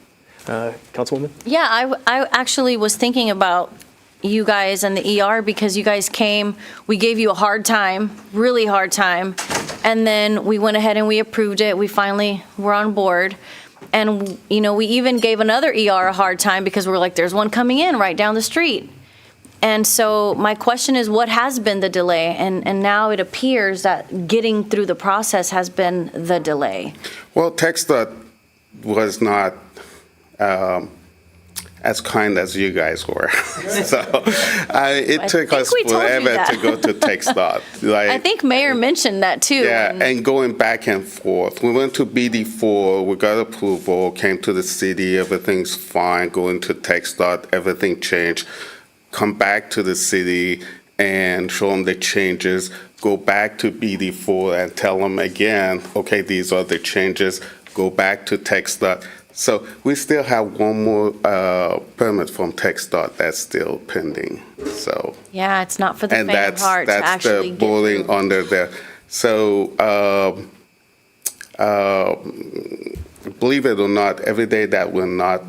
Councilwoman? Yeah, I actually was thinking about you guys and the ER because you guys came, we gave you a hard time, really hard time, and then we went ahead and we approved it. We finally were on board. And, you know, we even gave another ER a hard time because we're like, there's one coming in right down the street. And so my question is, what has been the delay? And now it appears that getting through the process has been the delay. Well, TxDOT was not as kind as you guys were. So it took us forever to go to TxDOT. I think Mayor mentioned that too. Yeah, and going back and forth. We went to BD4, we got approval, came to the city, everything's fine. Going to TxDOT, everything changed. Come back to the city and show them the changes. Go back to BD4 and tell them again, okay, these are the changes. Go back to TxDOT. So we still have one more permit from TxDOT that's still pending. So Yeah, it's not for the faint of heart to that's actually the get boiling through. under there. So believe it or not, every day that we're not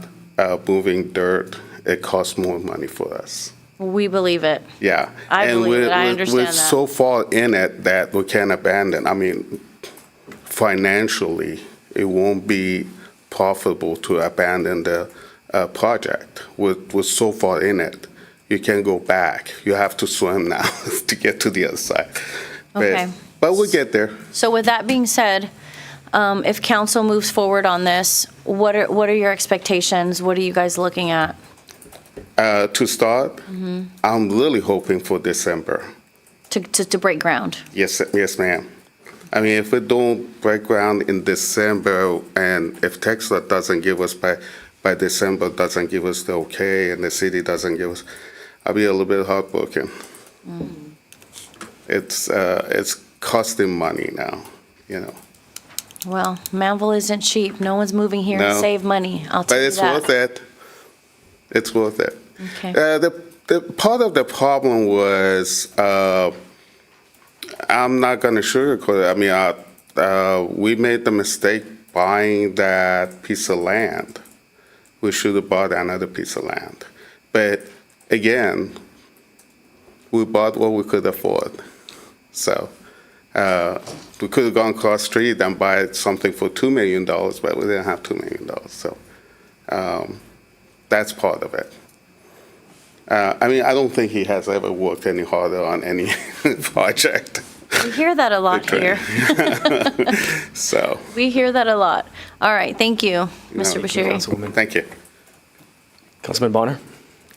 moving dirt, it costs more money for us. We believe it. Yeah. I and believe it. I we're understand that. so far in it that we can't abandon. I mean, financially, it won't be profitable to abandon the project. We're so far in it. You can't go back. You have to swim now to get to the other side. Okay. But we'll get there. So with that being said, if council moves forward on this, what are your expectations? What are you guys looking at? To start, I'm really hoping for December. To break ground? Yes, ma'am. I mean, if we don't break ground in December, and if TxDOT doesn't give us by December, doesn't give us the okay, and the city doesn't give us, I'll be a little bit heartbroken. It's costing money now, you know. Well, Manvel isn't cheap. No one's moving here to No. save money. I'll tell But you it's that. worth it. It's worth it. Okay. The part of the problem was, I'm not going to sugarcoat it. I mean, we made the mistake buying that piece of land. We should have bought another piece of land. But again, we bought what we could afford. So we could have gone across the street and buy something for $2 million, but we didn't have $2 million. So that's part of it. I mean, I don't think he has ever worked any harder on any project. We hear that a lot here. So. We hear that a lot. All right, thank you, Mr. Bashiri. Councilwoman. Thank you. Councilman Bonner?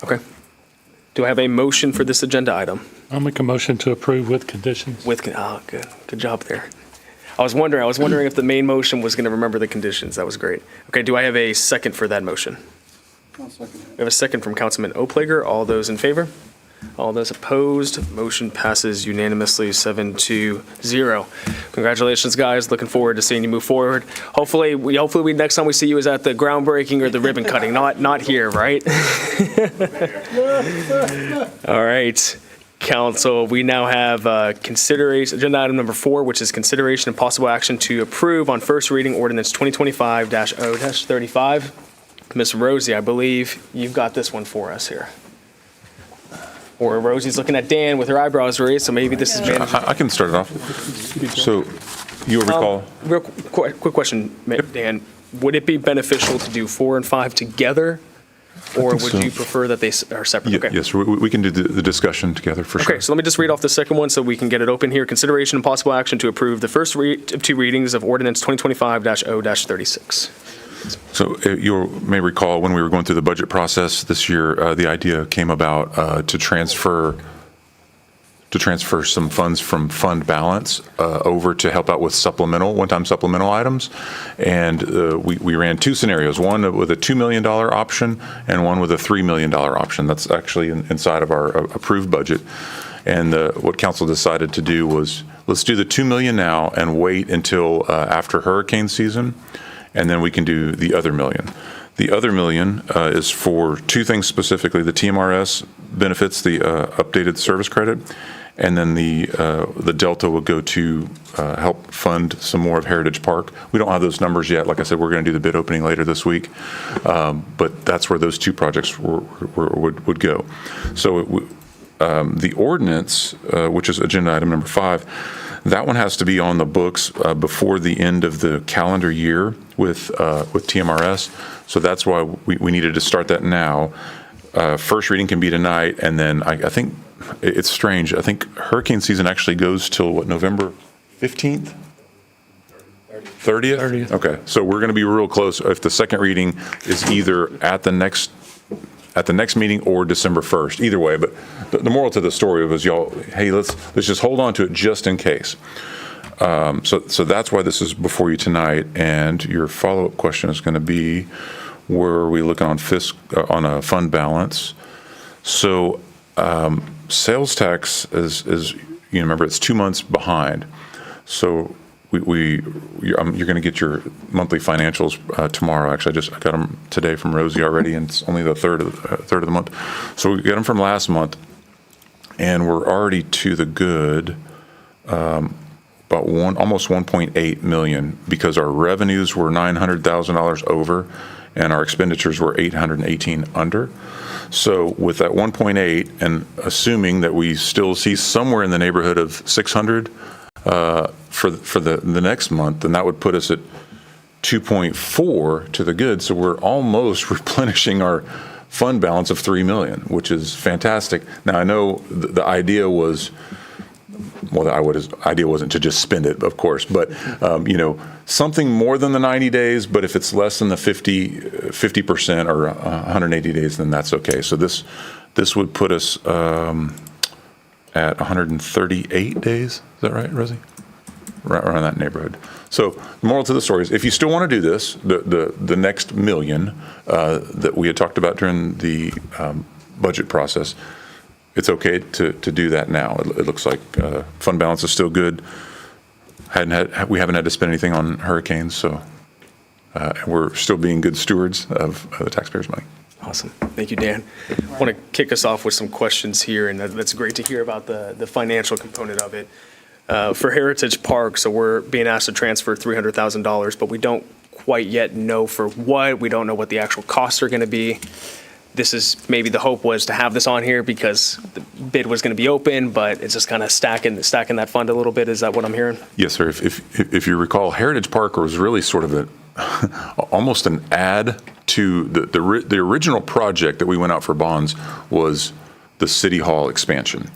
Okay. Do I have a motion for this agenda item? I'll make a motion to approve with conditions. Good. Good job there. I was wondering if the main motion was going to remember the conditions. That was great. Okay, do I have a second for that motion? We have a second from Councilman Oplager. All those in favor? All those opposed? Motion passes unanimously 7-0. Congratulations, guys. Looking forward to seeing you move forward. Hopefully, next time we see you is at the groundbreaking or the ribbon cutting, not here, right? All right. Council, we now have agenda item number 4, which is consideration and possible action to approve on first reading ordinance 2025-0-35. Ms. Rosie, I believe you've got this one for us here. Or Rosie's looking at Dan with her eyebrows raised, so maybe this is managed. I can start it off. So you'll recall. Real quick question, Dan. Would it be beneficial to do 4 and 5 together? Or would you prefer that they are separate? Okay. Yes, we can do the discussion together for sure. Okay, so let me just read off the second one so we can get it open here. Consideration and possible action to approve the first of 2 readings of ordinance 2025-0-36. So you may recall when we were going through the budget process this year, the idea came about to transfer some funds from fund balance over to help out with one-time supplemental items. And we ran 2 scenarios, one with a $2 million option and one with a $3 million option. That's actually inside of our approved budget. And what council decided to do was, let's do the $2 million now and wait until after hurricane season. and then we can do the other $1 million. The other $1 million is for two things specifically: the TMRS benefits, the updated service credit, and then the delta will go to help fund some more of Heritage Park. We don't have those numbers yet. Like I said, we're going to do the bid opening later this week, but that's where those two projects would go. So the ordinance, which is agenda item number 5, that one has to be on the books before the end of the calendar year with TMRS. So that's why we needed to start that now. First reading can be tonight, and then I think it's strange. I think hurricane season actually goes till what, November 15th? 30th? Okay, so we're going to be real close. If the second reading is either at the next meeting or December 1st, either way. But the moral to the story was, y'all, hey, let's just hold on to it just in case. So that's why this is before you tonight. And your follow-up question is going to be, where are we looking on on a fund balance? So sales tax is you remember, it's 2 months behind. So you're going to get your monthly financials tomorrow. Actually, I got them today from Rosie already, and it's only the third of the month. So we got them from last month, and we're already to the good about almost 1.8 million, because our revenues were $900,000 over, and our expenditures were 818 under. So with that 1.8, and assuming that we still see somewhere in the neighborhood of 600 for the next month, then that would put us at 2.4 to the good. So we're almost replenishing our fund balance of 3 million, which is fantastic. Now I know the idea was, well, the idea wasn't to just spend it, of course, but something more than the 90 days. But if it's less than the 50% or 180 days, then that's okay. So this would put us at 138 days. Is that right, Rosie? Right around that neighborhood. So the moral to the story is, if you still want to do this, the next $1 million that we had talked about during the budget process, it's okay to do that now. It looks like fund balance is still good. We haven't had to spend anything on hurricanes, so we're still being good stewards of the taxpayers' money. Awesome. Thank you, Dan. I want to kick us off with some questions here, and that's great to hear about the financial component of it. For Heritage Park, so we're being asked to transfer $300,000, but we don't quite yet know for what. We don't know what the actual costs are going to be. This is, maybe the hope was to have this on here because the bid was going to be open, but it's just kind of stacking that fund a little bit. Is that what I'm hearing? Yes, sir. If you recall, Heritage Park was really sort of almost an add to the original project that we went out for bonds was the City Hall expansion.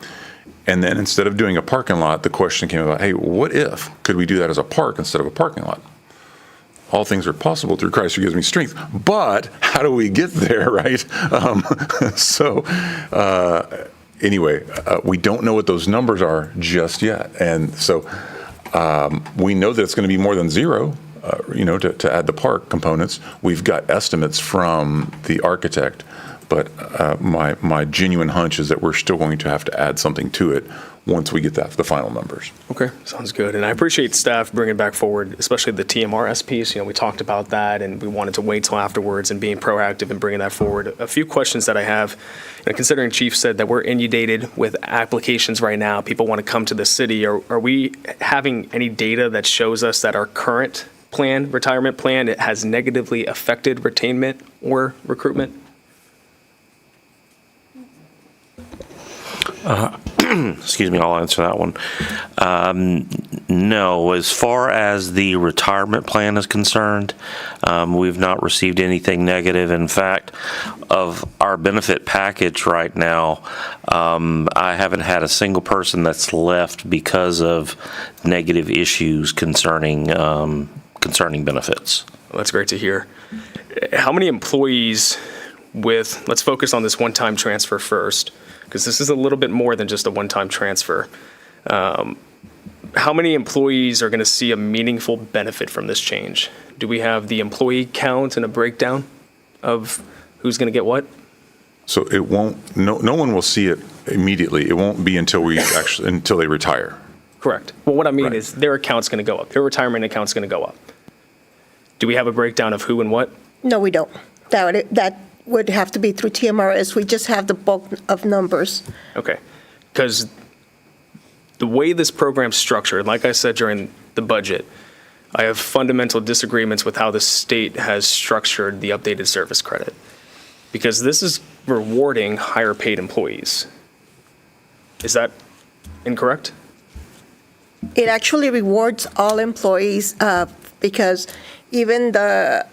And then instead of doing a parking lot, the question came about, hey, what if? Could we do that as a park instead of a parking lot? All things are possible through Christ who gives me strength. But how do we get there, right? Anyway, we don't know what those numbers are just yet. And so we know that it's going to be more than zero, to add the park components. We've got estimates from the architect, but my genuine hunch is that we're still going to have to add something to it once we get the final numbers. Okay, sounds good. And I appreciate staff bringing back forward, especially the TMRS piece. We talked about that, and we wanted to wait till afterwards and being proactive and bringing that forward. A few questions that I have, considering Chief said that we're inundated with applications right now, people want to come to the city. Are we having any data that shows us that our current retirement plan, it has negatively affected retainment or recruitment? Excuse me, I'll answer that one. No, as far as the retirement plan is concerned, we've not received anything negative. In fact, of our benefit package right now, I haven't had a single person that's left because of negative issues concerning benefits. Well, that's great to hear. How many employees let's focus on this one-time transfer first, because this is a little bit more than just a one-time transfer. How many employees are going to see a meaningful benefit from this change? Do we have the employee count and a breakdown of who's going to get what? So it won't. No one will see it immediately. It won't be until they retire. Correct. Well, what I mean is their account's going to go up. Their retirement account's going to go up. Do we have a breakdown of who and what? No, we don't. That would have to be through TMRS. We just have the bulk of numbers. Okay. Because the way this program's structured, like I said during the budget, I have fundamental disagreements with how the state has structured the updated service credit. Because this is rewarding higher paid employees. Is that incorrect? It actually rewards all employees because even the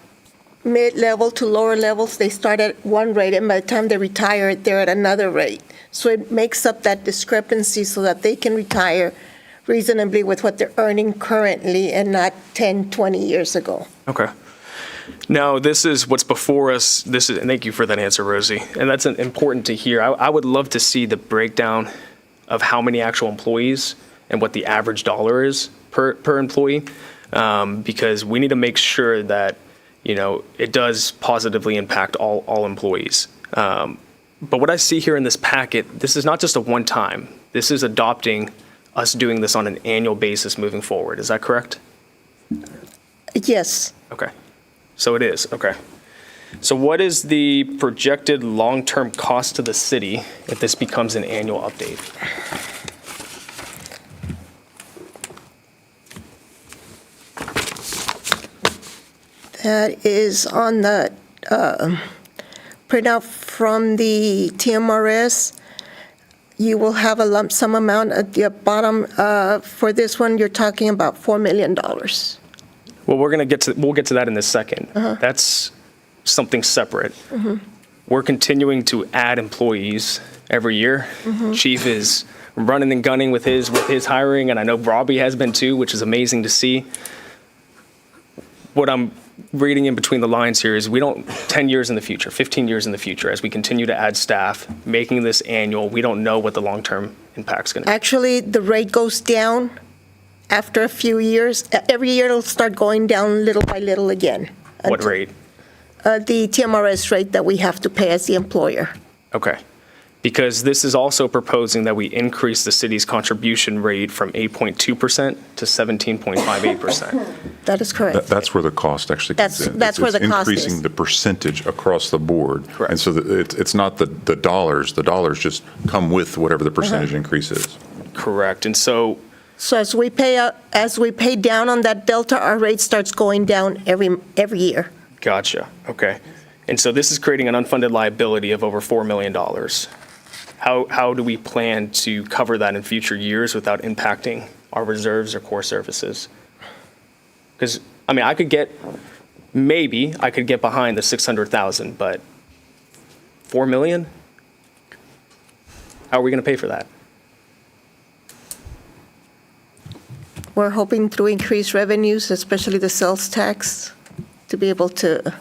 mid-level to lower levels, they start at one rate, and by the time they retire, they're at another rate. So it makes up that discrepancy so that they can retire reasonably with what they're earning currently and not 10, 20 years ago. Okay. Now, this is what's before us. And thank you for that answer, Rosie. And that's important to hear. I would love to see the breakdown of how many actual employees and what the average dollar is per employee, because we need to make sure that, it does positively impact all employees. But what I see here in this packet, this is not just a one-time. This is adopting us doing this on an annual basis moving forward. Is that correct? Yes. Okay. So it is. Okay. So what is the projected long-term cost to the city if this becomes an annual update? That is on the printout from the TMRS. You will have a lump sum amount at the bottom. For this one, you're talking about $4 million. Well, we'll get to that in a second. That's something separate. We're continuing to add employees every year. Chief is running and gunning with his hiring, and I know Robbie has been too, which is amazing to see. What I'm reading in between the lines here is 10 years in the future, 15 years in the future, as we continue to add staff, making this annual, we don't know what the long-term impact's going to be. Actually, the rate goes down after a few years. Every year it'll start going down little by little again. What rate? The TMRS rate that we have to pay as the employer. Okay. Because this is also proposing that we increase the city's contribution rate from 8.2% to 17.58%. That is correct. That's where the cost actually comes in. That's where the cost is. It's increasing the percentage across the board. Correct. And so it's not the dollars. The dollars just come with whatever the percentage increase is. Correct. And so as we pay down on that delta, our rate starts going down every year. Gotcha. Okay. And so this is creating an unfunded liability of over $4 million. How do we plan to cover that in future years without impacting our reserves or core services? Because, I could get behind the 600,000, but 4 million? How are we going to pay for that? We're hoping through increased revenues, especially the sales tax, to be able to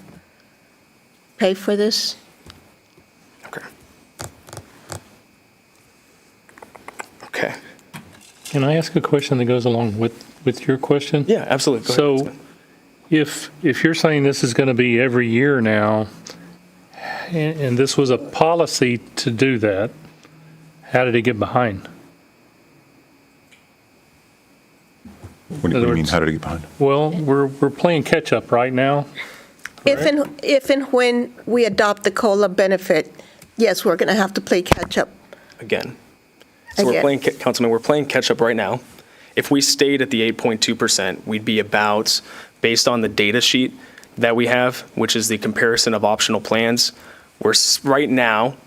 pay for this. Okay. Can I ask a question that goes along with your question? Yeah, absolutely. Go ahead. So if you're saying this is going to be every year now, and this was a policy to do that, how did it get behind? What do you mean, how did it get behind? Well, we're playing catch-up right now. If and when we adopt the COLA benefit, yes, we're going to have to play catch-up. Again. So we're playing catch-up right now. If we stayed at the 8.2%, we'd be about, based on the data sheet that we have, which is the comparison of optional plans, we're right now,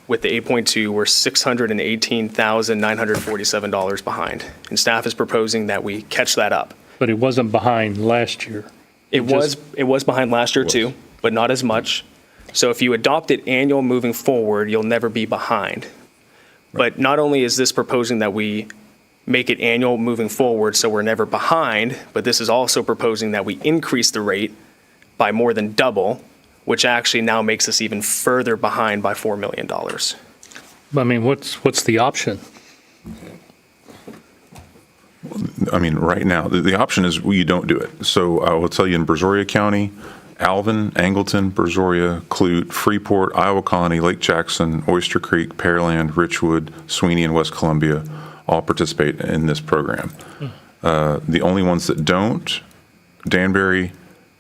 with the 8.2, we're $618,947 behind. And staff is proposing that we catch that up. But it wasn't behind last year. It was behind last year too, but not as much. So if you adopt it annual moving forward, you'll never be behind. But not only is this proposing that we make it annual moving forward so we're never behind, but this is also proposing that we increase the rate by more than double, which actually now makes us even further behind by $4 million. What's the option? Right now, the option is you don't do it. So I will tell you in Brazoria County, Alvin, Angleton, Brazoria, Clute, Freeport, Iowa Colony, Lake Jackson, Oyster Creek, Pearland, Richwood, Sweeney, and West Columbia all participate in this program. The only ones that don't, Danbury,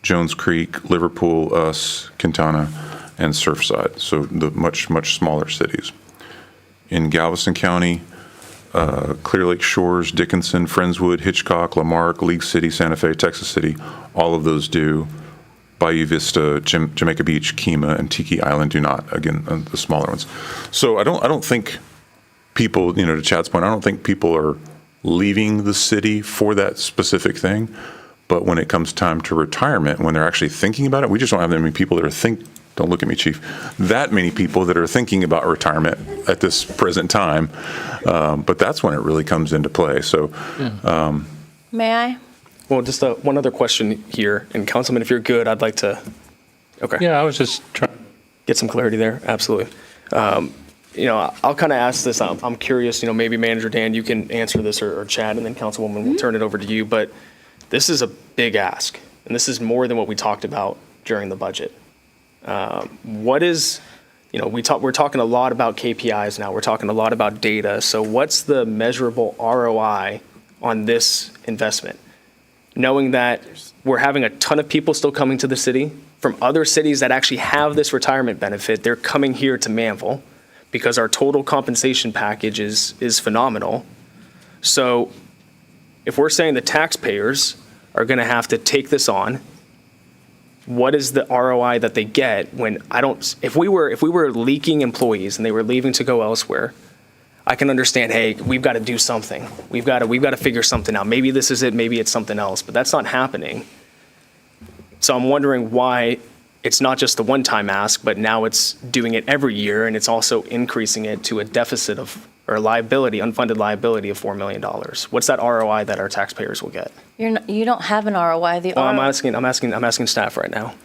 Jones Creek, Liverpool, us, Quintana, and Surfside, so the much, much smaller cities. In Galveston County, Clear Lake Shores, Dickinson, Friendswood, Hitchcock, Lamarck, League City, Santa Fe, Texas City, all of those do. Bayou Vista, Jamaica Beach, Kemah, and Tiki Island do not, again, the smaller ones. So I don't think people, to Chad's point, I don't think people are leaving the city for that specific thing. But when it comes time to retirement, when they're actually thinking about it, we just don't have that many people that are don't look at me, Chief, that many people that are thinking about retirement at this present time. But that's when it really comes into play. So, May I? Well, just one other question here. And Councilman, if you're good, I'd like to, okay. Yeah, I was just trying to get some clarity there. Absolutely. I'll kind of ask this. I'm curious, maybe Manager Dan, you can answer this, or Chad, and then Councilwoman, we'll turn it over to you. But this is a big ask, and this is more than what we talked about during the budget. What is, we're talking a lot about KPIs now. We're talking a lot about data. So what's the measurable ROI on this investment? Knowing that we're having a ton of people still coming to the city from other cities that actually have this retirement benefit. They're coming here to Manvel because our total compensation package is phenomenal. So if we're saying the taxpayers are going to have to take this on, what is the ROI that they get when if we were leaking employees and they were leaving to go elsewhere, I can understand, hey, we've got to do something. We've got to figure something out. Maybe this is it, maybe it's something else, but that's not happening. So I'm wondering why it's not just the one-time ask, but now it's doing it every year, and it's also increasing it to a deficit or unfunded liability of $4 million. What's that ROI that our taxpayers will get? You don't have an ROI. I'm asking staff right now.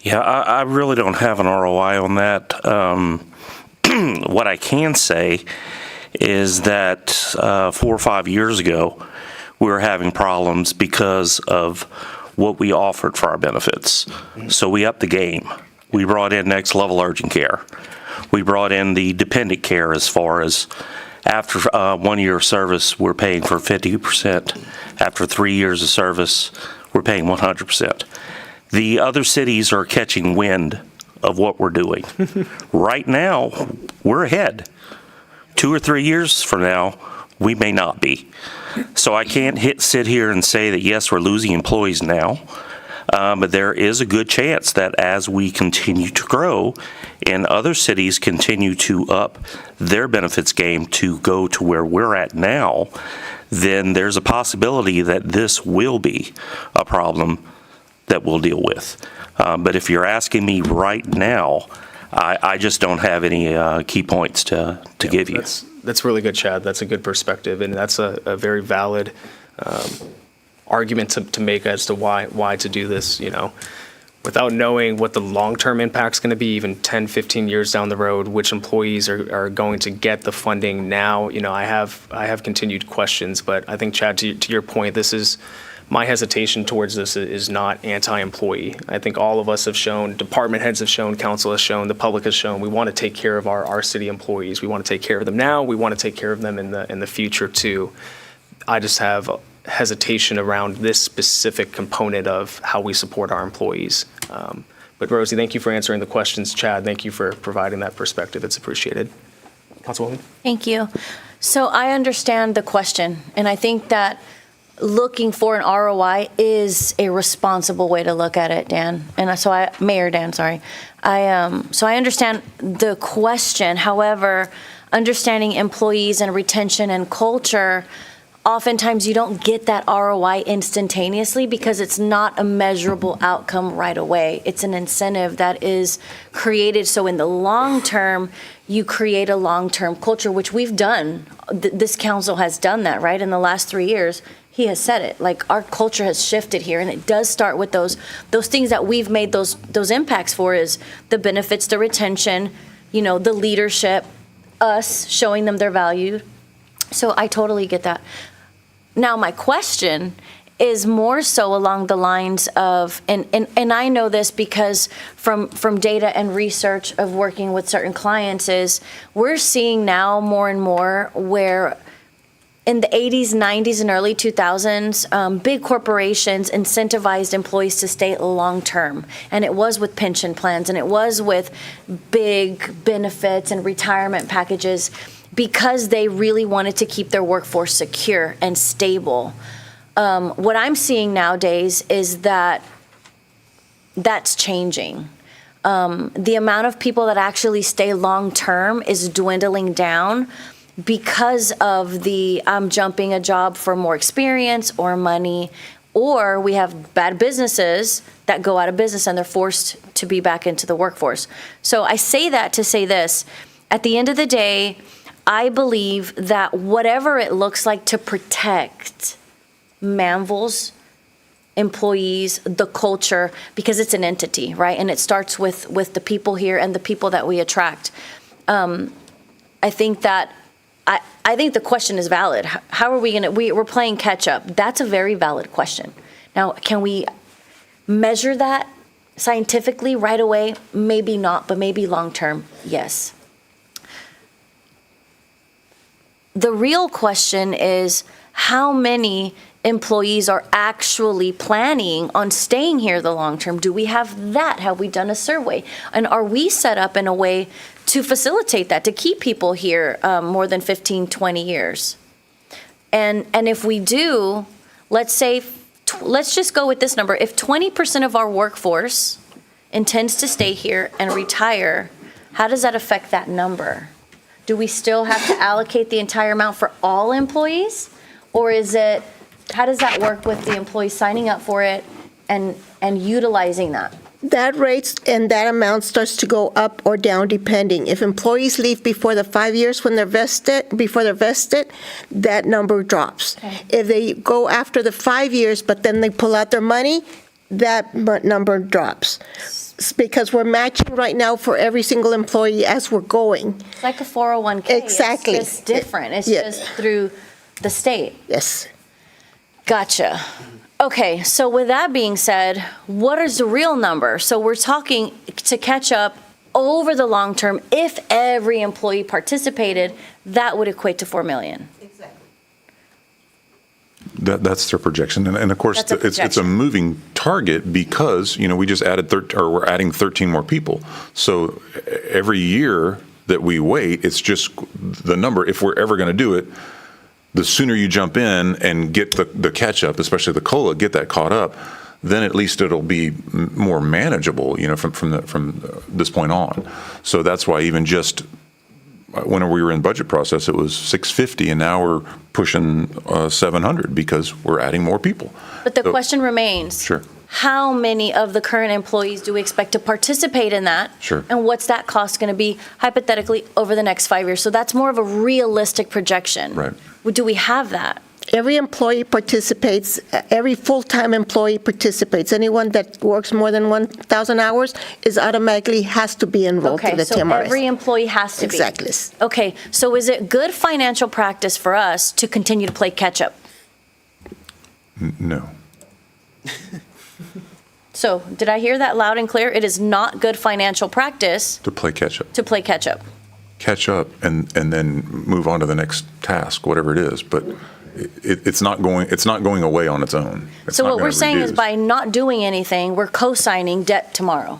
Yeah, I really don't have an ROI on that. What I can say is that 4 or 5 years ago, we were having problems because of what we offered for our benefits. So we upped the game. We brought in next level urgent care. We brought in the dependent care as far as after 1 year of service, we're paying for 50%. After 3 years of service, we're paying 100%. The other cities are catching wind of what we're doing. Right now, we're ahead. 2 or 3 years from now, we may not be. So I can't sit here and say that, yes, we're losing employees now, but there is a good chance that as we continue to grow and other cities continue to up their benefits game to go to where we're at now, then there's a possibility that this will be a problem that we'll deal with. But if you're asking me right now, I just don't have any key points to give you. That's really good, Chad. That's a good perspective, and that's a very valid argument to make as to why to do this, without knowing what the long-term impact's going to be, even 10, 15 years down the road, which employees are going to get the funding now. I have continued questions, but I think, Chad, to your point, this is my hesitation towards this is not anti-employee. I think all of us have shown, department heads have shown, council has shown, the public has shown, we want to take care of our city employees. We want to take care of them now. We want to take care of them in the future too. I just have hesitation around this specific component of how we support our employees. But Rosie, thank you for answering the questions. Chad, thank you for providing that perspective. It's appreciated. Councilwoman? Thank you. So I understand the question, and I think that looking for an ROI is a responsible way to look at it, Dan. And so Mayor Dan, sorry. So I understand the question. However, understanding employees and retention and culture, oftentimes you don't get that ROI instantaneously because it's not a measurable outcome right away. It's an incentive that is created. So in the long term, you create a long-term culture, which we've done. This council has done that, right? In the last 3 years. He has said it, like our culture has shifted here, and it does start with those things that we've made those impacts for, is the benefits, the retention, the leadership, us showing them their value. So I totally get that. Now my question is more so along the lines of, and I know this because from data and research of working with certain clients, is we're seeing now more and more where in the 80s, 90s, and early 2000s, big corporations incentivized employees to stay long-term. And it was with pension plans, and it was with big benefits and retirement packages because they really wanted to keep their workforce secure and stable. What I'm seeing nowadays is that that's changing. The amount of people that actually stay long-term is dwindling down because of the jumping a job for more experience or money, or we have bad businesses that go out of business and they're forced to be back into the workforce. So I say that to say this. At the end of the day, I believe that whatever it looks like to protect Manvel's employees, the culture, because it's an entity, right? And it starts with the people here and the people that we attract. I think that I think the question is valid. How are we we're playing catch up. That's a very valid question. Now, can we measure that scientifically right away? Maybe not, but maybe long term, yes. The real question is how many employees are actually planning on staying here the long term? Do we have that? Have we done a survey? And are we set up in a way to facilitate that, to keep people here more than 15, 20 years? And if we do, let's just go with this number. If 20% of our workforce intends to stay here and retire, how does that affect that number? Do we still have to allocate the entire amount for all employees? Or how does that work with the employees signing up for it and utilizing that? That rate and that amount starts to go up or down depending. If employees leave before the 5 years when they're vested, that number drops. Okay. If they go after the 5 years, but then they pull out their money, that number drops. It's because we're matching right now for every single employee as we're going. It's like a 401k. Exactly. It's just different. It's just through the state. Yes. Gotcha. Okay, so with that being said, what is the real number? So we're talking to catch up over the long term. If every employee participated, that would equate to 4 million. Exactly. That's their projection. And of course, it's a moving target because, we just we're adding 13 more people. So every year that we wait, it's just the number, if we're ever going to do it, the sooner you jump in and get the catch up, especially the COLA, get that caught up, then at least it'll be more manageable, from this point on. So that's why even just when we were in budget process, it was 650, and now we're pushing 700 because we're adding more people. But the question remains. Sure. How many of the current employees do we expect to participate in that? Sure. And what's that cost going to be hypothetically over the next 5 years? So that's more of a realistic projection. Right. Do we have that? Every employee participates, every full-time employee participates. Anyone that works more than 1,000 hours automatically has to be enrolled in the TMRS. Okay, so every employee has to be. Exactly. Okay, so is it good financial practice for us to continue to play catch-up? No. So, did I hear that loud and clear? It is not good financial practice To play catch up. to play catch-up. Catch up and then move on to the next task, whatever it is. But it's not going away on its own. It's So not what we're gonna saying is reduce. by not doing anything, we're co-signing debt tomorrow.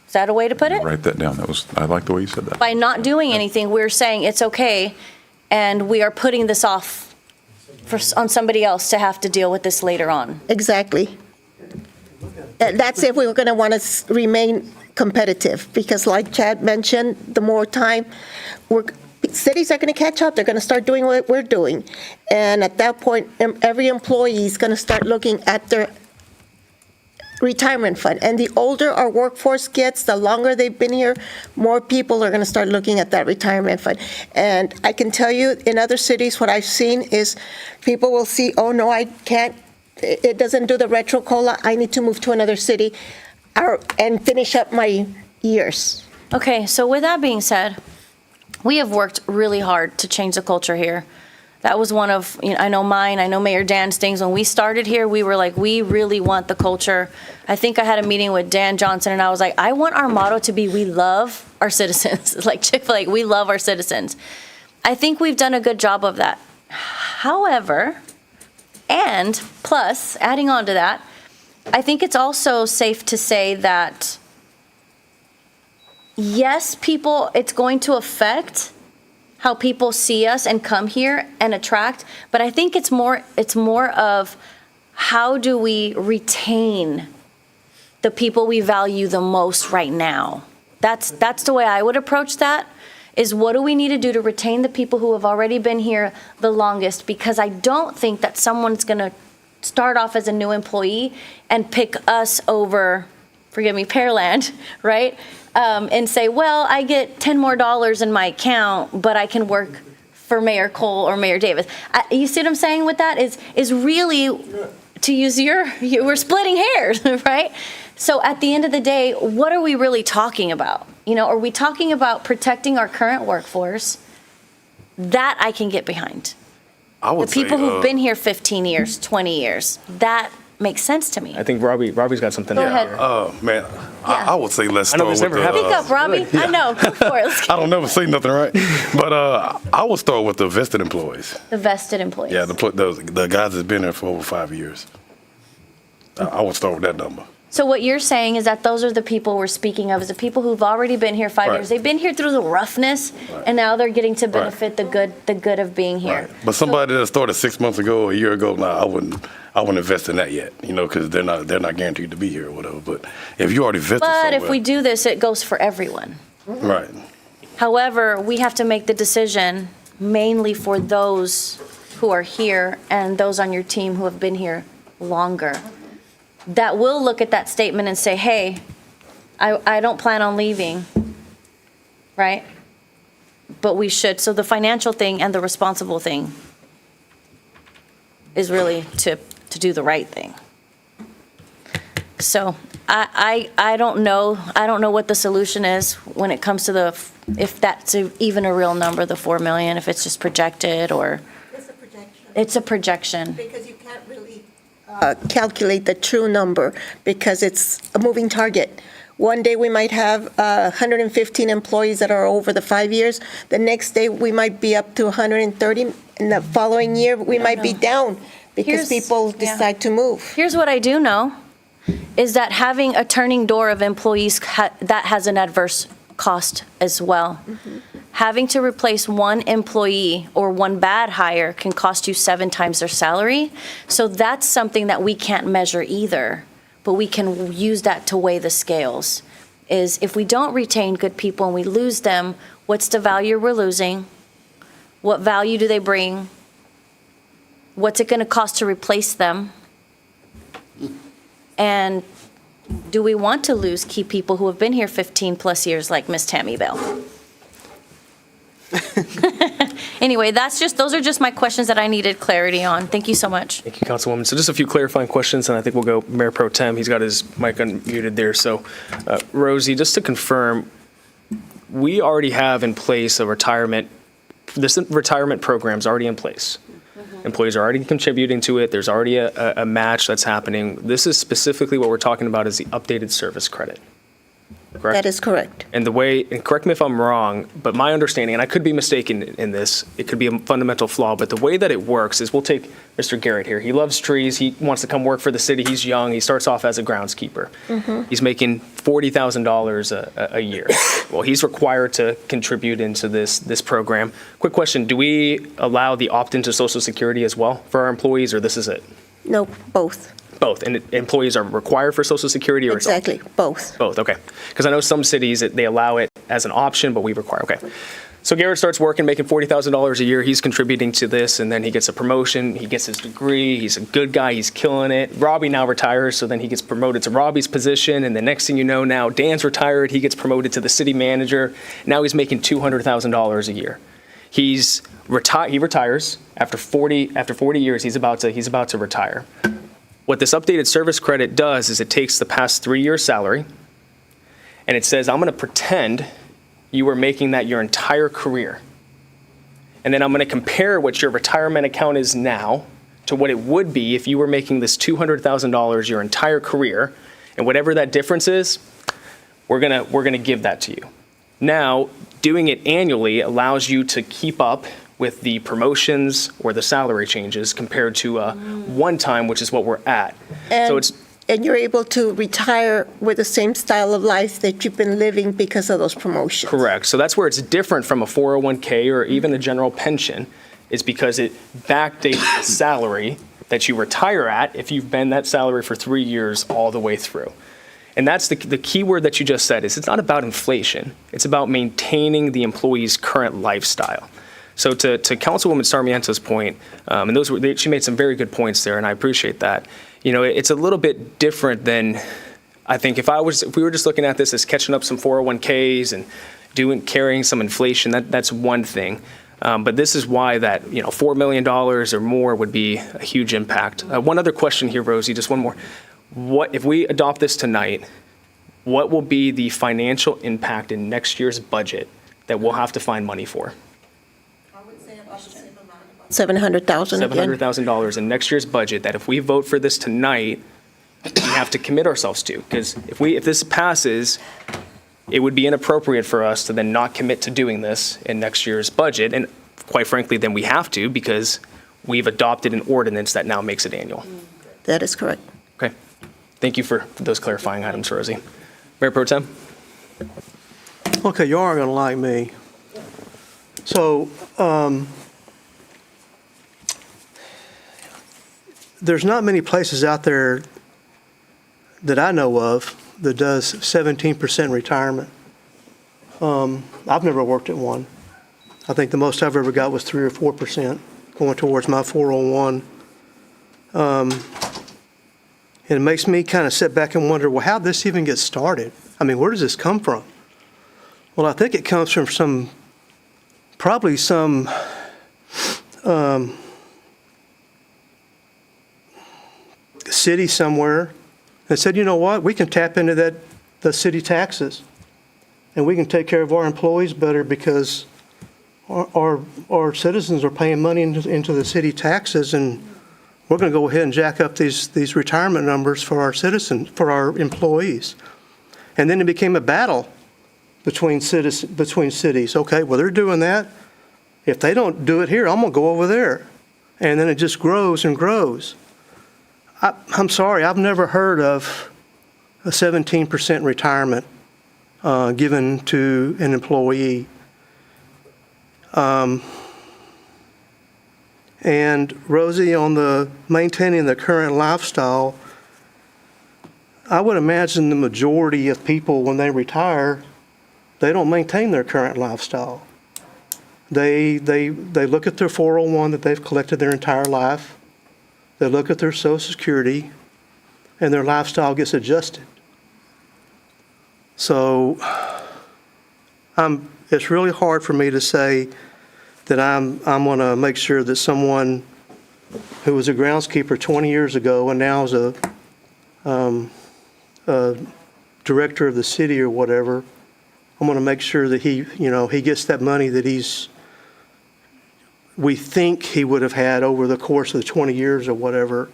Is that a way to put it? Write that down. I like the way you said that. By not doing anything, we're saying it's okay, and we are putting this off on somebody else to have to deal with this later on. Exactly. That's if we were going to want to remain competitive, because like Chad mentioned, the more time, cities are going to catch up. They're going to start doing what we're doing. And at that point, every employee is going to start looking at their retirement fund. And the older our workforce gets, the longer they've been here, more people are going to start looking at that retirement fund. And I can tell you, in other cities, what I've seen is people will see, oh, no, I can't. It doesn't do the retro COLA. I need to move to another city and finish up my years. Okay, so with that being said, we have worked really hard to change the culture here. That was one of, I know Mayor Dan's things. When we started here, we were like, we really want the culture. I think I had a meeting with Dan Johnson, and I was like, I want our motto to be, we love our citizens. Like Chick-fil-A, we love our citizens. I think we've done a good job of that. However, and plus, adding on to that, I think it's also safe to say that, yes, it's going to affect how people see us and come here and attract, but I think it's more of how do we retain the people we value the most right now. That's the way I would approach that, is what do we need to do to retain the people who have already been here the longest? Because I don't think that someone's going to start off as a new employee and pick us over, forgive me, Pearland, right? And say, well, I get $10 more in my account, but I can work for Mayor Cole or Mayor Davis. You see what I'm saying with that? Is really, to use we're splitting hairs, right? So at the end of the day, what are we really talking about? Are we talking about protecting our current workforce? That I can get behind. The people who've been here 15 years, 20 years, that makes sense to me. I think Robbie's got something. Go ahead. Oh, man, I would say let's I know start this with never happened. Speak up, Robbie. I know. Go for it. I don't never say nothing, right? But I would start with the vested employees. The vested employees. Yeah, the guys that's been there for over 5 years. I would start with that number. So what you're saying is that those are the people we're speaking of, is the people who've already been here 5 years. They've been here through the roughness, and now they're getting to benefit the good of being here. Right. But somebody that started 6 months ago, or a year ago, I wouldn't invest in that yet, because they're not guaranteed to be here or whatever. But if you already invested But if somewhere- we do this, it goes for everyone. Right. However, we have to make the decision mainly for those who are here and those on your team who have been here longer, that will look at that statement and say, hey, I don't plan on leaving, right? But we should. So the financial thing and the responsible thing is really to do the right thing. So I don't know. I don't know what the solution is when it comes to if that's even a real number, the 4 million, if it's just projected or. It's a projection. It's a projection. Because you can't really calculate the true number because it's a moving target. One day we might have 115 employees that are over the 5 years. The next day we might be up to 130. And the following year we might be down because people decide to move. Here's what I do know, is that having a turning door of employees, that has an adverse cost as well. Mm-hmm. Having to replace one employee or one bad hire can cost you 7 times their salary. So that's something that we can't measure either, but we can use that to weigh the scales. Is if we don't retain good people and we lose them, what's the value we're losing? What value do they bring? What's it going to cost to replace them? And do we want to lose key people who have been here 15 plus years like Miss Tammy Bell? Anyway, those are just my questions that I needed clarity on. Thank you so much. Thank you, Councilwoman. So just a few clarifying questions, and I think we'll go Mayor Pro Tem. He's got his mic unmuted there. So, Rosie, just to confirm, we already have in place this retirement program's already in place. Employees are already contributing to it. There's already a match that's happening. This is specifically what we're talking about is the updated service credit. Correct? That is correct. And and correct me if I'm wrong, but my understanding, and I could be mistaken in this, it could be a fundamental flaw, but the way that it works is we'll take Mr. Garrett here. He loves trees. He wants to come work for the city. He's young. He starts off as a groundskeeper. Mm-hmm. He's making $40,000 a year. Well, he's required to contribute into this program. Quick question, do we allow the opt-in to Social Security as well for our employees, or this is it? No, both. Both, and employees are required for Social Security, or exactly both. Both, okay. Because I know some cities they allow it as an option, but we require. Okay, so Garrett starts working, making $40,000 a year. He's contributing to this, and then he gets a promotion. He gets his degree. He's a good guy. He's killing it. Robbie now retires, so then he gets promoted to Robbie's position, and the next thing you know, now Dan's retired. He gets promoted to the city manager. Now he's making $200,000 a year. He retires after 40 years. He's about to retire. What this updated service credit does is it takes the past 3 years' salary and it says, I'm going to pretend you were making that your entire career. And then I'm going to compare what your retirement account is now to what it would be if you were making this $200,000 your entire career. And whatever that difference is, we're going to give that to you. Now, doing it annually allows you to keep up with the promotions or the salary changes compared to one time, which is what we're at. And you're able to retire with the same style of life that you've been living because of those promotions. Correct. So that's where it's different from a 401k or even a general pension, is because it backdates the salary that you retire at if you've been that salary for 3 years all the way through. And that's the key word that you just said, is it's not about inflation. It's about maintaining the employee's current lifestyle. So to Councilwoman Sarmiento's point, and she made some very good points there, and I appreciate that. You know, it's a little bit different than, I think, if we were just looking at this as catching up some 401ks and carrying some inflation, that's one thing. But this is why that, $4 million or more would be a huge impact. One other question here, Rosie, just one more. What if we adopt this tonight, what will be the financial impact in next year's budget that we'll have to find money for? $700,000 again. $700,000 in next year's budget that if we vote for this tonight, we have to commit ourselves to. Because if this passes, it would be inappropriate for us to then not commit to doing this in next year's budget. And quite frankly, then we have to, because we've adopted an ordinance that now makes it annual. That is correct. Okay. Thank you for those clarifying items, Rosie. Mayor Pro Tem? Okay, you are going to like me. So, there's not many places out there that I know of that does 17% retirement. I've never worked at one. I think the most I've ever got was 3 or 4% going towards my 401. It makes me kind of sit back and wonder, well, how did this even get started? I mean, where does this come from? Well, I think it comes from probably some city somewhere that said, you know what, we can tap into the city taxes, and we can take care of our employees better because our citizens are paying money into the city taxes, and we're going to go ahead and jack up these retirement numbers for our citizens, for our employees. And then it became a battle between cities. Okay, well, they're doing that. If they don't do it here, I'm going to go over there. And then it just grows and grows. I'm sorry, I've never heard of a 17% retirement given to an employee. And Rosie, on the maintaining the current lifestyle, I would imagine the majority of people, when they retire, they don't maintain their current lifestyle. They look at their 401 that they've collected their entire life. They look at their Social Security, and their lifestyle gets adjusted. So it's really hard for me to say that I'm going to make sure that someone who was a groundskeeper 20 years ago and now is a director of the city or whatever, I'm going to make sure that he gets that money that we think he would have had over the course of the 20 years or whatever.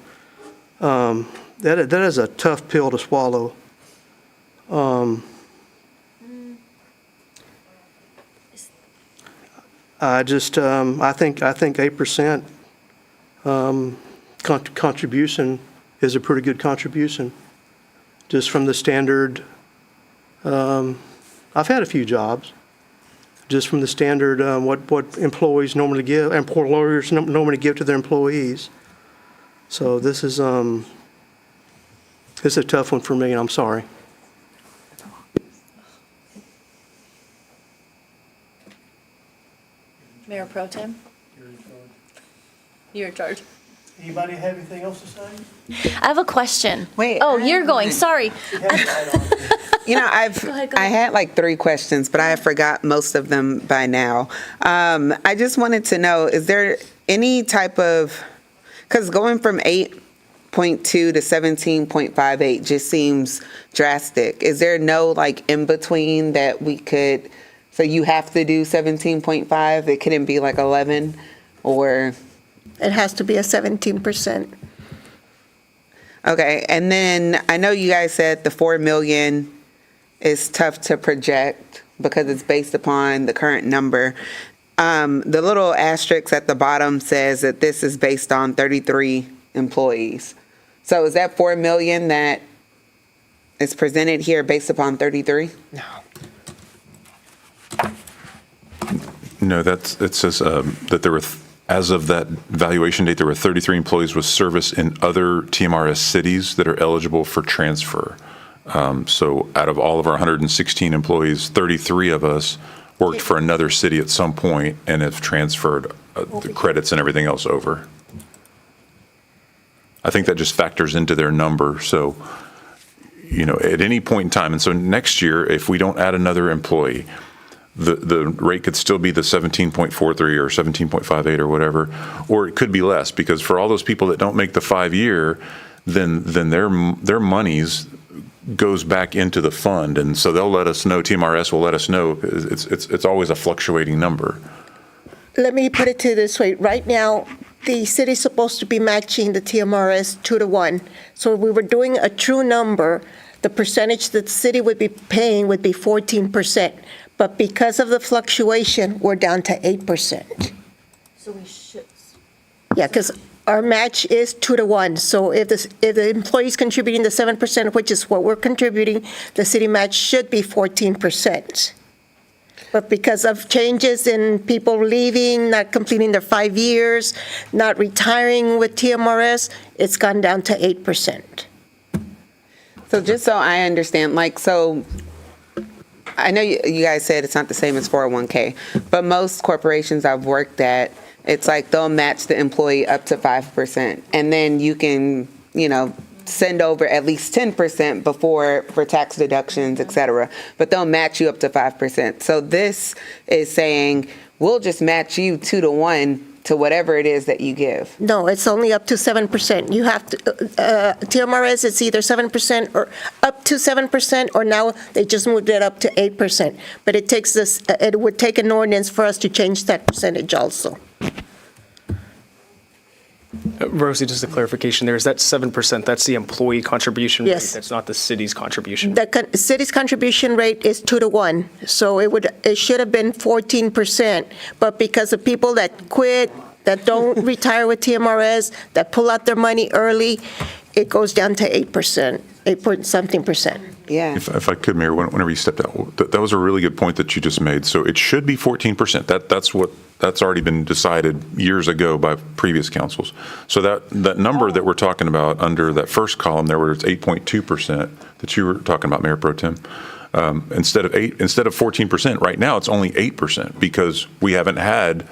That is a tough pill to swallow. I think 8% contribution is a pretty good contribution, just from the standard. I've had a few jobs. Just from the standard, what employees normally give, and employers normally give to their employees. So this is a tough one for me, and I'm sorry. Mayor Pro Tem? You're in charge. Anybody have anything else to say? I have a question. Wait. Oh, you're going. Sorry. You know, Go ahead. I had like 3 questions, but I have forgot most of them by now. I just wanted to know, is there any type of, because going from 8.2 to 17.58 just seems drastic. Is there no like in between that we could, so you have to do 17.5? It couldn't be like 11 or? It has to be a 17%. Okay, and then I know you guys said the 4 million is tough to project because it's based upon the current number. The little asterisk at the bottom says that this is based on 33 employees. So is that 4 million that is presented here based upon 33? No, it says that there were, as of that valuation date, there were 33 employees with service in other TMRS cities that are eligible for transfer. So out of all of our 116 employees, 33 of us worked for another city at some point and have transferred the credits and everything else over. I think that just factors into their number. So, at any point in time, and so next year, if we don't add another employee, the rate could still be the 17.43 or 17.58 or whatever, or it could be less, because for all those people that don't make the 5-year, then their monies goes back into the fund, and so they'll let us know. TMRS will let us know. It's always a fluctuating number. Let me put it to you this way. Right now, the city's supposed to be matching the TMRS 2-to-1. So if we were doing a true number, the percentage that the city would be paying would be 14%. But because of the fluctuation, we're down to 8%. So we should. Yeah, because our match is 2-to-1. So if the employee's contributing the 7%, which is what we're contributing, the city match should be 14%. But because of changes in people leaving, not completing their 5 years, not retiring with TMRS, it's gone down to 8%. So just so I understand, so I know you guys said it's not the same as 401k, but most corporations I've worked at, it's like they'll match the employee up to 5%, and then you can, send over at least 10% for tax deductions, et cetera, but they'll match you up to 5%. So this is saying, we'll just match you 2-to-1 to whatever it is that you give. No, it's only up to 7%. You have to, TMRS, it's either 7% or up to 7%, or now they just moved it up to 8%. But it would take an ordinance for us to change that percentage also. Rosie, just a clarification there. Is that 7%? That's the employee contribution Yes. rate? That's not the city's contribution? The city's contribution rate is 2-to-1, so it should have been 14%, but because of people that quit, that don't retire with TMRS, that pull out their money early, it goes down to 8%, 8-point-something%. Yeah. If I could, Mayor, whenever you stepped out, that was a really good point that you just made. So it should be 14%. That's already been decided years ago by previous councils. So that number that we're talking about under that first column there, where it's 8.2% that you were talking about, Mayor Pro Tem, instead of 14%, right now it's only 8% because we haven't had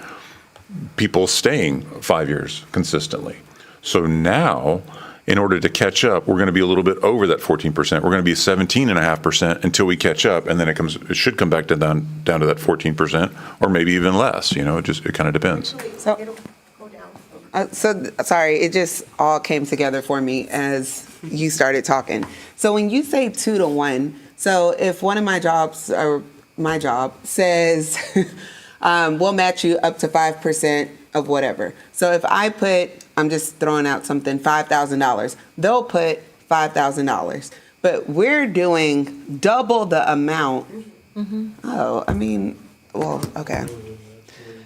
people staying 5 years consistently. So now, in order to catch up, we're going to be a little bit over that 14%. We're going to be 17.5% until we catch up, and then it should come back down to that 14%, or maybe even less. It kind of depends. Sorry, it just all came together for me as you started talking. So when you say 2-to-1, so if one of my jobs, or my job, says we'll match you up to 5% of whatever. So if I put, I'm just throwing out something, $5,000, they'll put $5,000. But we're doing double the amount. Mm-hmm. Okay.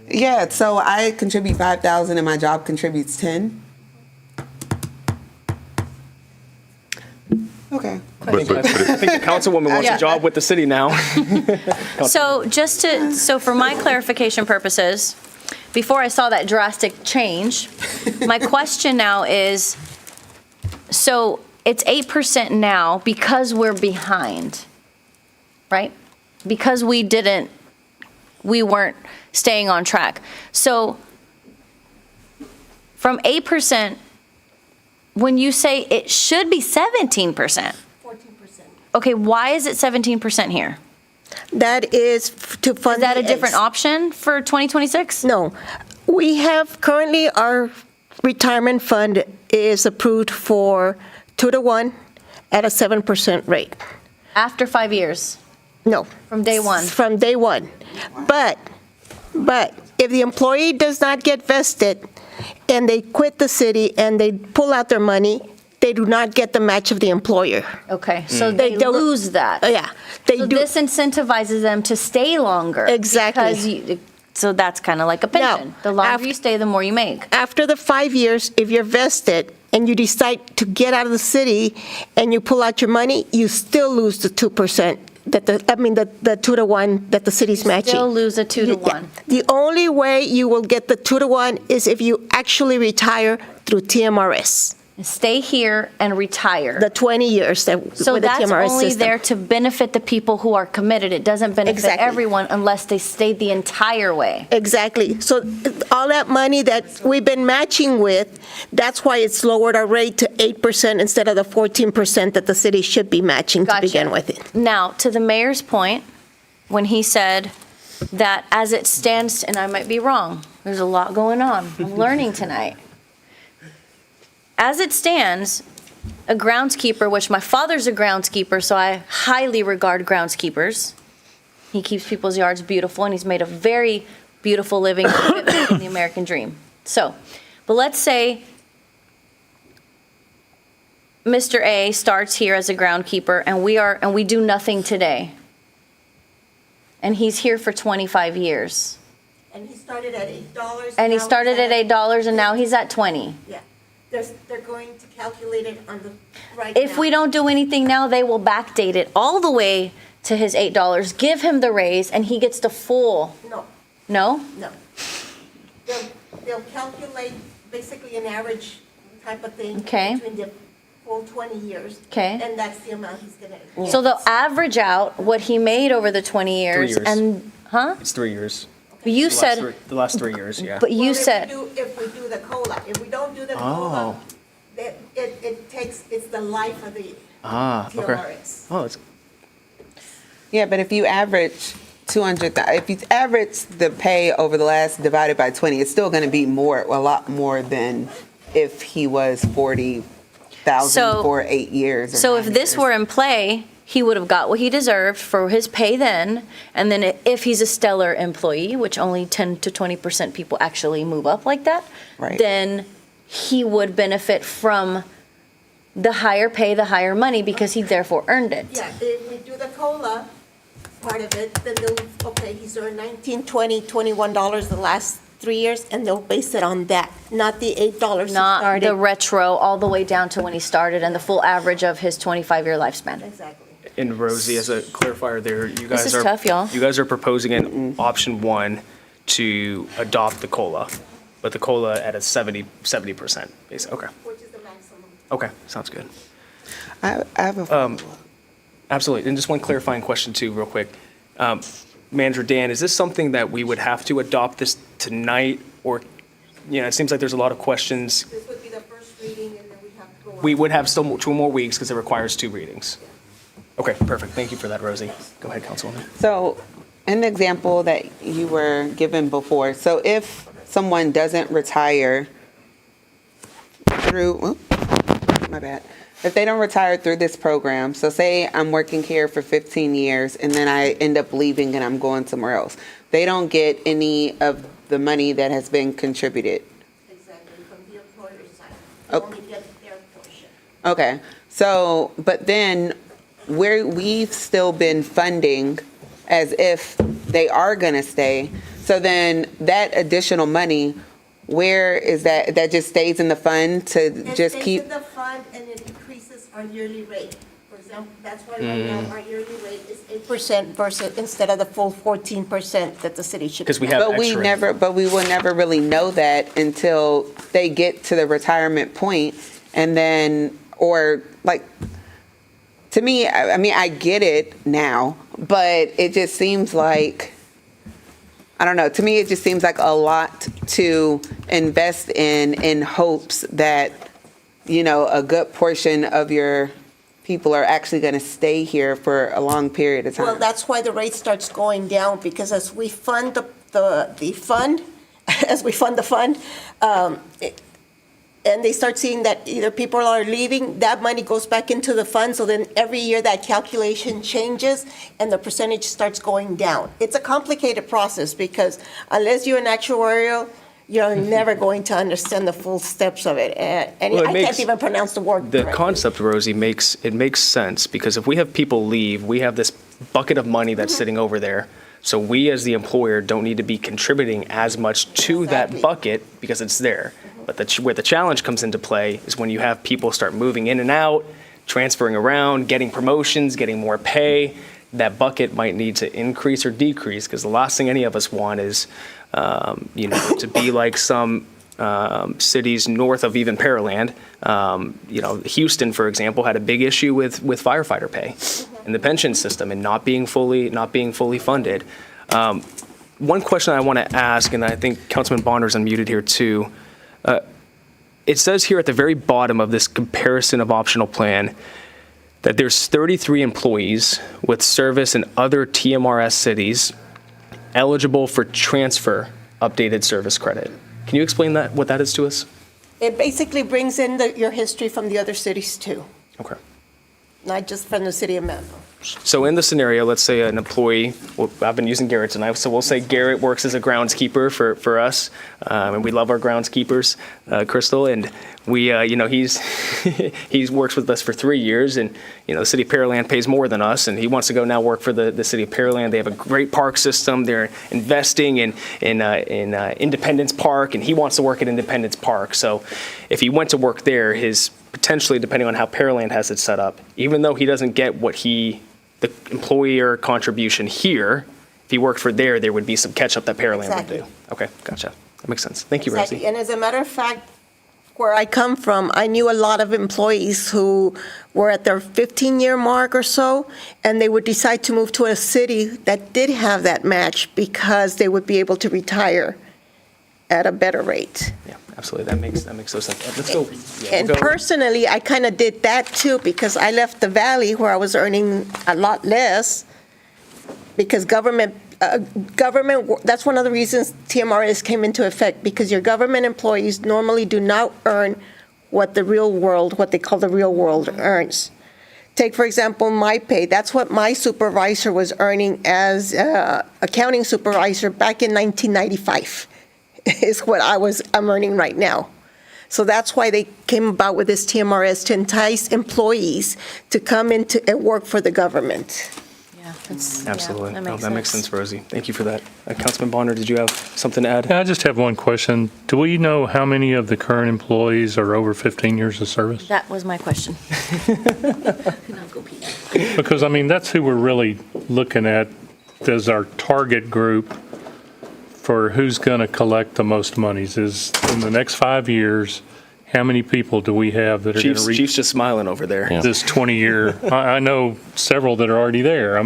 Yeah, so I contribute $5,000 and my job contributes $10,000. Okay. I think the councilwoman wants a job with the city now. So for my clarification purposes, before I saw that drastic change, my question now is, so it's 8% now because we're behind, right? Because we weren't staying on track. So from 8%, when you say it should be 17%. 14%. Okay, why is it 17% here? That is to fund. Is that a different option for 2026? No. We have currently, our retirement fund is approved for 2-to-1 at a 7% rate. After 5 years? No. From day one? From day one. But if the employee does not get vested and they quit the city and they pull out their money, they do not get the match of the employer. Okay, so They they don't- lose that. Yeah, they So do. this incentivizes them to stay longer. Exactly. Because so that's kind of like a pension. The longer you stay, the more you make. After the 5 years, if you're vested and you decide to get out of the city and you pull out your money, you still lose the 2% the 2-to-1 that the city's matching. Still lose a 2-to-1. The only way you will get the 2-to-1 is if you actually retire through TMRS. Stay here and retire. The 20 years that So with the that's TMRS only system. there to benefit the people who are committed. It doesn't benefit Exactly. everyone unless they stay the entire way. Exactly. So all that money that we've been matching with, that's why it's lowered our rate to 8% instead of the 14% that the city should be matching to begin with. Now, to the mayor's point, when he said that as it stands, and I might be wrong, there's a lot going on. I'm learning tonight. As it stands, a groundskeeper, which my father's a groundskeeper, so I highly regard groundskeepers. He keeps people's yards beautiful, and he's made a very beautiful living commitment in the American dream. So, but let's say Mr. A starts here as a groundkeeper, and we do nothing today. And he's here for 25 years. And he started at $8. And he started at $8, and now he's at 20. Yeah. They're going to calculate it on the right If now. we don't do anything now, they will backdate it all the way to his $8, give him the raise, and he gets the full. No, No? no. They'll calculate basically an average type of thing. Okay. Between the full 20 years. Okay. And that's the amount he's going to. So they'll average out what he made over the 20 years. 3 years. And, huh? It's 3 years. But you The last said, the last 3 years, yeah. but you Well, said, If we do the COLA, if we don't do the Oh. COLA, it's the life of the Okay. TMRS. Oh, it's Yeah, but if you average 200, if you average the pay over the last divided by 20, it's still going to be a lot more than if he was 40,000 So- for 8 years. or so if 9 this years. were in play, he would have got what he deserved for his pay then, and then if he's a stellar employee, which only 10 to 20% people actually move up like that, Right. then he would benefit from the higher pay, the higher money, because he therefore earned it. Yeah, if we do the COLA part of it, then they'll, okay, he's earned $19, $20, $21 the last 3 years, and they'll base it on that, not the $8 he Not started. the retro all the way down to when he started and the full average of his 25-year lifespan. Exactly. And Rosie, as a clarifier there, you guys is are. tough, y'all. You guys are proposing in option 1 to adopt the COLA, but the COLA at a 70%, basically. Okay. Which is the maximum. Okay, sounds good. I have a Absolutely. And just one clarifying question too, real quick. Manager Dan, is this something that we would have to adopt this tonight? Or, it seems like there's a lot of questions. This would be the first reading, and then we have to go on. We would have still 2 more weeks because it requires 2 readings. Okay, perfect. Thank you for that, Rosie. Go ahead, Councilwoman. So, an example that you were given before, so if someone doesn't retire through, my bad. If they don't retire through this program, so say I'm working here for 15 years and then I end up leaving and I'm going somewhere else, they don't get any of the money that has been contributed. Exactly, from the employer's side. Oh. They only get their portion. Okay, so, but then we've still been funding as if they are gonna stay. So then that additional money, where is that? That just stays in the fund to just It keep? stays in the fund, and it increases our yearly rate. For example, that's why right now our yearly rate is 8% versus, instead of the full 14% that the city should. Because we have But we will never really know that until they get to the retirement point, and then, or like, to me, I mean, I get it now, but it just seems like, I don't know, to me, it just seems like a lot to invest in hopes that, a good portion of your people are actually going to stay here for a long period of time. Well, that's why the rate starts going down, because as we fund the fund, as we fund the fund, and they start seeing that either people are leaving, that money goes back into the fund, so then every year that calculation changes and the percentage starts going down. It's a complicated process because unless you're an actuarial, you're never going to understand the full steps of it. And Well, it I makes- can't even pronounce the word The correctly. concept, Rosie, makes sense, because if we have people leave, we have this bucket of money that's sitting over there. So we, as the employer, don't need to be contributing as much to that bucket because it's there. But where the challenge comes into play is when you have people start moving in and out, transferring around, getting promotions, getting more pay. That bucket might need to increase or decrease, because the last thing any of us want is, to be like some cities north of even Pearland. Houston, for example, had a big issue with firefighter pay and the pension system and not being fully funded. One question I want to ask, and I think Councilman Bonner's unmuted here too. It says here at the very bottom of this comparison of optional plan that there's 33 employees with service in other TMRS cities eligible for transfer updated service credit. Can you explain what that is to us? It basically brings in your history from the other cities too, Okay. not just from the city of Manvel. So in the scenario, let's say an employee, well, I've been using Garrett tonight, so we'll say Garrett works as a groundskeeper for us, and we love our groundskeepers, Crystal, and we, he's works with us for 3 years, and, the city of Pearland pays more than us, and he wants to go now work for the city of Pearland. They have a great park system. They're investing in Independence Park, and he wants to work at Independence Park. So if he went to work there, potentially, depending on how Pearland has it set up, even though he doesn't get the employer contribution here, if he worked for there would be some catch-up that Pearland Exactly. would do. Okay, gotcha. That makes sense. Thank you, Exactly. Rosie. And as a matter of fact, where I come from, I knew a lot of employees who were at their 15-year mark or so, and they would decide to move to a city that did have that match because they would be able to retire at a better rate. Yeah, absolutely. That makes so sense. Let's go. Yeah, And we'll go. personally, I kind of did that too, because I left the valley where I was earning a lot less, because government, that's one of the reasons TMRS came into effect, because your government employees normally do not earn what they call the real world earns. Take, for example, my pay. That's what my supervisor was earning as accounting supervisor back in 1995, is what I'm earning right now. So that's why they came about with this TMRS, to entice employees to come into and work for the government. Absolutely. that No, makes that makes sense. sense, Rosie. Thank you for that. Councilman Bonner, did you have something to add? I just have one question. Do we know how many of the current employees are over 15 years of service? That was my question. Because, that's who we're really looking at as our target group for who's going to collect the most monies. Is in the next 5 years, how many people do we have that are going to reach Chief's just smiling over there. this 20-year? I know several that are already there.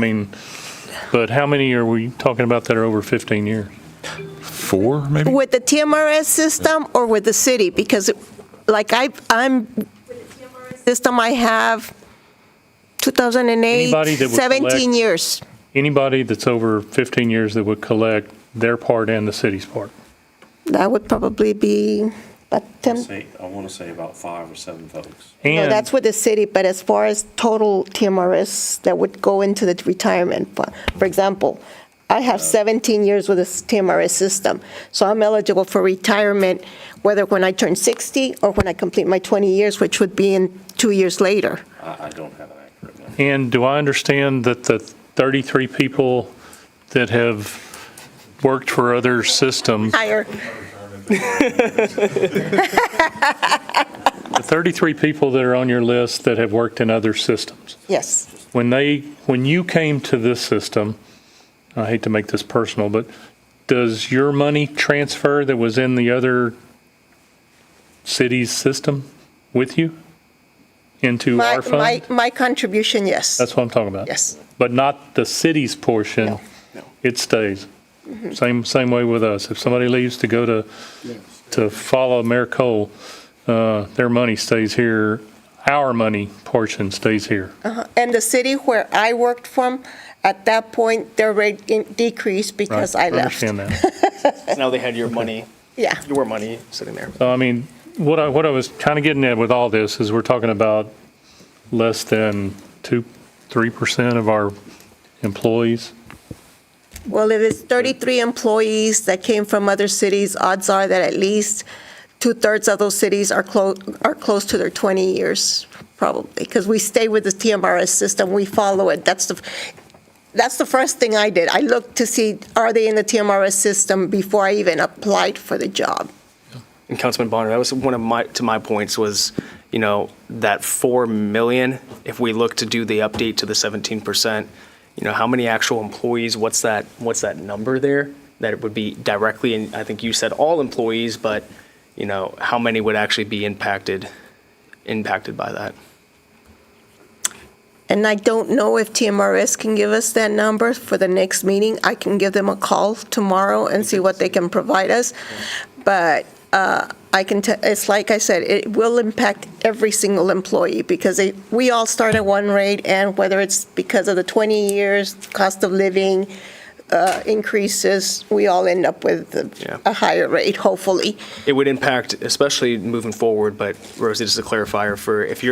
But how many are we talking about that are over 15 years? 4, maybe? With the TMRS system or with the city? Because like I'm, with the TMRS system, I have 2008, Anybody that would 17 collect- years. Anybody that's over 15 years that would collect their part and the city's part? That would probably be about 10. I want to say about 5 or 7 folks. No, And that's with the city, but as far as total TMRS that would go into the retirement fund, for example, I have 17 years with this TMRS system, so I'm eligible for retirement whether when I turn 60 or when I complete my 20 years, which would be in 2 years later. I don't have an accurate number. And do I understand that the 33 people that have worked for other systems, Higher. the 33 people that are on your list that have worked in other systems, Yes. when you came to this system, I hate to make this personal, but does your money transfer that was in the other city's system with you into our fund? My contribution, yes. That's what I'm talking about. Yes. But not the city's portion. No. It stays. Same way with us. If somebody leaves to go to follow Mayor Cole, their money stays here. Our money portion stays here. And the city where I worked from, at that point, their rate decreased because I Right. left. Understand that. Now they had your money sitting there. So, what I was kind of getting at with all this is we're talking about less than 3% of our employees Well, if it's 33 employees that came from other cities, odds are that at least 2/3 of those cities are close to their 20 years, probably, because we stay with the TMRS system, we follow it. That's the first thing I did. I looked to see, are they in the TMRS system before I even applied for the job. And Councilman Bonner, that was one of my points was, that 4 million, if we look to do the update to the 17%, how many actual employees, what's that number there? That it would be directly, and I think you said all employees, but, how many would actually be impacted by that? And I don't know if TMRS can give us that number for the next meeting. I can give them a call tomorrow and see what they can provide us. But I can tell, it's like I said, it will impact every single employee because we all start at one rate, and whether it's because of the 20 years, cost of living increases, we all end up with a higher rate, hopefully. It would impact, especially moving forward, but Rosie, just a clarifier, for if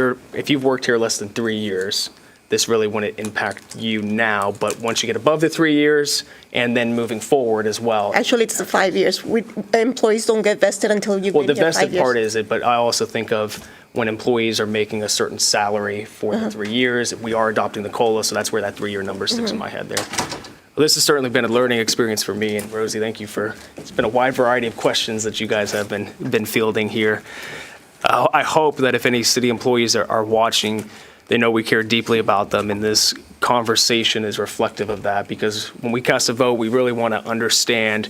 you've worked here less than 3 years, this really wouldn't impact you now, but once you get above the 3 years and then moving forward as well. Actually, it's the 5 years. Employees don't get vested until you've been here 5 years. Well, the vested part is it, but I also think of when employees are making a certain salary for the 3 years, we are adopting the COLA, so that's where that 3-year number sticks in my head there. Well, this has certainly been a learning experience for me, and Rosie, thank you it's been a wide variety of questions that you guys have been fielding here. I hope that if any city employees are watching, they know we care deeply about them, and this conversation is reflective of that, because when we cast a vote, we really want to understand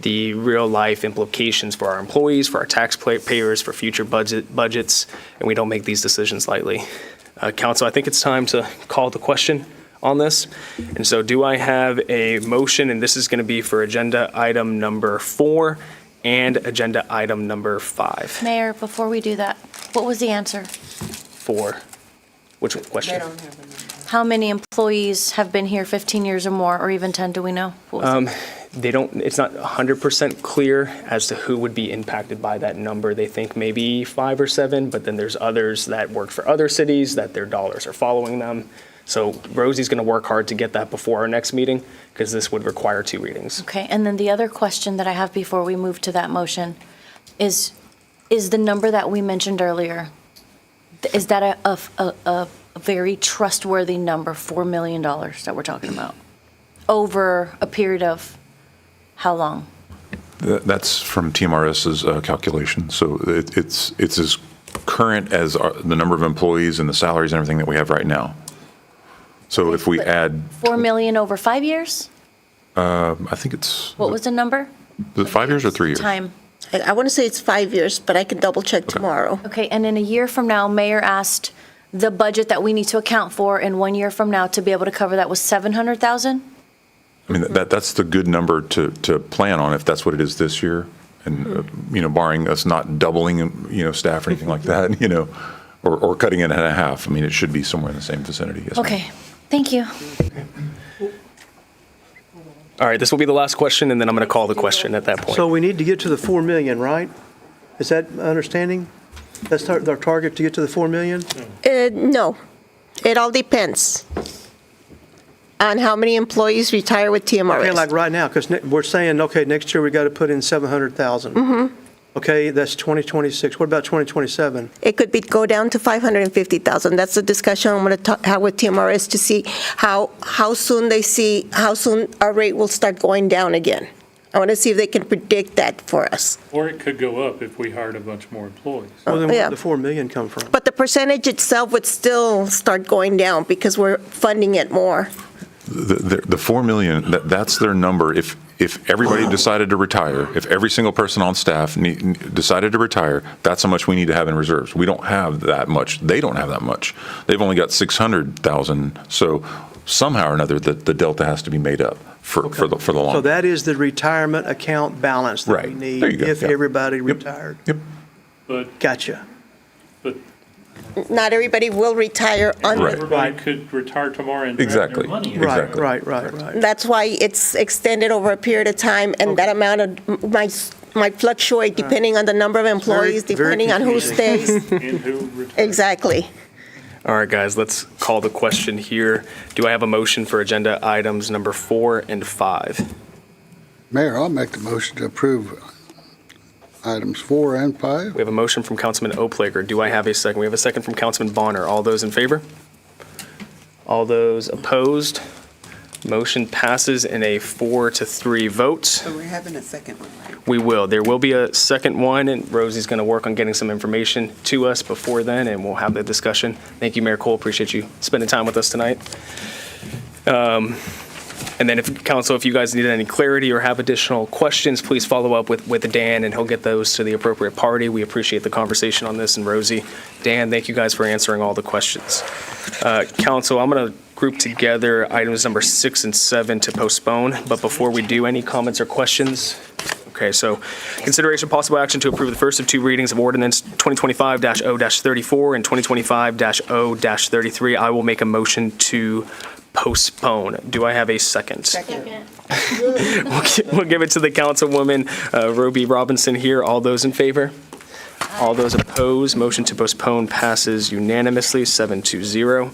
the real-life implications for our employees, for our taxpayers, for future budgets, and we don't make these decisions lightly. Council, I think it's time to call the question on this. And so do I have a motion, and this is going to be for agenda item number 4 and agenda item number 5. Mayor, before we do that, what was the answer? 4. Which question? How many employees have been here 15 years or more, or even 10, do we know? It's not 100% clear as to who would be impacted by that number. They think maybe 5 or 7, but then there's others that work for other cities that their dollars are following them. So Rosie's going to work hard to get that before our next meeting, because this would require 2 readings. Okay, and then the other question that I have before we move to that motion is the number that we mentioned earlier, is that a very trustworthy number, $4 million that we're talking about, over a period of how long? That's from TMRS's calculation. So it's as current as the number of employees and the salaries and everything that we have right now. So if we add $4 million over 5 years? I think it's. What was the number? Is it 5 years or 3 years? Time. I want to say it's 5 years, but I can double check tomorrow. Okay, and in a year from now, Mayor asked the budget that we need to account for in 1 year from now to be able to cover that was $700,000? I mean, that's the good number to plan on if that's what it is this year. And, barring us not doubling, staff or anything like that, or cutting it in half. I mean, it should be somewhere in the same vicinity. Yes, okay, thank you. All right, this will be the last question, and then I'm going to call the question at that point. So we need to get to the 4 million, right? Is that my understanding? That's our target, to get to the 4 million? No, it all depends on how many employees retire with TMRS. Okay, like right now, because we're saying, okay, next year we got to put in 700,000. Mm-hmm. Okay, that's 2026. What about 2027? It could go down to 550,000. That's the discussion I'm going to have with TMRS to see how soon our rate will start going down again. I want to see if they can predict that for us. Or it could go up if we hired a bunch more employees. Well, then where did the 4 million come from? But the percentage itself would still start going down because we're funding it more. The 4 million, that's their number. If everybody decided to retire, if every single person on staff decided to retire, that's how much we need to have in reserves. We don't have that much. They don't have that much. They've only got 600,000. So somehow or another, the delta has to be made up for the long. So that is the retirement account balance that we need if everybody retired. Yep. But gotcha. But not everybody will retire under. Everybody could retire tomorrow and drag their money in. Right. That's why it's extended over a period of time, and that amount of might fluctuate depending on the number of employees, depending on who stays. And who retires. Exactly. All right, guys, let's call the question here. Do I have a motion for agenda items number 4 and 5? Mayor, I'll make the motion to approve items 4 and 5. We have a motion from Councilman Oplager. Do I have a second? We have a second from Councilman Bonner. All those in favor? All those opposed? Motion passes in a 4-3 vote. So we're having a second one, right? We will. There will be a second one, and Rosie's going to work on getting some information to us before then, and we'll have the discussion. Thank you, Mayor Cole. Appreciate you spending time with us tonight. And then if you guys need any clarity or have additional questions, please follow up with Dan, and he'll get those to the appropriate party. We appreciate the conversation on this, and Rosie, Dan, thank you guys for answering all the questions. Council, I'm going to group together items number 6 and 7 to postpone, but before we do, any comments or questions? Okay, so consideration possible action to approve the first of 2 readings of ordinance 2025-0-34 and 2025-0-33. I will make a motion to postpone. Do I have a second? Second. We'll give it to the councilwoman, Roby Robinson here. All those in favor? All those opposed? Motion to postpone passes unanimously, 7-0.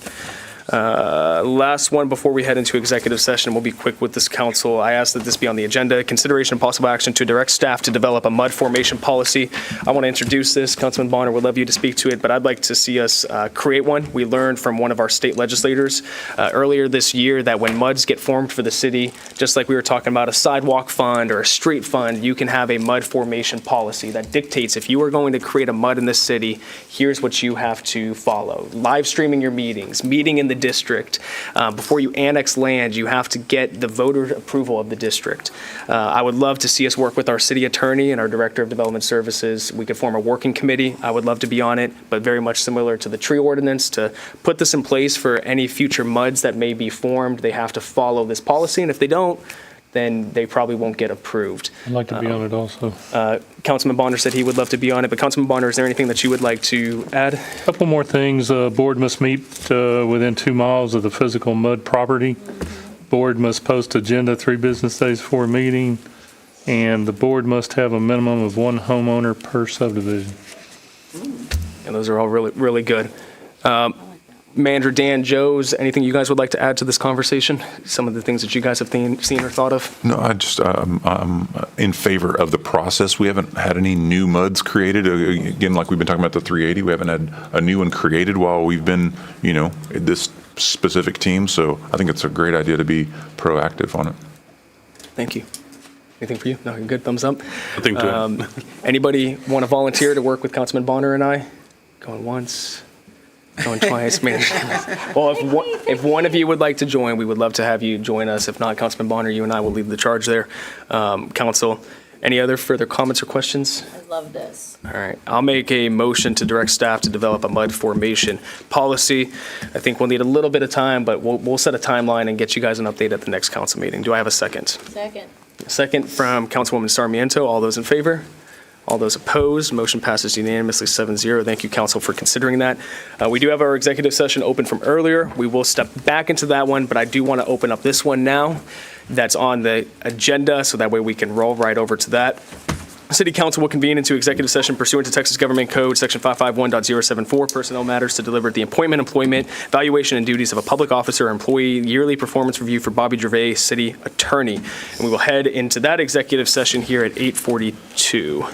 Last one before we head into executive session. We'll be quick with this, council. I ask that this be on the agenda. Consideration and possible action to direct staff to develop a mud formation policy. I want to introduce this. Councilman Bonner would love you to speak to it, but I'd like to see us create one. We learned from one of our state legislators earlier this year that when muds get formed for the city, just like we were talking about a sidewalk fund or a street fund, you can have a mud formation policy that dictates if you are going to create a mud in the city, here's what you have to follow. Live streaming your meetings, meeting in the district. Before you annex land, you have to get the voter approval of the district. I would love to see us work with our city attorney and our director of development services. We could form a working committee. I would love to be on it, but very much similar to the tree ordinance, to put this in place for any future muds that may be formed. They have to follow this policy, and if they don't, then they probably won't get approved. I'd like to be on it also. Councilman Bonner said he would love to be on it, but Councilman Bonner, is there anything that you would like to add? Couple more things. Board must meet within 2 miles of the physical mud property. Board must post agenda 3 business days before a meeting, and the board must have a minimum of 1 homeowner per subdivision. And those are all really, really good. Manager Dan, Joes, anything you guys would like to add to this conversation? Some of the things that you guys have seen or thought of? No, I'm in favor of the process. We haven't had any new muds created. Again, like we've been talking about the 380, we haven't had a new one created while we've been, this specific team. So I think it's a great idea to be proactive on it. Thank you. Anything for you? No, you're good. Thumbs up. I think good. Anybody want to volunteer to work with Councilman Bonner and I? Going once. Going twice, man. Well, if one of you would like to join, we would love to have you join us. If not, Councilman Bonner, you and I will lead the charge there. Council, any other further comments or questions? I love this. All right. I'll make a motion to direct staff to develop a mud formation policy. I think we'll need a little bit of time, but we'll set a timeline and get you guys an update at the next council meeting. Do I have a second? Second. Second from Councilwoman Sarmiento. All those in favor? All those opposed? Motion passes unanimously, 7-0. Thank you, council, for considering that. We do have our executive session open from earlier. We will step back into that one, but I do want to open up this one now that's on the agenda, so that way we can roll right over to that. City Council will convene into executive session pursuant to Texas Government Code, Section 551.074, personnel matters to deliver the appointment, employment, evaluation, and duties of a public officer or employee, yearly performance review for Bobby Gervais, City Attorney. And we will head into that executive session here at 8:42.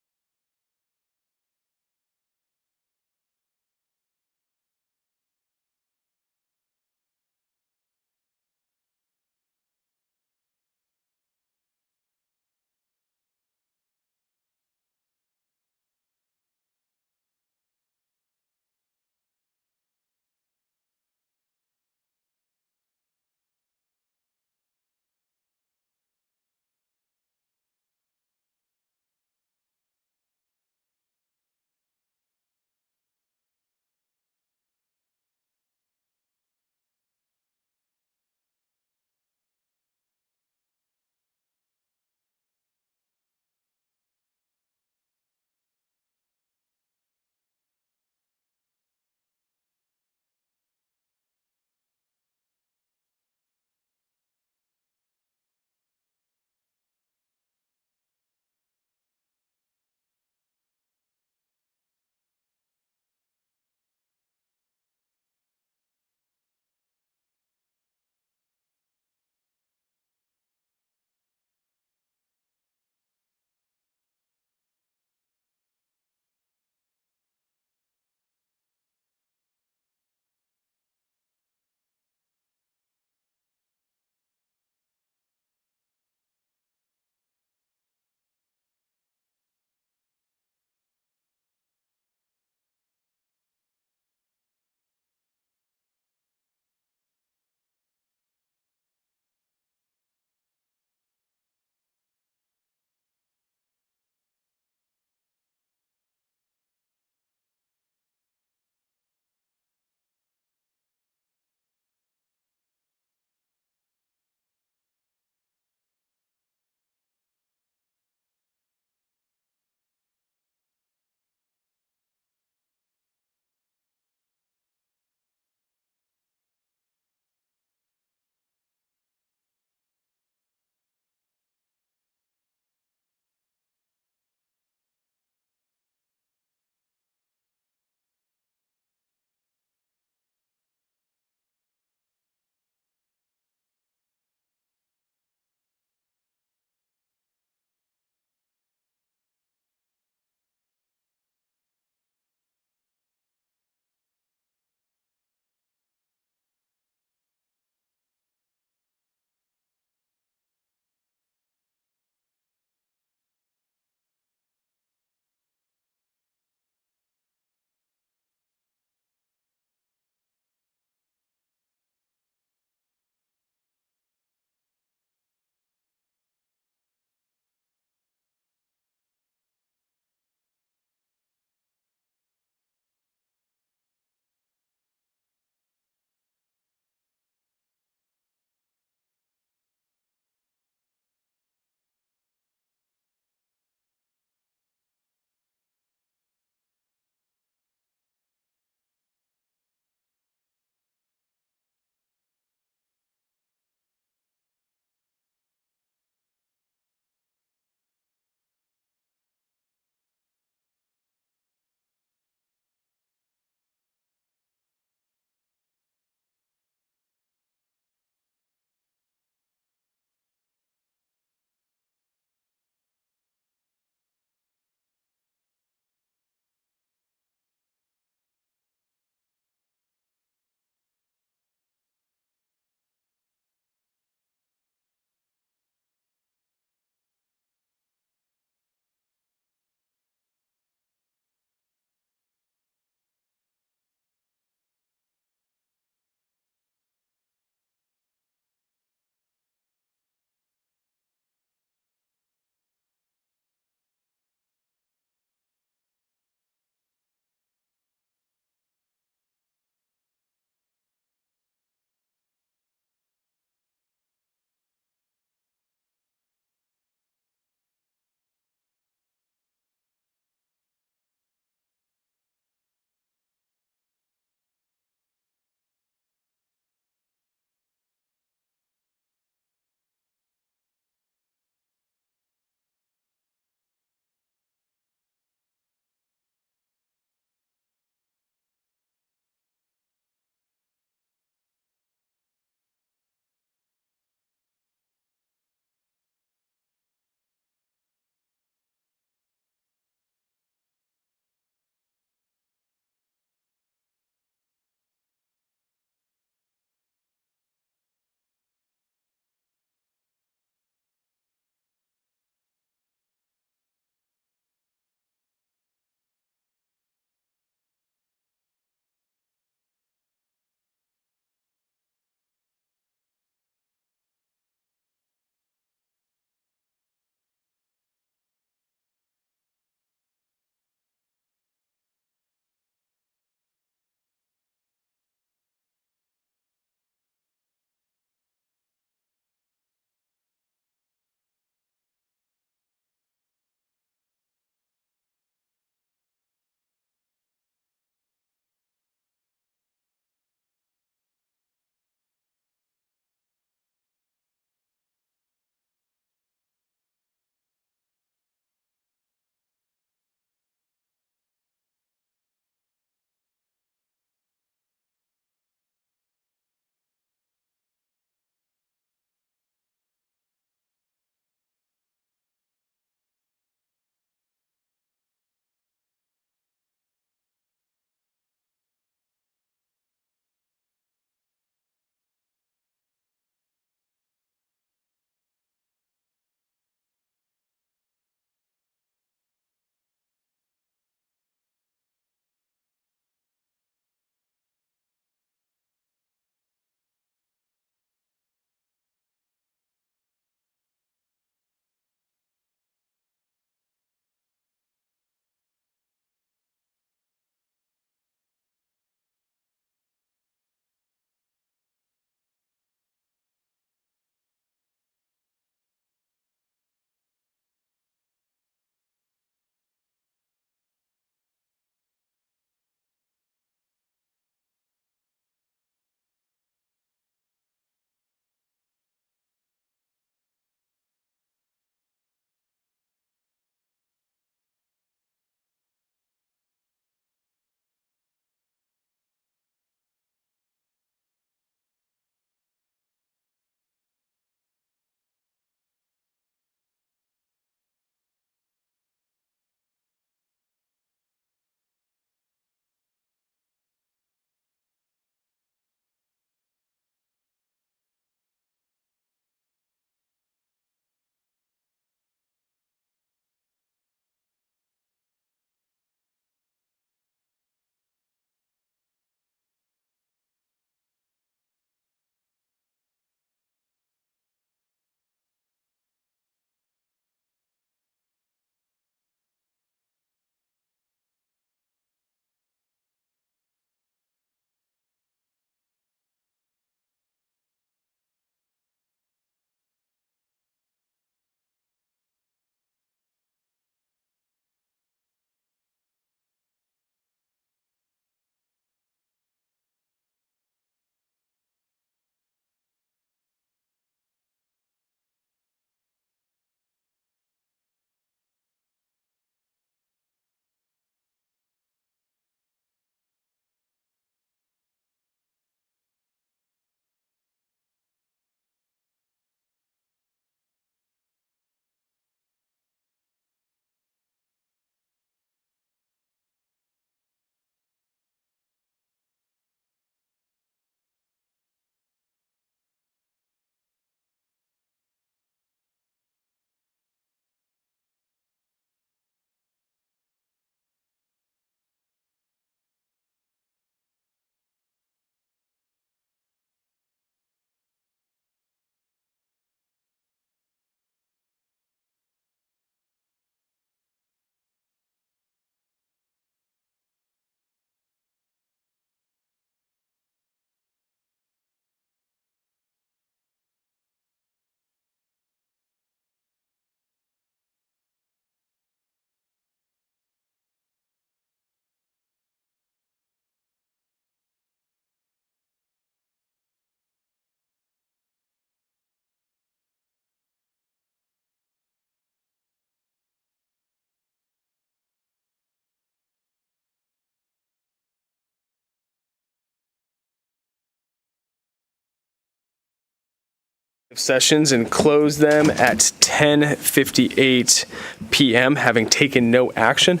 sessions and close them at 10:58 p.m., having taken no action.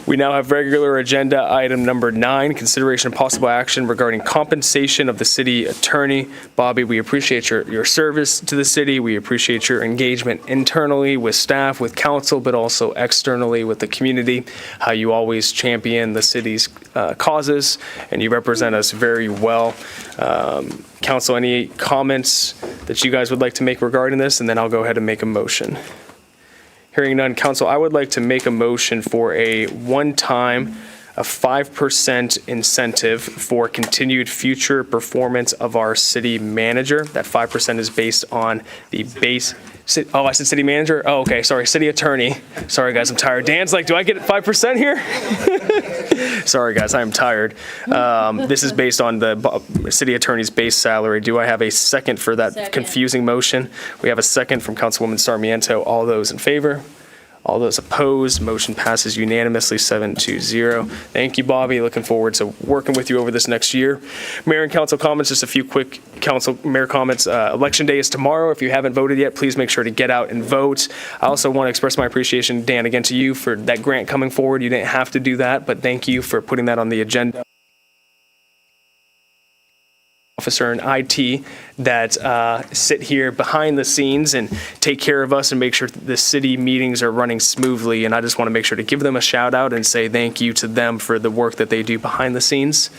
We now have regular agenda item number 9, consideration of possible action regarding compensation of the city attorney. Bobby, we appreciate your service to the city. We appreciate your engagement internally with staff, with council, but also externally with the community, how you always champion the city's causes, and you represent us very well. Council, any comments that you guys would like to make regarding this? And then I'll go ahead and make a motion. Hearing none, Council, I would like to make a motion for a one-time, a 5% incentive for continued future performance of our city manager. That 5% is based on the base. Oh, I said city manager? Oh, okay, sorry, city attorney. Sorry, guys, I'm tired. Dan's like, do I get 5% here? Sorry, guys, I am tired. This is based on the city attorney's base salary. Do I have a second for that confusing motion? We have a second from Councilwoman Sarmiento. All those in favor? All those opposed, motion passes unanimously 7-0. Thank you, Bobby. Looking forward to working with you over this next year. Mayor and council comments, just a few quick mayor comments. Election day is tomorrow. If you haven't voted yet, please make sure to get out and vote. I also want to express my appreciation, Dan, again to you for that grant coming forward. You didn't have to do that, but thank you for putting that on the agenda. Officer in IT that sit here behind the scenes and take care of us and make sure the city meetings are running smoothly. And I just want to make sure to give them a shout out and say thank you to them for the work that they do behind the scenes.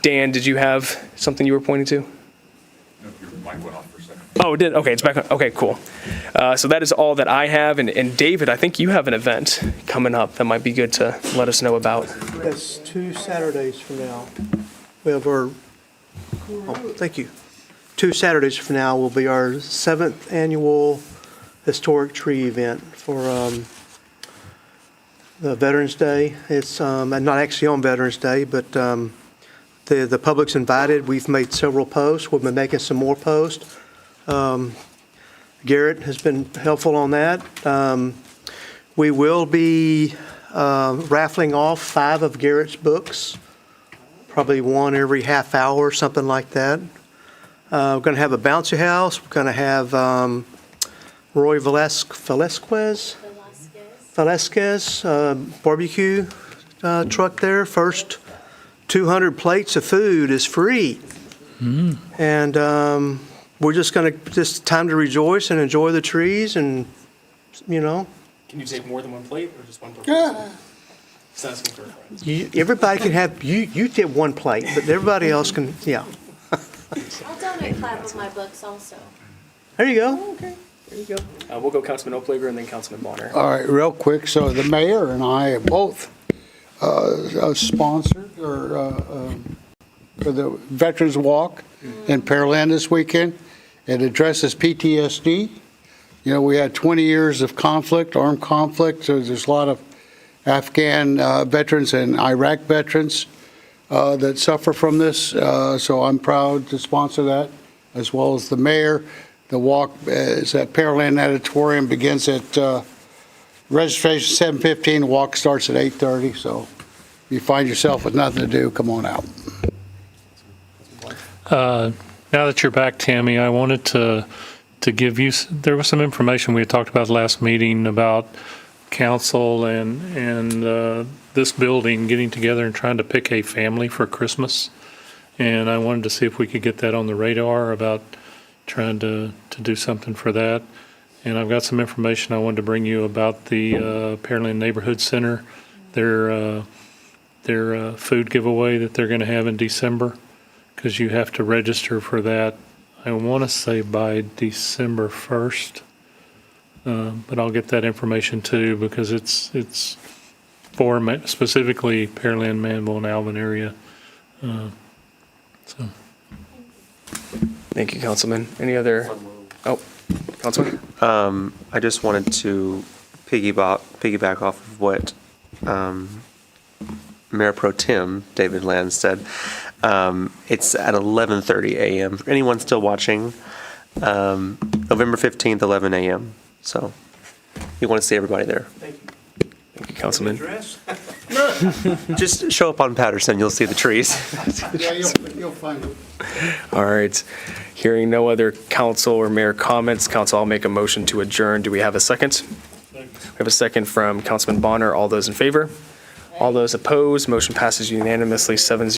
Dan, did you have something you were pointing to? No, your mic went off for a second. Oh, it did? Okay, it's back on. Okay, cool. So that is all that I have. And David, I think you have an event coming up that might be good to let us know about. That's 2 Saturdays from now. We have our thank you. 2 Saturdays from now will be our 7th annual historic tree event for the Veterans Day. It's not actually on Veterans Day, but the public's invited. We've made several posts. We've been making some more posts. Garrett has been helpful on that. We will be raffling off 5 of Garrett's books. Probably one every half hour, something like that. We're going to have a bouncy house. We're going to have Roy Velasquez barbecue truck there. First 200 plates of food is free. And we're just time to rejoice and enjoy the trees and, you know. Can you take more than one plate or just one per person? Just asking for a friend. Everybody can have, you get one plate, but everybody else can, yeah. I'll donate 5 of my books also. There you go. Oh, okay, there you go. We'll go Councilman Oplager and then Councilman Bonner. All right, real quick. So the mayor and I have both sponsored for the Veterans Walk in Pearland this weekend. It addresses PTSD. You know, we had 20 years of conflict, armed conflict, so there's a lot of Afghan veterans and Iraq veterans that suffer from this. So I'm proud to sponsor that, as well as the mayor. The walk is at Pearland Auditorium, begins at registration 7:15. Walk starts at 8:30. So if you find yourself with nothing to do, come on out. Now that you're back, Tammy, I wanted to give you, there was some information we had talked about last meeting about council and this building getting together and trying to pick a family for Christmas. And I wanted to see if we could get that on the radar about trying to do something for that. And I've got some information I wanted to bring you about the Pearland Neighborhood Center, their food giveaway that they're going to have in December, because you have to register for that, I want to say by December 1st. But I'll get that information too, because it's for specifically Pearland, Manvel, and Alvin area. So. Thank you, Councilman. Any other? Oh, Councilman? I just wanted to piggyback off of what Mayor Pro Tem David Land said. It's at 11:30 a.m. For anyone still watching, November 15th, 11 a.m. So you want to see everybody there. Thank you. Thank you, Councilman. Just show up on Patterson, you'll see the trees. Yeah, You'll find it. All right. Hearing no other council or mayor comments, council, I'll make a motion to adjourn. Do we have a second? We have a second from Councilman Bonner. All those in favor? All those opposed? Motion passes unanimously 7-0.